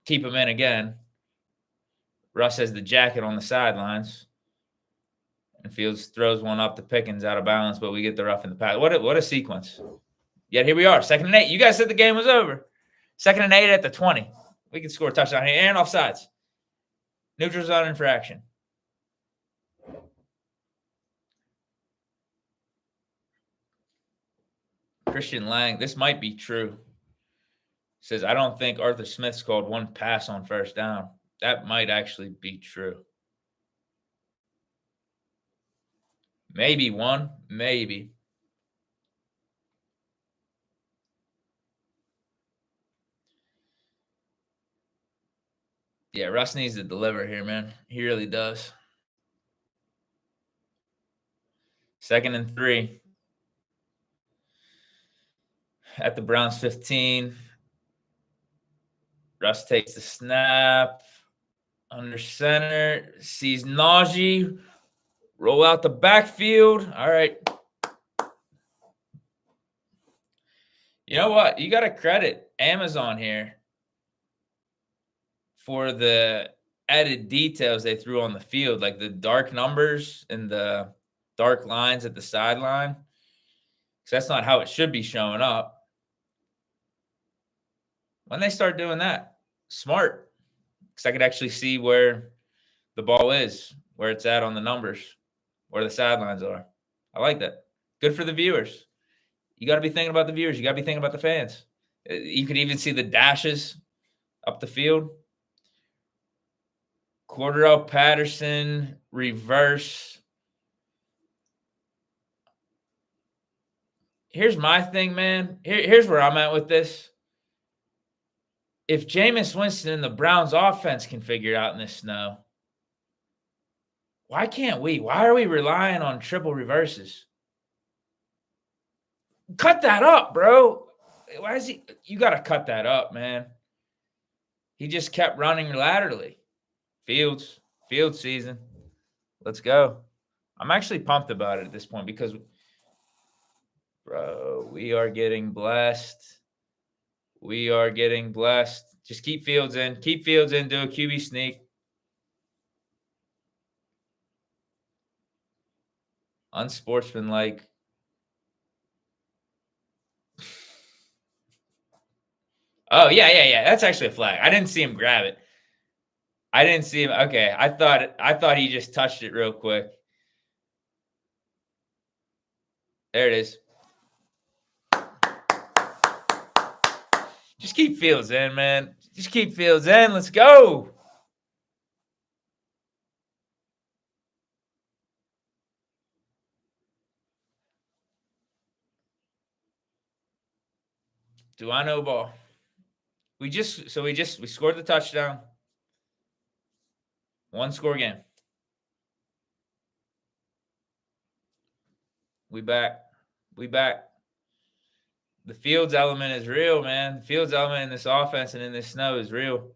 Keep him in again. Russ has the jacket on the sidelines. And Fields throws one up to Pickens out of balance, but we get the rough in the pass. What a sequence. Yet here we are, 2nd and 8. You guys said the game was over. 2nd and 8 at the 20. We can score a touchdown here and offsides. Neutral zone infraction. Christian Lang, this might be true. Says, I don't think Arthur Smith's called one pass on 1st down. That might actually be true. Maybe one, maybe. Yeah, Russ needs to deliver here, man. He really does. 2nd and 3. At the Browns 15. Russ takes the snap. Under center. Sees Najee. Roll out the backfield. All right. You know what? You got to credit Amazon here for the added details they threw on the field, like the dark numbers and the dark lines at the sideline. Because that's not how it should be showing up. When they start doing that, smart. Because I could actually see where the ball is, where it's at on the numbers, where the sidelines are. I like that. Good for the viewers. You got to be thinking about the viewers. You got to be thinking about the fans. You could even see the dashes up the field. Cordell Patterson, reverse. Here's my thing, man. Here's where I'm at with this. If Jameis Winston and the Browns offense can figure it out in this snow, why can't we? Why are we relying on triple reverses? Cut that up, bro. Why is he? You got to cut that up, man. He just kept running laterally. Field season. Let's go. I'm actually pumped about it at this point because, bro, we are getting blessed. We are getting blessed. Just keep Fields in. Keep Fields in. Do a QB sneak. Unsportsmanlike. Oh, yeah. That's actually a flag. I didn't see him grab it. I didn't see him. Okay. I thought he just touched it real quick. There it is. Just keep Fields in, man. Just keep Fields in. Let's go. Do I know ball? We scored the touchdown. One score game. We back. We back. The Fields element is real, man. The Fields element in this offense and in this snow is real.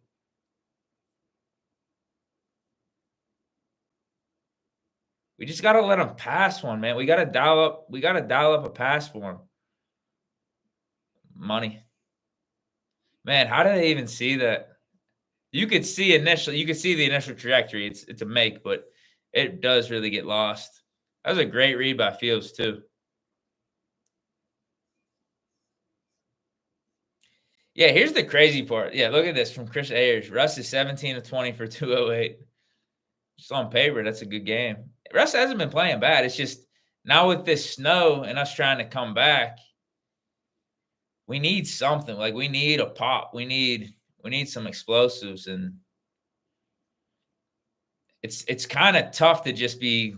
We just gotta let him pass one, man. We gotta dial up a pass for him. Money. Man, how did they even see that? You could see the initial trajectory. It's a make, but it does really get lost. That was a great read by Fields, too. Yeah, here's the crazy part. Yeah, look at this from Chris Ayers. Russ is 17 of 20 for 208. Just on paper, that's a good game. Russ hasn't been playing bad. It's just now with this snow and us trying to come back, we need something. Like we need a pop. We need some explosives, and it's kind of tough to just be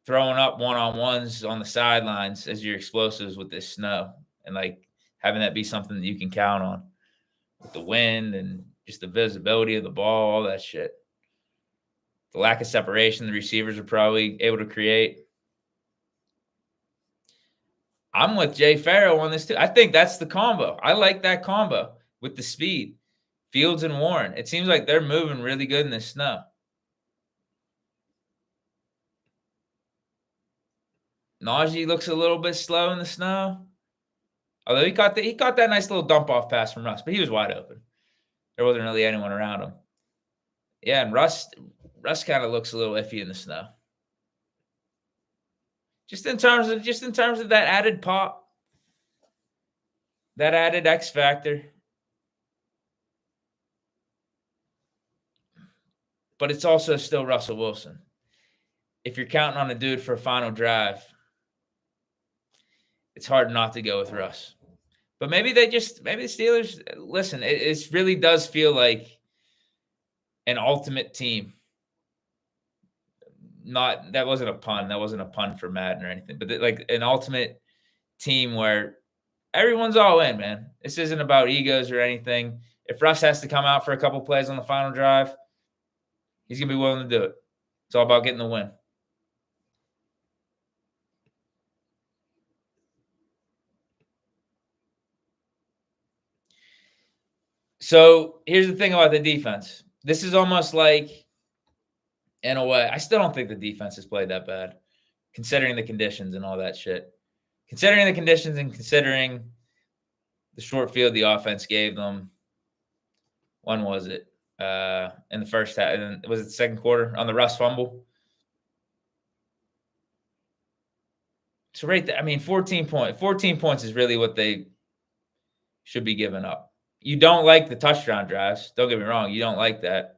throwing up one-on-ones on the sidelines as your explosives with this snow, and like having that be something that you can count on with the wind and just the visibility of the ball, all that shit. The lack of separation the receivers are probably able to create. I'm with Jay Farrow on this too. I think that's the combo. I like that combo with the speed. Fields and Warren. It seems like they're moving really good in the snow. Najee looks a little bit slow in the snow. Although he caught that nice little dump off pass from Russ, but he was wide open. There wasn't really anyone around him. Yeah, and Russ kind of looks a little iffy in the snow. Just in terms of that added pop, that added X factor. But it's also still Russell Wilson. If you're counting on a dude for a final drive, it's hard not to go with Russ. But maybe the Steelers, listen, it really does feel like an ultimate team. That wasn't a pun. That wasn't a pun for Madden or anything, but like an ultimate team where everyone's all in, man. This isn't about egos or anything. If Russ has to come out for a couple plays on the final drive, he's going to be willing to do it. It's all about getting the win. So here's the thing about the defense. This is almost like, in a way, I still don't think the defense has played that bad, considering the conditions and all that shit. Considering the conditions and considering the short field the offense gave them. When was it? In the first half. Was it the second quarter on the Russ fumble? So right there, I mean, 14 points is really what they should be giving up. You don't like the touchdown drives. Don't get me wrong. You don't like that.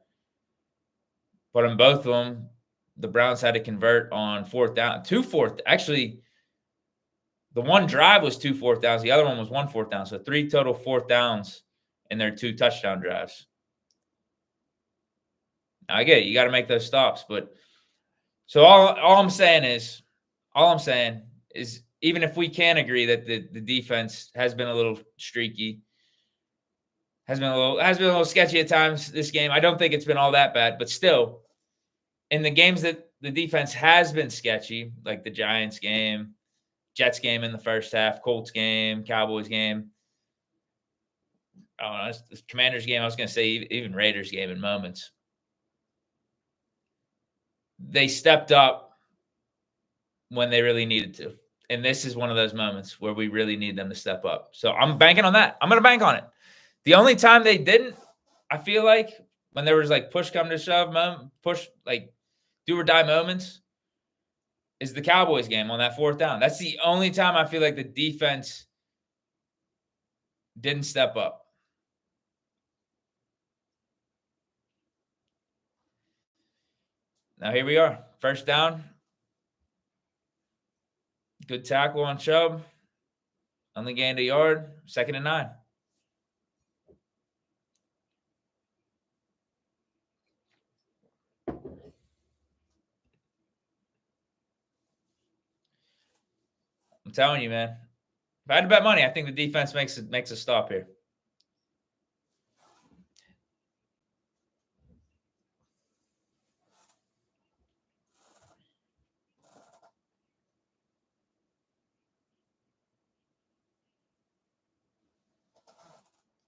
But on both of them, the Browns had to convert on fourth down. Actually, the one drive was 2 fourth downs. The other one was 1 fourth down. So 3 total fourth downs in their 2 touchdown drives. Now, I get it. You got to make those stops. But so all I'm saying is even if we can agree that the defense has been a little streaky, has been a little sketchy at times this game. I don't think it's been all that bad, but still, in the games that the defense has been sketchy, like the Giants game, Jets game in the first half, Colts game, Cowboys game, I don't know, the Commanders game, I was going to say even Raiders game in moments. They stepped up when they really needed to. And this is one of those moments where we really need them to step up. So I'm banking on that. I'm going to bank on it. The only time they didn't, I feel like, when there was like push come to shove, push like do or die moments, is the Cowboys game on that fourth down. That's the only time I feel like the defense didn't step up. Now here we are. First down. Good tackle on Chubb. Only gained a yard. 2nd and 9. I'm telling you, man. If I had to bet money, I think the defense makes a stop here.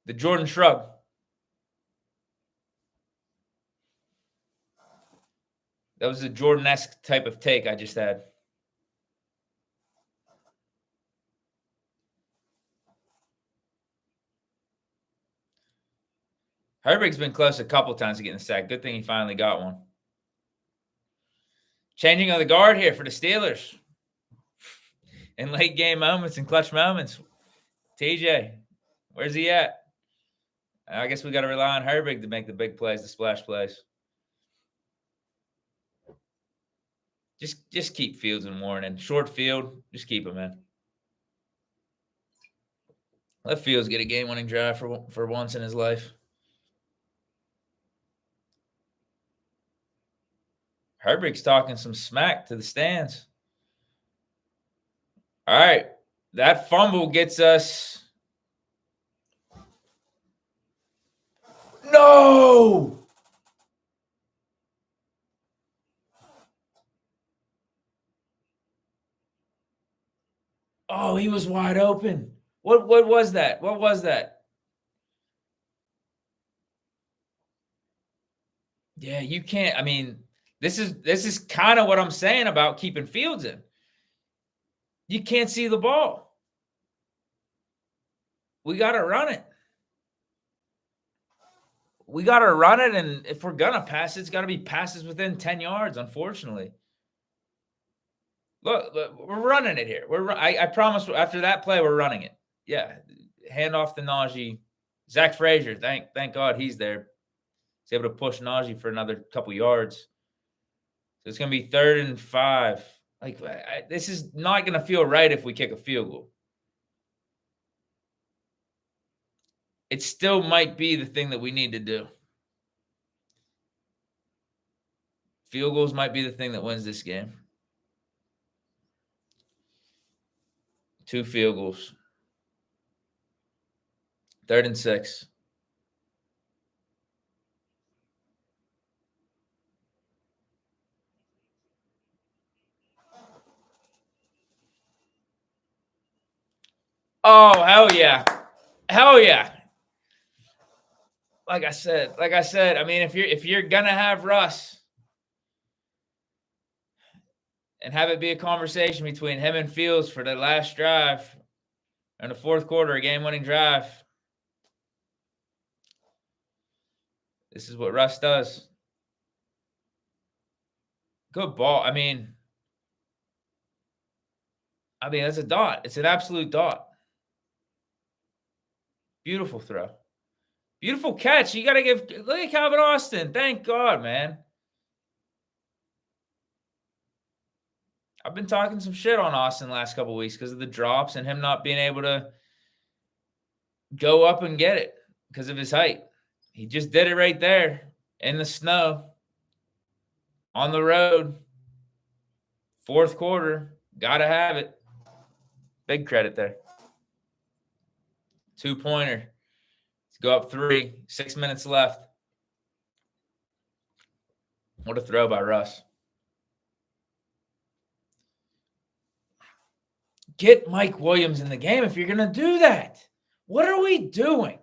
The Jordan Shrug. That was a Jordan-esque type of take I just had. Herberg's been close a couple times to getting a sack. Good thing he finally got one. Changing of the guard here for the Steelers. In late game moments and clutch moments. TJ, where's he at? I guess we got to rely on Herbig to make the big plays, the splash plays. Just keep Fields and Warren in. Short field, just keep him in. Let Fields get a game-winning drive for once in his life. Herbig's talking some smack to the stands. All right. That fumble gets us. No! Oh, he was wide open. What was that? What was that? Yeah, you can't. I mean, this is kind of what I'm saying about keeping Fields in. You can't see the ball. We got to run it. We got to run it, and if we're going to pass it, it's got to be passes within 10 yards, unfortunately. Look, we're running it here. I promise after that play, we're running it. Yeah, hand off to Najee. Zach Frazier, thank God he's there. He's able to push Najee for another couple yards. So it's going to be 3rd and 5. Like, this is not going to feel right if we kick a field goal. It still might be the thing that we need to do. Field goals might be the thing that wins this game. 2 field goals. 3rd and 6. Oh, hell yeah. Hell yeah. Like I said, I mean, if you're gonna have Russ and have it be a conversation between him and Fields for the last drive in the 4th quarter, a game-winning drive, this is what Russ does. Good ball. I mean, that's a dot. It's an absolute dot. Beautiful throw. Beautiful catch. You got to look at Calvin Austin. Thank God, man. I've been talking some shit on Austin the last couple of weeks because of the drops and him not being able to go up and get it because of his height. He just did it right there in the snow on the road. 4th quarter. Got to have it. Big credit there. 2-pointer. Let's go up 3. 6 minutes left. What a throw by Russ. Get Mike Williams in the game if you're going to do that. What are we doing?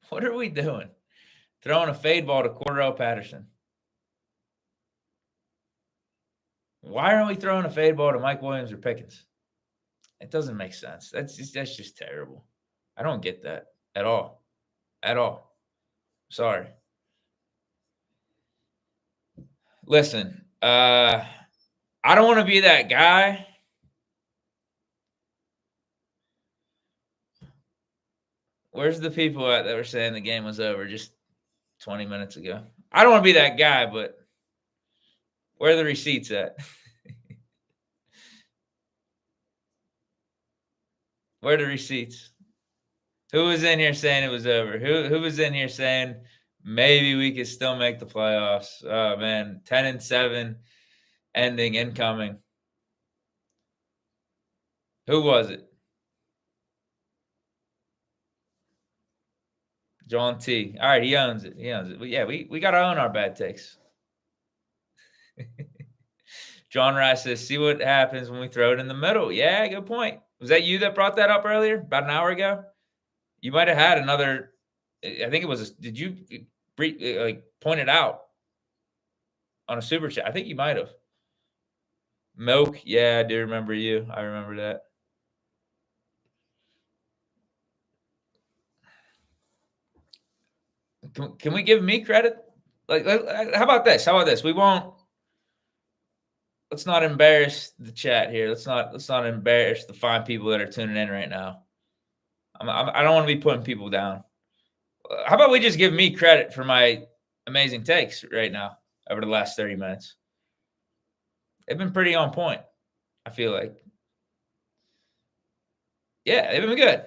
What are we doing? Throwing a fade ball to Cordell Patterson. Why aren't we throwing a fade ball to Mike Williams or Pickens? It doesn't make sense. That's just terrible. I don't get that at all. At all. Sorry. Listen, I don't want to be that guy. Where's the people at that were saying the game was over just 20 minutes ago? I don't want to be that guy, but where are the receipts at? Where are the receipts? Who was in here saying it was over? Who was in here saying maybe we could still make the playoffs? Oh man, 10-7 ending incoming. Who was it? John T. All right, he owns it. He owns it. But yeah, we got to own our bad takes. John Rice says, see what happens when we throw it in the middle. Yeah, good point. Was that you that brought that up earlier, about an hour ago? You might have had another. I think it was. Did you like point it out on a super chat? I think you might have. Milk. Yeah, I do remember you. I remember that. Can we give me credit? Like, how about this? How about this? We won't. Let's not embarrass the chat here. Let's not embarrass the fine people that are tuning in right now. I don't want to be putting people down. How about we just give me credit for my amazing takes right now over the last 30 minutes? They've been pretty on point, I feel like. Yeah, they've been good.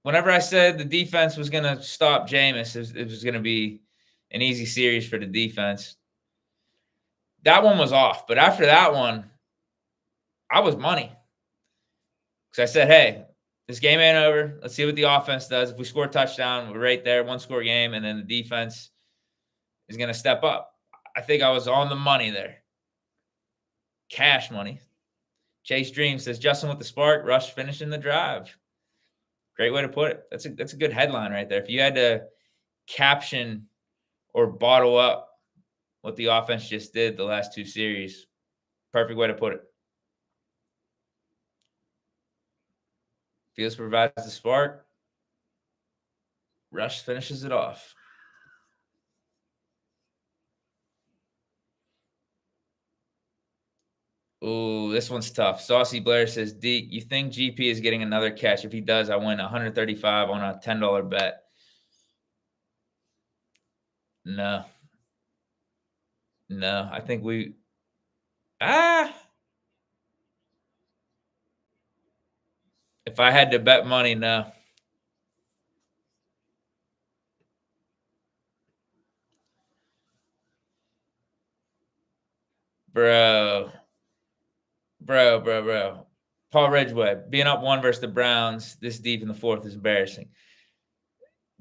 Whenever I said the defense was going to stop Jameis, it was going to be an easy series for the defense. That one was off. But after that one, I was money. Because I said, hey, this game ain't over. Let's see what the offense does. If we score a touchdown, we're right there, one-score game, and then the defense is going to step up. I think I was on the money there. Cash money. Chase Dream says, Justin with the spark, Rush finishing the drive. Great way to put it. That's a good headline right there. If you had to caption or bottle up what the offense just did the last two series, perfect way to put it. Fields provides the spark. Rush finishes it off. Ooh, this one's tough. Saucy Blair says, Deke, you think GP is getting another catch? If he does, I win $135 on a $10 bet. No. No, I think we if I had to bet money, no. Bro. Paul Ridgeway, being up one versus the Browns this deep in the fourth is embarrassing.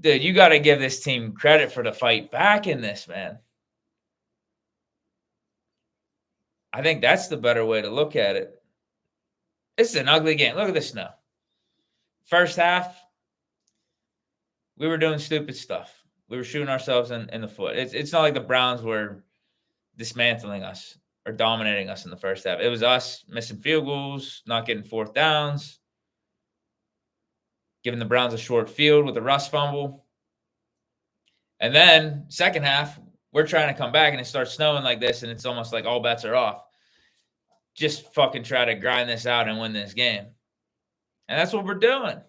Dude, you got to give this team credit for the fight back in this, man. I think that's the better way to look at it. This is an ugly game. Look at the snow. First half, we were doing stupid stuff. We were shooting ourselves in the foot. It's not like the Browns were dismantling us or dominating us in the first half. It was us missing field goals, not getting fourth downs, giving the Browns a short field with a Russ fumble. And then second half, we're trying to come back and it starts snowing like this, and it's almost like all bets are off. Just fucking try to grind this out and win this game. And that's what we're doing.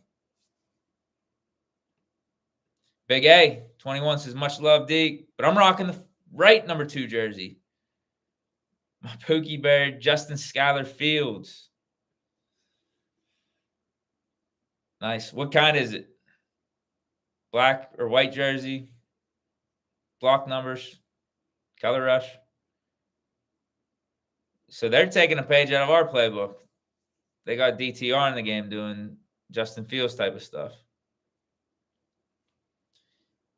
Big A, 21 says, much love, Deke. But I'm rocking the right number 2 jersey. My Pookie Bear, Justin Skyler Fields. Nice. What kind is it? Black or white jersey? Block numbers? Color rush? So they're taking a page out of our playbook. They got DTR in the game doing Justin Fields type of stuff.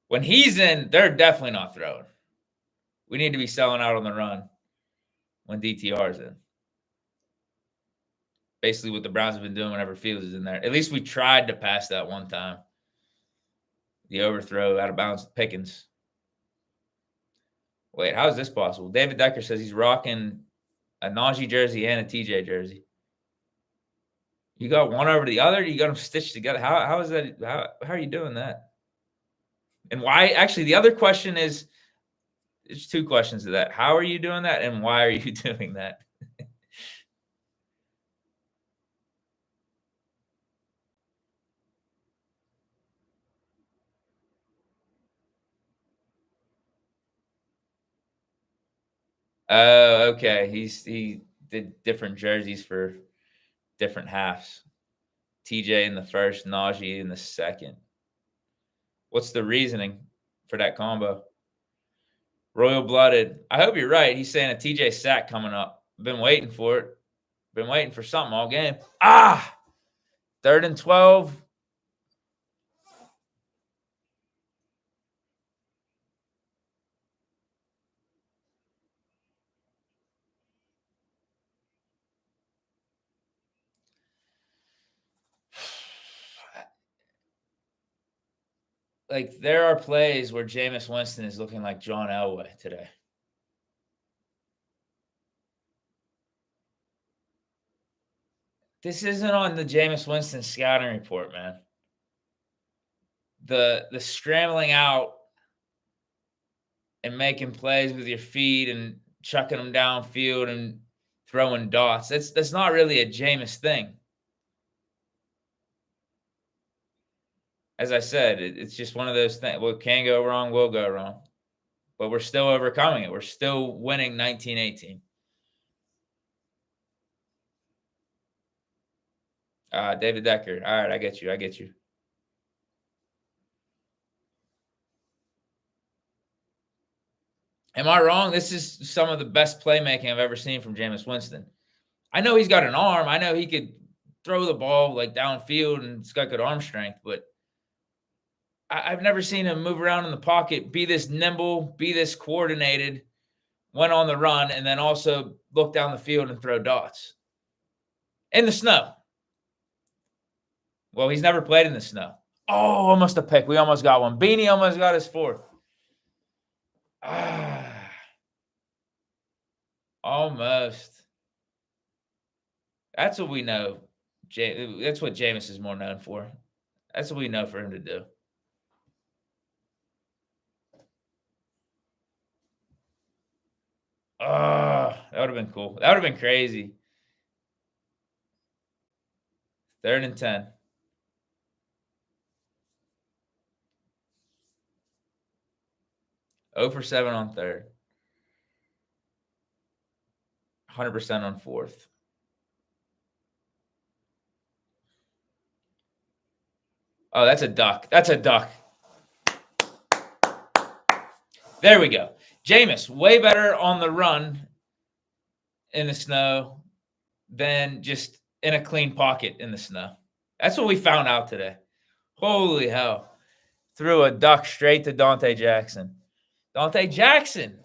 When he's in, they're definitely not throwing. We need to be selling out on the run when DTR's in. Basically what the Browns have been doing whenever Fields is in there. At least we tried to pass that one time. The overthrow out of bounds with Pickens. Wait, how is this possible? David Decker says he's rocking a Najee jersey and a TJ jersey. You got one over the other? You got them stitched together? How is that? How are you doing that? And why? Actually, the other question is, there's two questions to that. How are you doing that, and why are you doing that? Oh, okay. He did different jerseys for different halves. TJ in the first, Najee in the second. What's the reasoning for that combo? Royal blooded. I hope you're right. He's saying a TJ sack coming up. Been waiting for it. Been waiting for something all game. Ah, 3rd and 12. Like there are plays where Jameis Winston is looking like John Elway today. This isn't on the Jameis Winston scouting report, man. The scrambling out and making plays with your feet and chucking them downfield and throwing dots. That's not really a Jameis thing. As I said, it's just one of those things. What can go wrong will go wrong, but we're still overcoming it. We're still winning 19-18. David Decker. All right, I get you. I get you. Am I wrong? This is some of the best playmaking I've ever seen from Jameis Winston. I know he's got an arm. I know he could throw the ball like downfield and he's got good arm strength, but I've never seen him move around in the pocket, be this nimble, be this coordinated, went on the run, and then also look down the field and throw dots in the snow. Well, he's never played in the snow. Oh, almost a pick. We almost got one. Beanie almost got his fourth. Almost. That's what we know. That's what Jameis is more known for. That's what we know for him to do. Oh, that would have been cool. That would have been crazy. 3rd and 10. 0 for 7 on 3rd. 100% on 4th. Oh, that's a duck. That's a duck. There we go. Jameis, way better on the run in the snow than just in a clean pocket in the snow. That's what we found out today. Holy hell. Threw a duck straight to Dante Jackson. Dante Jackson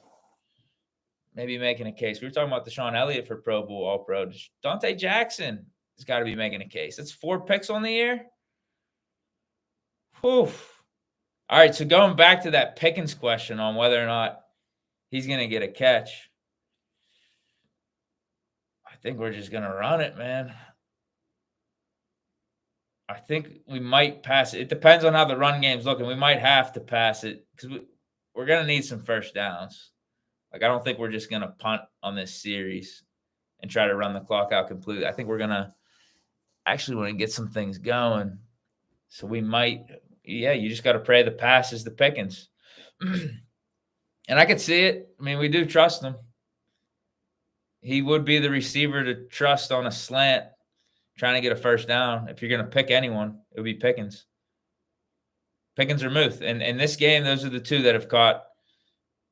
maybe making a case. We were talking about Deshaun Elliott for Pro Bowl, All Pro. Dante Jackson has got to be making a case. That's 4 picks on the year. Whew. All right, so going back to that Pickens question on whether or not he's going to get a catch, I think we're just going to run it, man. I think we might pass it. It depends on how the run game's looking. We might have to pass it because we're going to need some first downs. Like, I don't think we're just going to punt on this series and try to run the clock out completely. I think we're going to actually want to get some things going. So we might, you just got to pray the pass is the Pickens. And I could see it. I mean, we do trust him. He would be the receiver to trust on a slant, trying to get a first down. If you're going to pick anyone, it would be Pickens. Pickens or Muth. And in this game, those are the two that have caught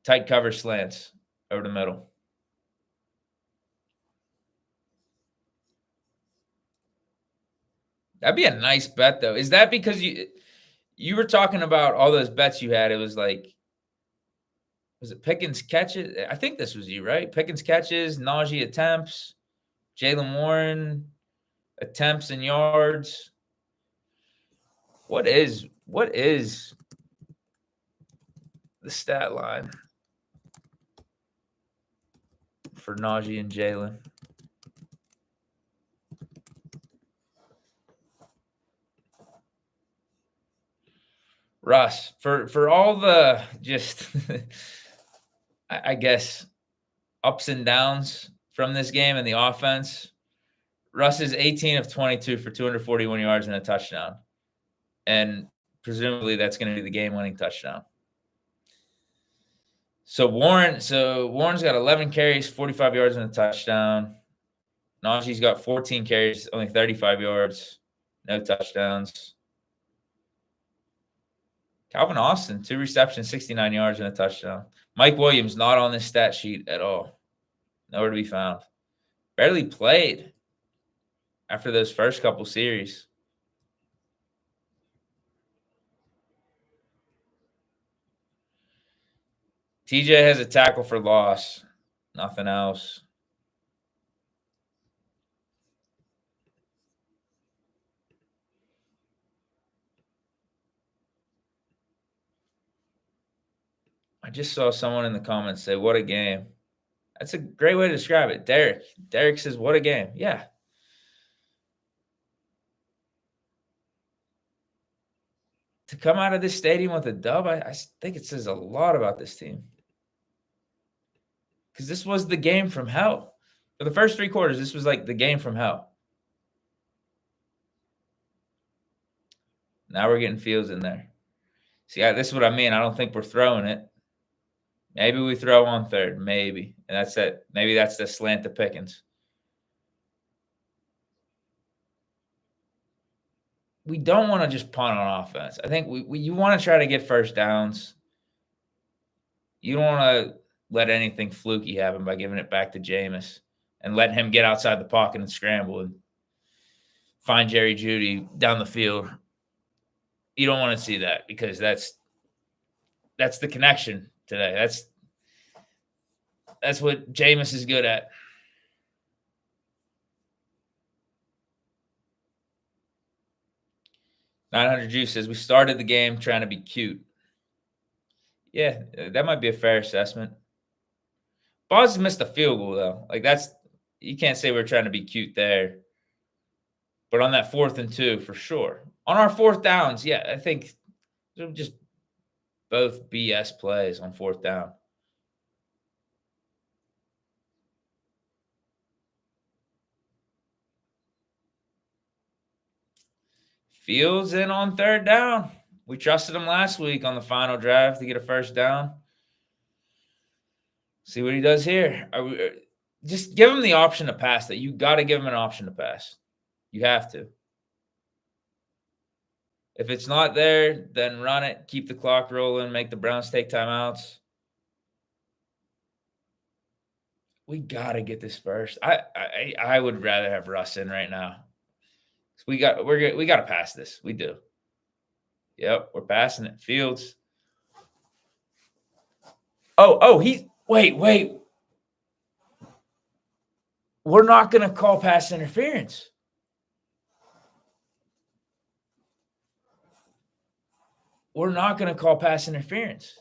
tight cover slants over the middle. That'd be a nice bet, though. Is that because you were talking about all those bets you had? It was like, was it Pickens catches? I think this was you, right? Pickens catches, Najee attempts, Jaylen Warren attempts and yards. What is the stat line for Najee and Jaylen? Russ, for all the just I guess ups and downs from this game and the offense, Russ is 18 of 22 for 241 yards and a touchdown. And presumably that's going to be the game-winning touchdown. So Warren's got 11 carries, 45 yards and a touchdown. Najee's got 14 carries, only 35 yards, no touchdowns. Calvin Austin, 2 receptions, 69 yards and a touchdown. Mike Williams not on this stat sheet at all. Nowhere to be found. Barely played after those first couple series. TJ has a tackle for loss. Nothing else. I just saw someone in the comments say, "What a game." That's a great way to describe it. Derek says, "What a game." Yeah. To come out of this stadium with a dub, I think it says a lot about this team. Because this was the game from hell. For the first 3 quarters, this was like the game from hell. Now we're getting Fields in there. See, this is what I mean. I don't think we're throwing it. Maybe we throw on third. Maybe. And that's it. Maybe that's the slant to Pickens. We don't want to just punt on offense. I think you want to try to get first downs. You don't want to let anything fluky happen by giving it back to Jameis and letting him get outside the pocket and scramble and find Jerry Jeudy down the field. You don't want to see that because that's the connection today. That's what Jameis is good at. $900 Juice says we started the game trying to be cute. Yeah, that might be a fair assessment. Boz missed a field goal though. Like you can't say we're trying to be cute there. But on that 4th and 2, for sure. On our 4th downs, yeah, I think they're just both BS plays on 4th down. Fields in on 3rd down. We trusted him last week on the final drive to get a first down. See what he does here. Just give him the option to pass that. You got to give him an option to pass. You have to. If it's not there, then run it. Keep the clock rolling. Make the Browns take timeouts. We got to get this first. I would rather have Russ in right now. We got to pass this. We do. Yep, we're passing it. Fields. Wait. We're not going to call pass interference. We're not going to call pass interference.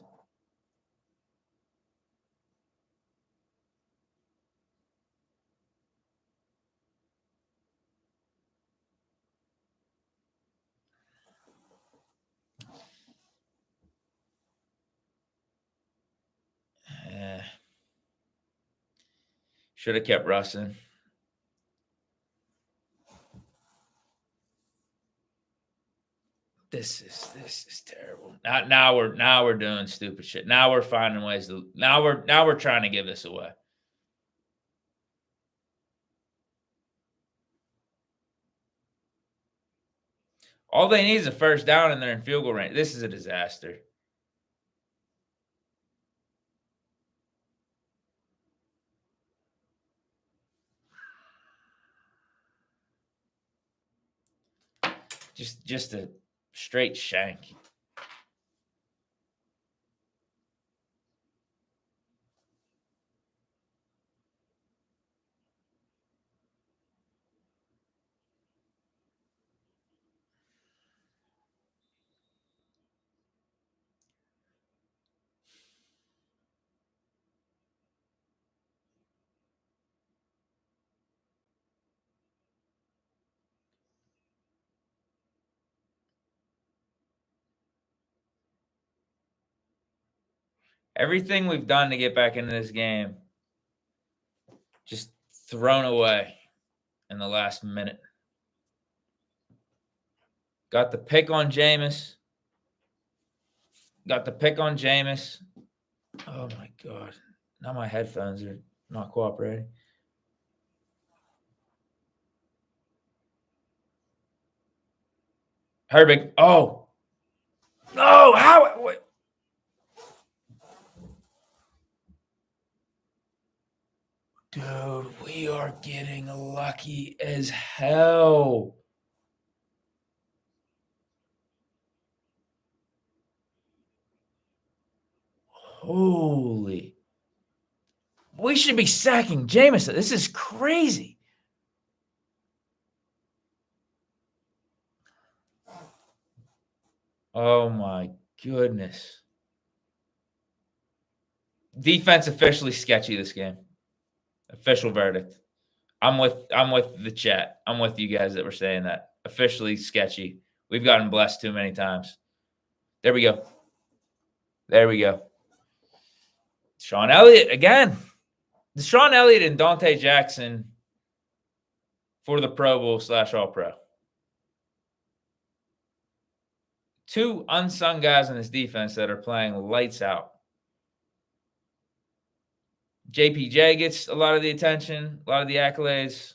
Should have kept Russ in. This is terrible. Now we're doing stupid shit. Now we're finding ways to. Now we're trying to give this away. All they need is a first down and they're in field goal range. This is a disaster. Just a straight shank. Everything we've done to get back into this game, just thrown away in the last minute. Got the pick on Jameis. Oh my God. Now my headphones are not cooperating. Herbig. Oh. No. How? What? Dude, we are getting lucky as hell. Holy. We should be sacking Jameson. This is crazy. Oh my goodness. Defense officially sketchy this game. Official verdict. I'm with the chat. I'm with you guys that were saying that. Officially sketchy. We've gotten blessed too many times. There we go. Sean Elliott again. Sean Elliott and Dante Jackson for the Pro Bowl / All-Pro. Two unsung guys in this defense that are playing lights out. JPJ gets a lot of the attention, a lot of the accolades.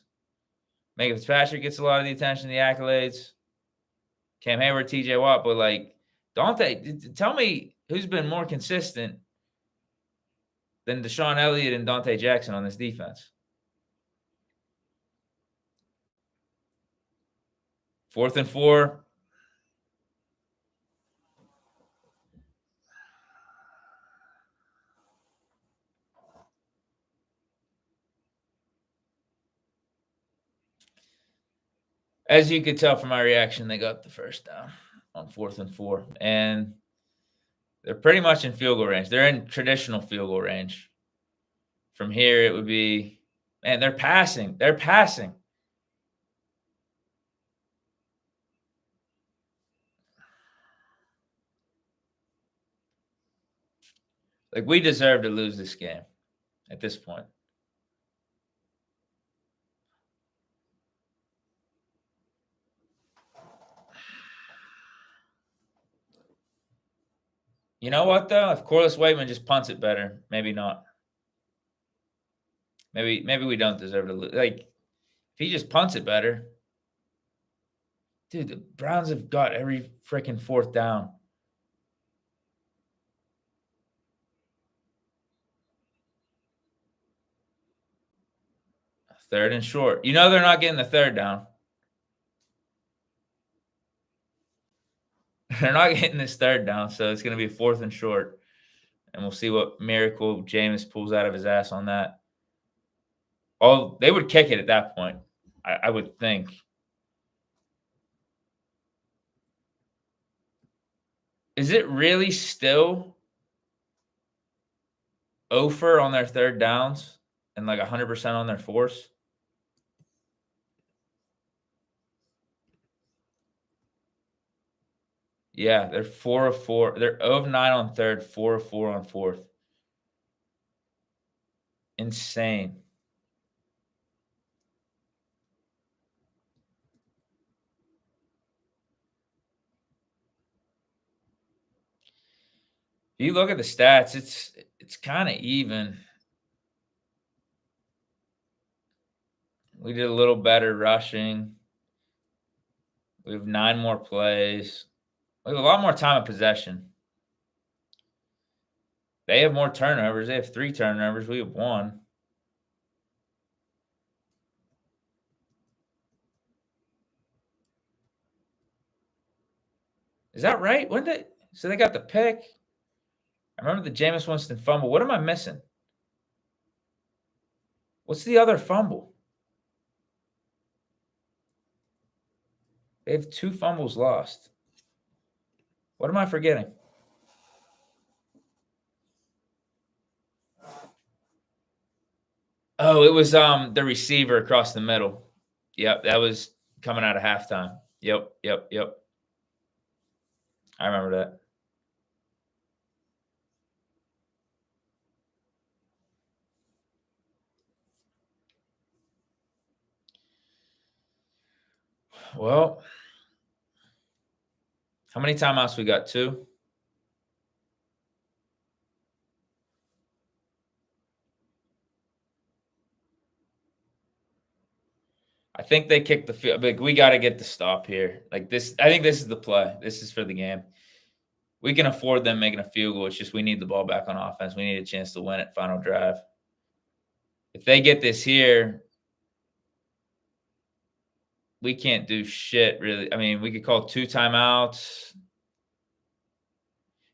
Megan Fitzpatrick gets a lot of the attention, the accolades. Cam Hayward, TJ Watt, but like Dante, tell me who's been more consistent than Deshaun Elliott and Dante Jackson on this defense. 4th and 4. As you could tell from my reaction, they got the first down on 4th and 4. And they're pretty much in field goal range. They're in traditional field goal range. From here, it would be, man, they're passing. Like, we deserve to lose this game at this point. You know what, though? If Corliss Waitman just punts it better, maybe not. Maybe we don't deserve to lose. Like, if he just punts it better. Dude, the Browns have got every freaking 4th down. Third and short. You know they're not getting the 3rd down. They're not getting this 3rd down, so it's going to be 4th and short. And we'll see what miracle Jameis pulls out of his ass on that. Oh, they would kick it at that point, I would think. Is it really still over on their 3rd downs and like 100% on their 4th? Yeah, they're 4 of 4. They're 0 of 9 on 3rd, 4 of 4 on 4th. Insane. If you look at the stats, it's kind of even. We did a little better rushing. We have 9 more plays. We have a lot more time of possession. They have more turnovers. They have 3 turnovers. We have 1. Is that right? So they got the pick. I remember the Jameis Winston fumble. What am I missing? What's the other fumble? They have 2 fumbles lost. What am I forgetting? Oh, it was the receiver across the middle. Yep, that was coming out of halftime. Yep. I remember that. Well, how many timeouts we got? 2? I think they kicked the field. Like, we got to get the stop here. Like this, I think this is the play. This is for the game. We can afford them making a field goal. It's just we need the ball back on offense. We need a chance to win it. Final drive. If they get this here, we can't do shit really. I mean, we could call 2 timeouts.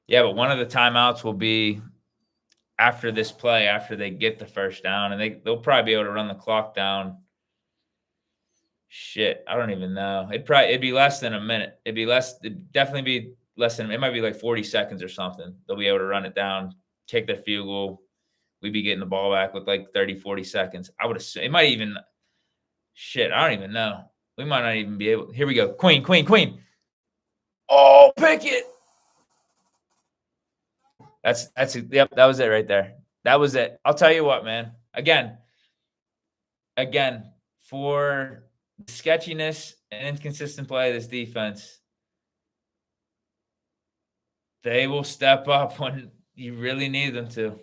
Yeah, but one of the timeouts will be after this play, after they get the first down, and they'll probably be able to run the clock down. Shit, I don't even know. It'd be less than a minute. It'd definitely be less than, it might be like 40 seconds or something. They'll be able to run it down, take their field goal. We'd be getting the ball back with like 30, 40 seconds. I would assume it might even, shit, I don't even know. We might not even be able. Here we go. Queen, queen, queen. Oh, pick it. Yep, that was it right there. That was it. I'll tell you what, man. Again, for the sketchiness and inconsistent play of this defense, they will step up when you really need them to.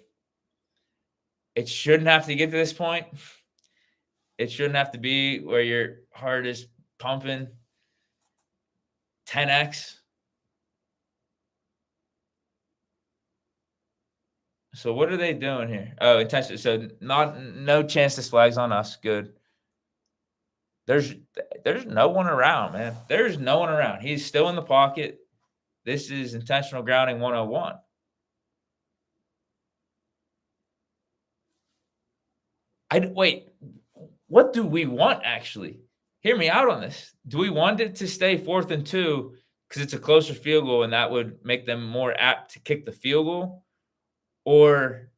It shouldn't have to get to this point. It shouldn't have to be where your heart is pumping 10x. So what are they doing here? Oh, intention. So no chance this flag's on us. Good. There's no one around, man. There's no one around. He's still in the pocket. This is intentional grounding 101. Wait. What do we want, actually? Hear me out on this. Do we want it to stay 4th and 2 because it's a closer field goal and that would make them more apt to kick the field goal? Or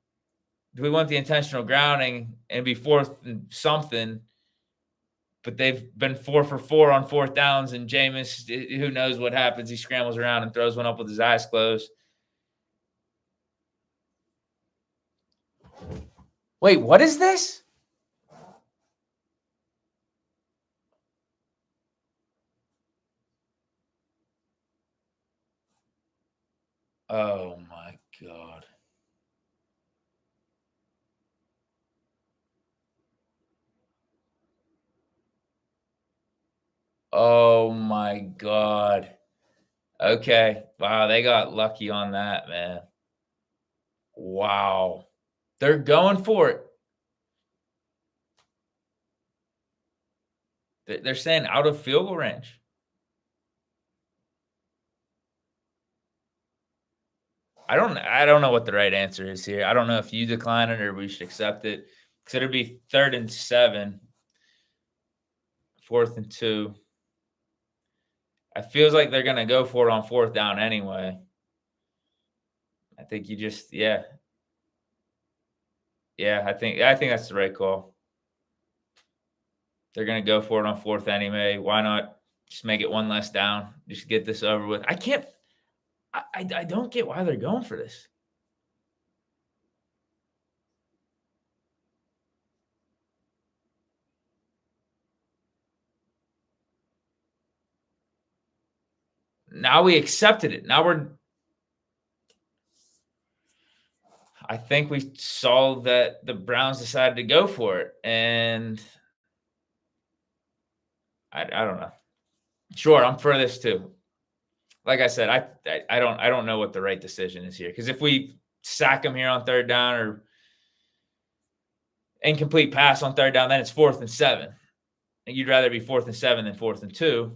do we want the intentional grounding and be 4th and something, but they've been 4 for 4 on 4th downs, and Jameis, who knows what happens? He scrambles around and throws one up with his eyes closed. Wait, what is this? Oh, my God. Oh, my God. Okay. Wow, they got lucky on that, man. Wow. They're going for it. They're saying out of field goal range. I don't know what the right answer is here. I don't know if you decline it or we should accept it. Because it'd be 3rd and 7, 4th and 2. It feels like they're gonna go for it on 4th down anyway. I think you just, yeah. Yeah, I think that's the right call. They're gonna go for it on 4th anyway. Why not just make it one less down? Just get this over with. I don't get why they're going for this. Now we accepted it. I think we saw that the Browns decided to go for it, and I don't know. Sure, I'm for this too. Like I said, I don't know what the right decision is here, because if we sack them here on 3rd down or incomplete pass on 3rd down, then it's 4th and 7. And you'd rather be 4th and 7 than 4th and 2.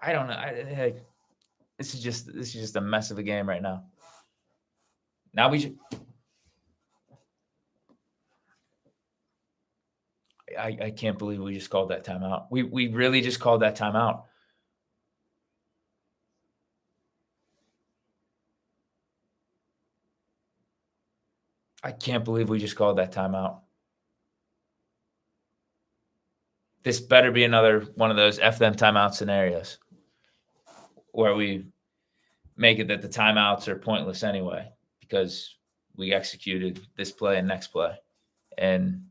I don't know. This is just a mess of a game right now. Now I can't believe we just called that timeout. We really just called that timeout. I can't believe we just called that timeout. This better be another one of those F them timeout scenarios where we make it that the timeouts are pointless anyway because we executed this play and next play. And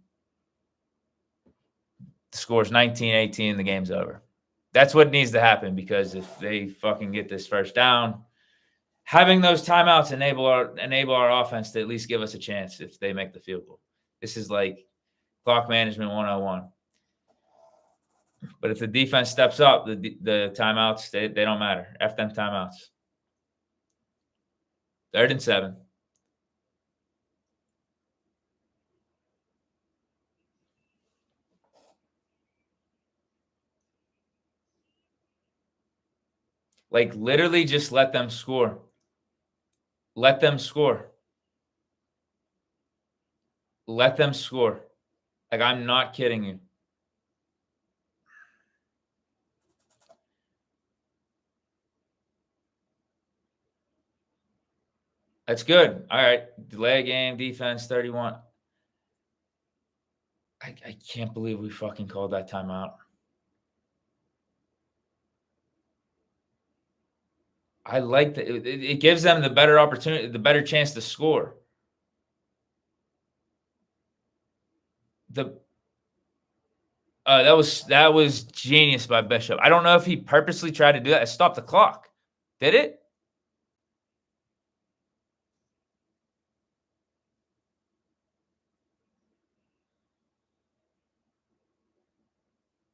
the score's 19-18, the game's over. That's what needs to happen, because if they fucking get this first down, having those timeouts enable our offense to at least give us a chance if they make the field goal. This is like clock management 101. But if the defense steps up, the timeouts, they don't matter. F them timeouts. 3rd and 7. Like, literally just let them score. Let them score. Let them score. Like, I'm not kidding you. That's good. All right. Delay game, defense, 31. I can't believe we fucking called that timeout. I like that. It gives them the better opportunity, the better chance to score. That was genius by Bishop. I don't know if he purposely tried to do that. It stopped the clock. Did it?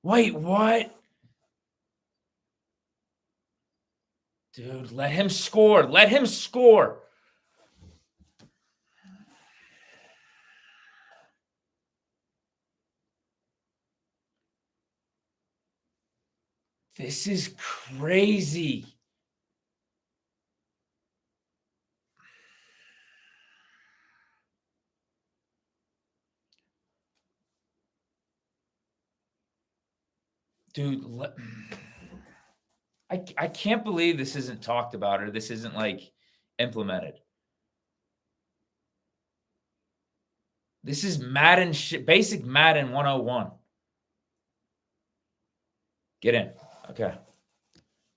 Wait, what? Dude, let him score. Let him score. This is crazy. Dude, I can't believe this isn't talked about, or this isn't like implemented. This is Madden shit, basic Madden 101. Get in. Okay.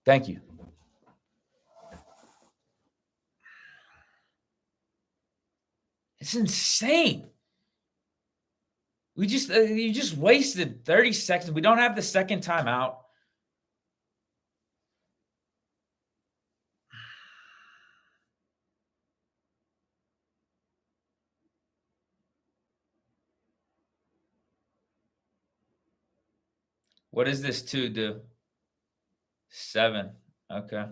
Thank you. It's insane. You just wasted 30 seconds. We don't have the second timeout. What does this 2 do? 7. Okay.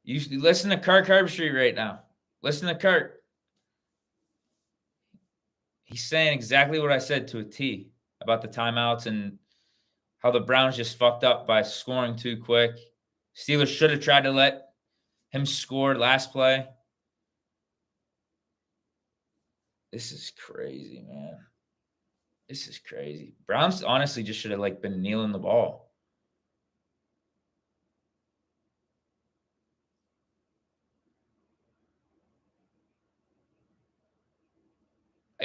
You listen to Kirk Herbstreit right now. Listen to Kirk. He's saying exactly what I said to a T about the timeouts and how the Browns just fucked up by scoring too quick. Steelers should have tried to let him score last play. This is crazy, man. This is crazy. Browns honestly just should have like been kneeling the ball.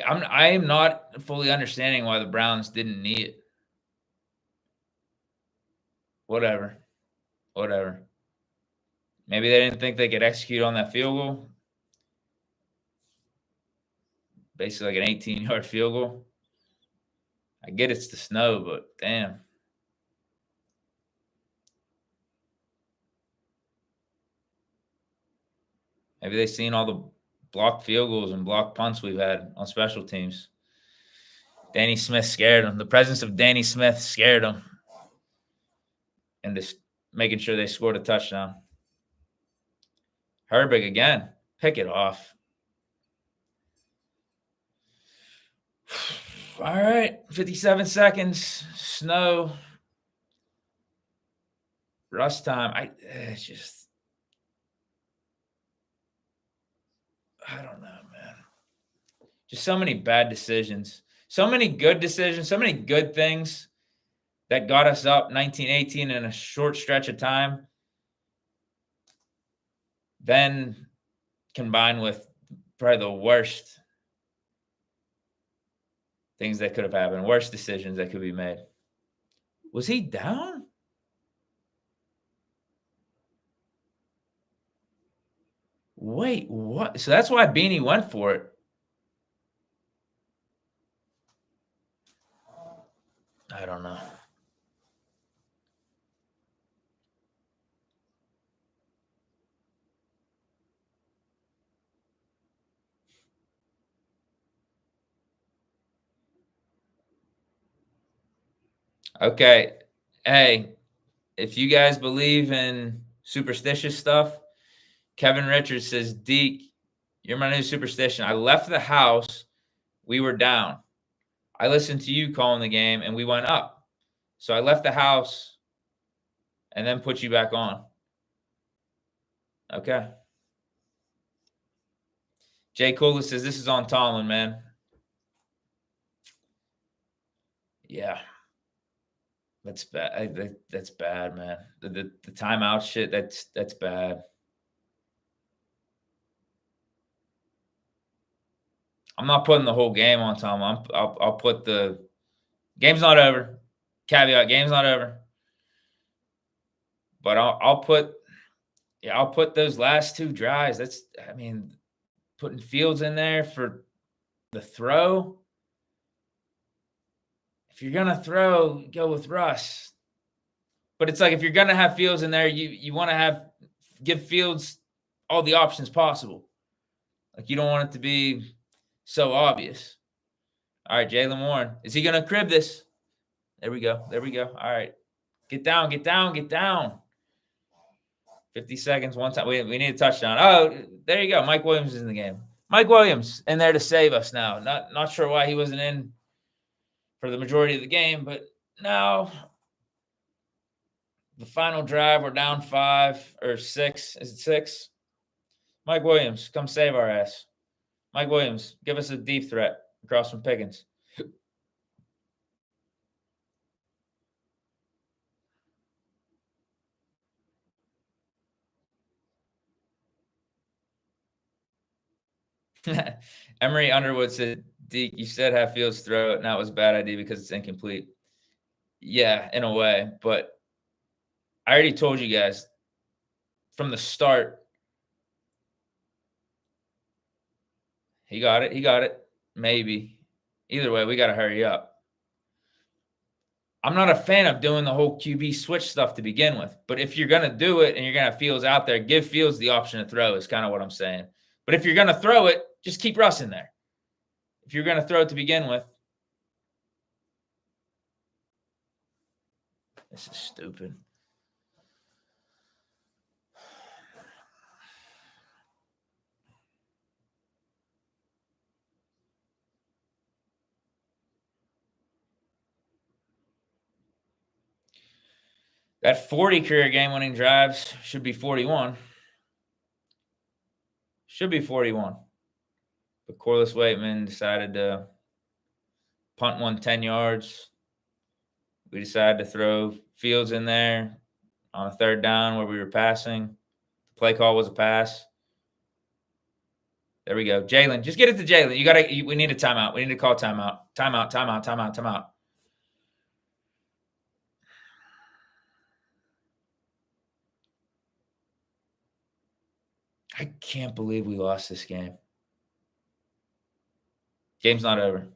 I am not fully understanding why the Browns didn't knee it. Whatever. Whatever. Maybe they didn't think they could execute on that field goal. Basically like an 18-yard field goal. I get it's the snow, but damn. Maybe they've seen all the blocked field goals and blocked punts we've had on special teams. Danny Smith scared them. The presence of Danny Smith scared them. And just making sure they scored a touchdown. Herbig again. Pick it off. All right. 57 seconds. Snow. Rust time. It's just, I don't know, man. Just so many bad decisions. So many good decisions. So many good things that got us up 19-18 in a short stretch of time. Then combined with probably the worst things that could have happened, worst decisions that could be made. Was he down? Wait, what? So that's why Beanie went for it. I don't know. Okay. Hey, if you guys believe in superstitious stuff, Kevin Richards says, Deke, you're my new superstition. I left the house. We were down. I listened to you calling the game and we went up. So I left the house and then put you back on. Okay. Jay Cooler says, this is on Tomlin, man. Yeah. That's bad. That's bad, man. The timeout shit, that's bad. I'm not putting the whole game on Tomlin. I'll put the game's not over. Caveat, game's not over. But I'll put those last two drives. Putting Fields in there for the throw. If you're gonna throw, go with Russ. But it's like if you're gonna have Fields in there, you want to give Fields all the options possible. Like you don't want it to be so obvious. All right, Jaylen Warren. Is he gonna crib this? There we go. There we go. All right. Get down, get down, get down. 50 seconds, one time. We need a touchdown. Oh, there you go. Mike Williams is in the game. Mike Williams in there to save us now. Not sure why he wasn't in for the majority of the game, but now the final drive, we're down 5 or 6. Is it 6? Mike Williams, come save our ass. Mike Williams, give us a deep threat across from Pickens. Emery Underwood said, Deke, you said have Fields throw it. Now it was a bad idea because it's incomplete. Yeah, in a way. But I already told you guys from the start. He got it. He got it. Maybe. Either way, we got to hurry up. I'm not a fan of doing the whole QB switch stuff to begin with. But if you're going to do it and you're going to have Fields out there, give Fields the option to throw is kind of what I'm saying. But if you're going to throw it, just keep Russ in there. If you're going to throw it to begin with. This is stupid. That 40 career game-winning drives should be 41. Should be 41. But Corliss Waitman decided to punt one 10 yards. We decided to throw Fields in there on a third down where we were passing. The play call was a pass. There we go. Jaylen, just get it to Jaylen. We need a timeout. We need to call timeout. Timeout. I can't believe we lost this game. Game's not over.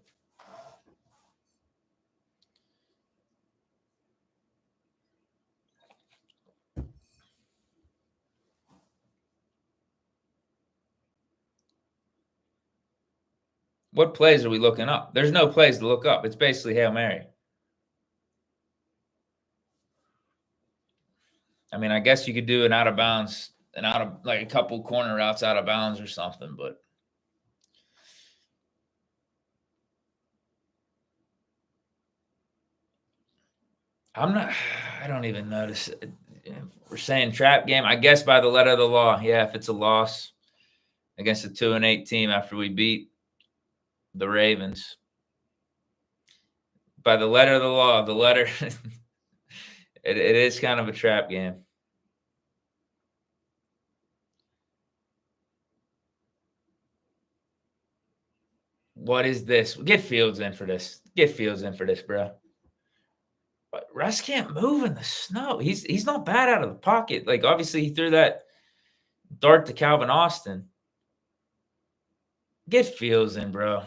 What plays are we looking up? There's no plays to look up. It's basically Hail Mary. I mean, I guess you could do an out of bounds, like a couple corner routes out of bounds or something, but I don't even notice it. We're saying trap game. I guess by the letter of the law. Yeah, if it's a loss against a 2-8 team after we beat the Ravens. By the letter of the law, it is kind of a trap game. What is this? Get Fields in for this. Get Fields in for this, bro. But Russ can't move in the snow. He's not bad out of the pocket. Like, obviously, he threw that dart to Calvin Austin. Get Fields in, bro.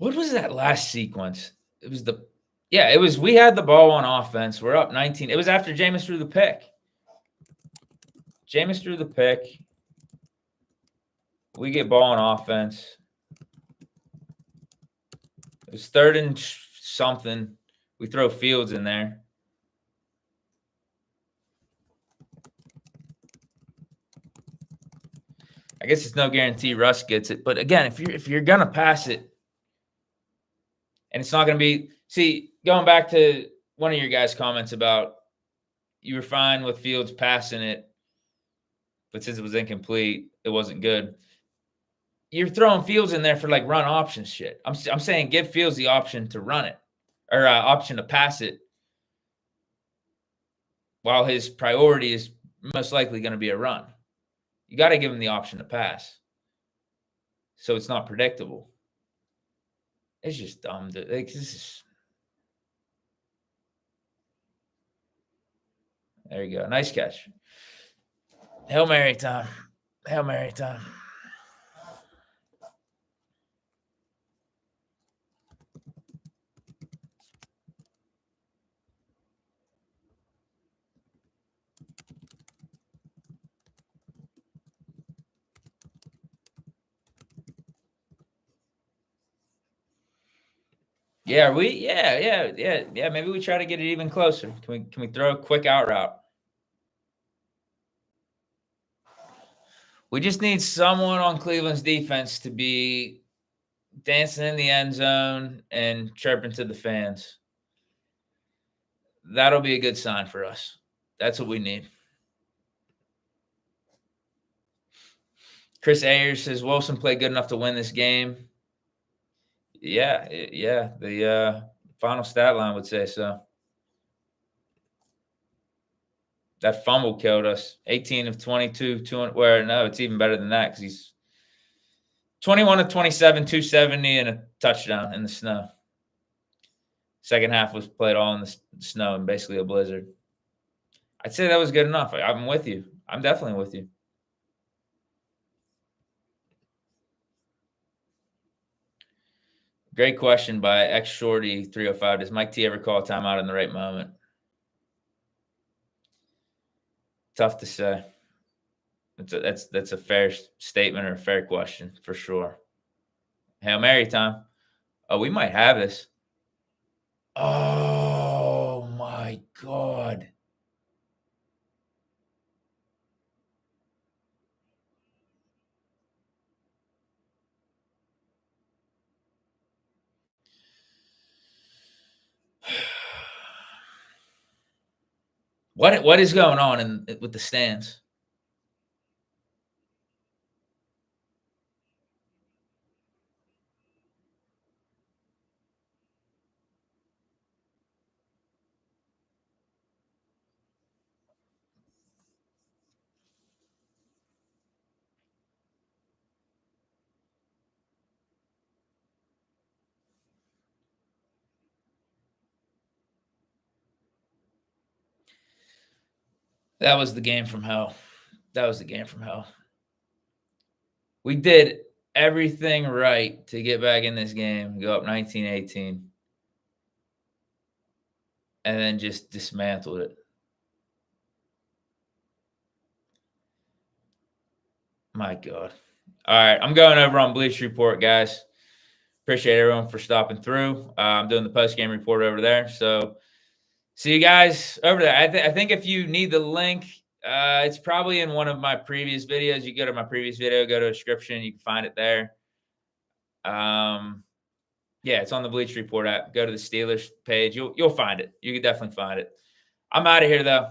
What was that last sequence? It was we had the ball on offense. We're up 19. It was after Jameis threw the pick. Jameis threw the pick. We get ball on offense. It was 3rd and something. We throw Fields in there. I guess it's no guarantee Russ gets it, but again, if you're gonna pass it, and it's not gonna be going back to one of your guys' comments about you were fine with Fields passing it, but since it was incomplete, it wasn't good. You're throwing Fields in there for like run option shit. I'm saying give Fields the option to run it or option to pass it, while his priority is most likely going to be a run. You got to give him the option to pass, so it's not predictable. It's just dumb. This is. There you go. Nice catch. Hail Mary time. Hail Mary time. Yeah, maybe we try to get it even closer. Can we throw a quick out route? We just need someone on Cleveland's defense to be dancing in the end zone and chirping to the fans. That'll be a good sign for us. That's what we need. Chris Ayers says Wilson played good enough to win this game. Yeah. The final stat line would say so. That fumble killed us. 18 of 22, 200. Where no, it's even better than that because he's 21 of 27, 270, and a touchdown in the snow. Second half was played all in the snow and basically a blizzard. I'd say that was good enough. I'm with you. I'm definitely with you. Great question by X Shorty 305. Does Mike T ever call a timeout in the right moment? Tough to say. That's a fair statement or a fair question for sure. Hail Mary time. Oh, we might have this. Oh my God. What is going on with the stands? That was the game from hell. That was the game from hell. We did everything right to get back in this game, go up 19-18, and then just dismantled it. My God. All right, I'm going over on Bleach Report, guys. Appreciate everyone for stopping through. I'm doing the post-game report over there. So see you guys over there. I think if you need the link, it's probably in one of my previous videos. You go to my previous video, go to a description. You can find it there. Yeah, it's on the Bleach Report app. Go to the Steelers page. You'll find it. You can definitely find it. I'm out of here, though.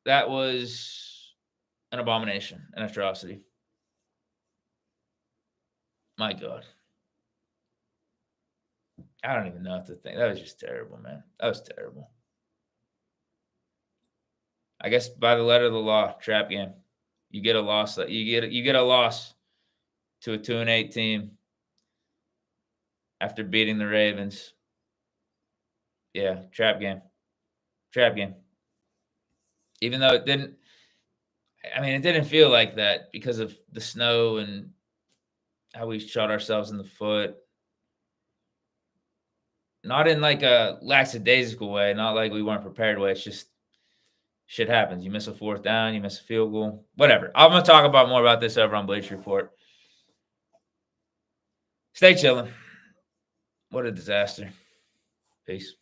That was an abomination, an atrocity. My God. I don't even know what to think. That was just terrible, man. That was terrible. I guess by the letter of the law, trap game. You get a loss. You get a loss to a 2-8 team after beating the Ravens. Yeah, trap game. Trap game. Even though it didn't feel like that because of the snow and how we shot ourselves in the foot. Not in like a lackadaisical way, not like we weren't prepared way. It's just shit happens. You miss a fourth down, you miss a field goal, whatever. I'm gonna talk about more about this over on Bleacher Report. Stay chilling. What a disaster. Peace.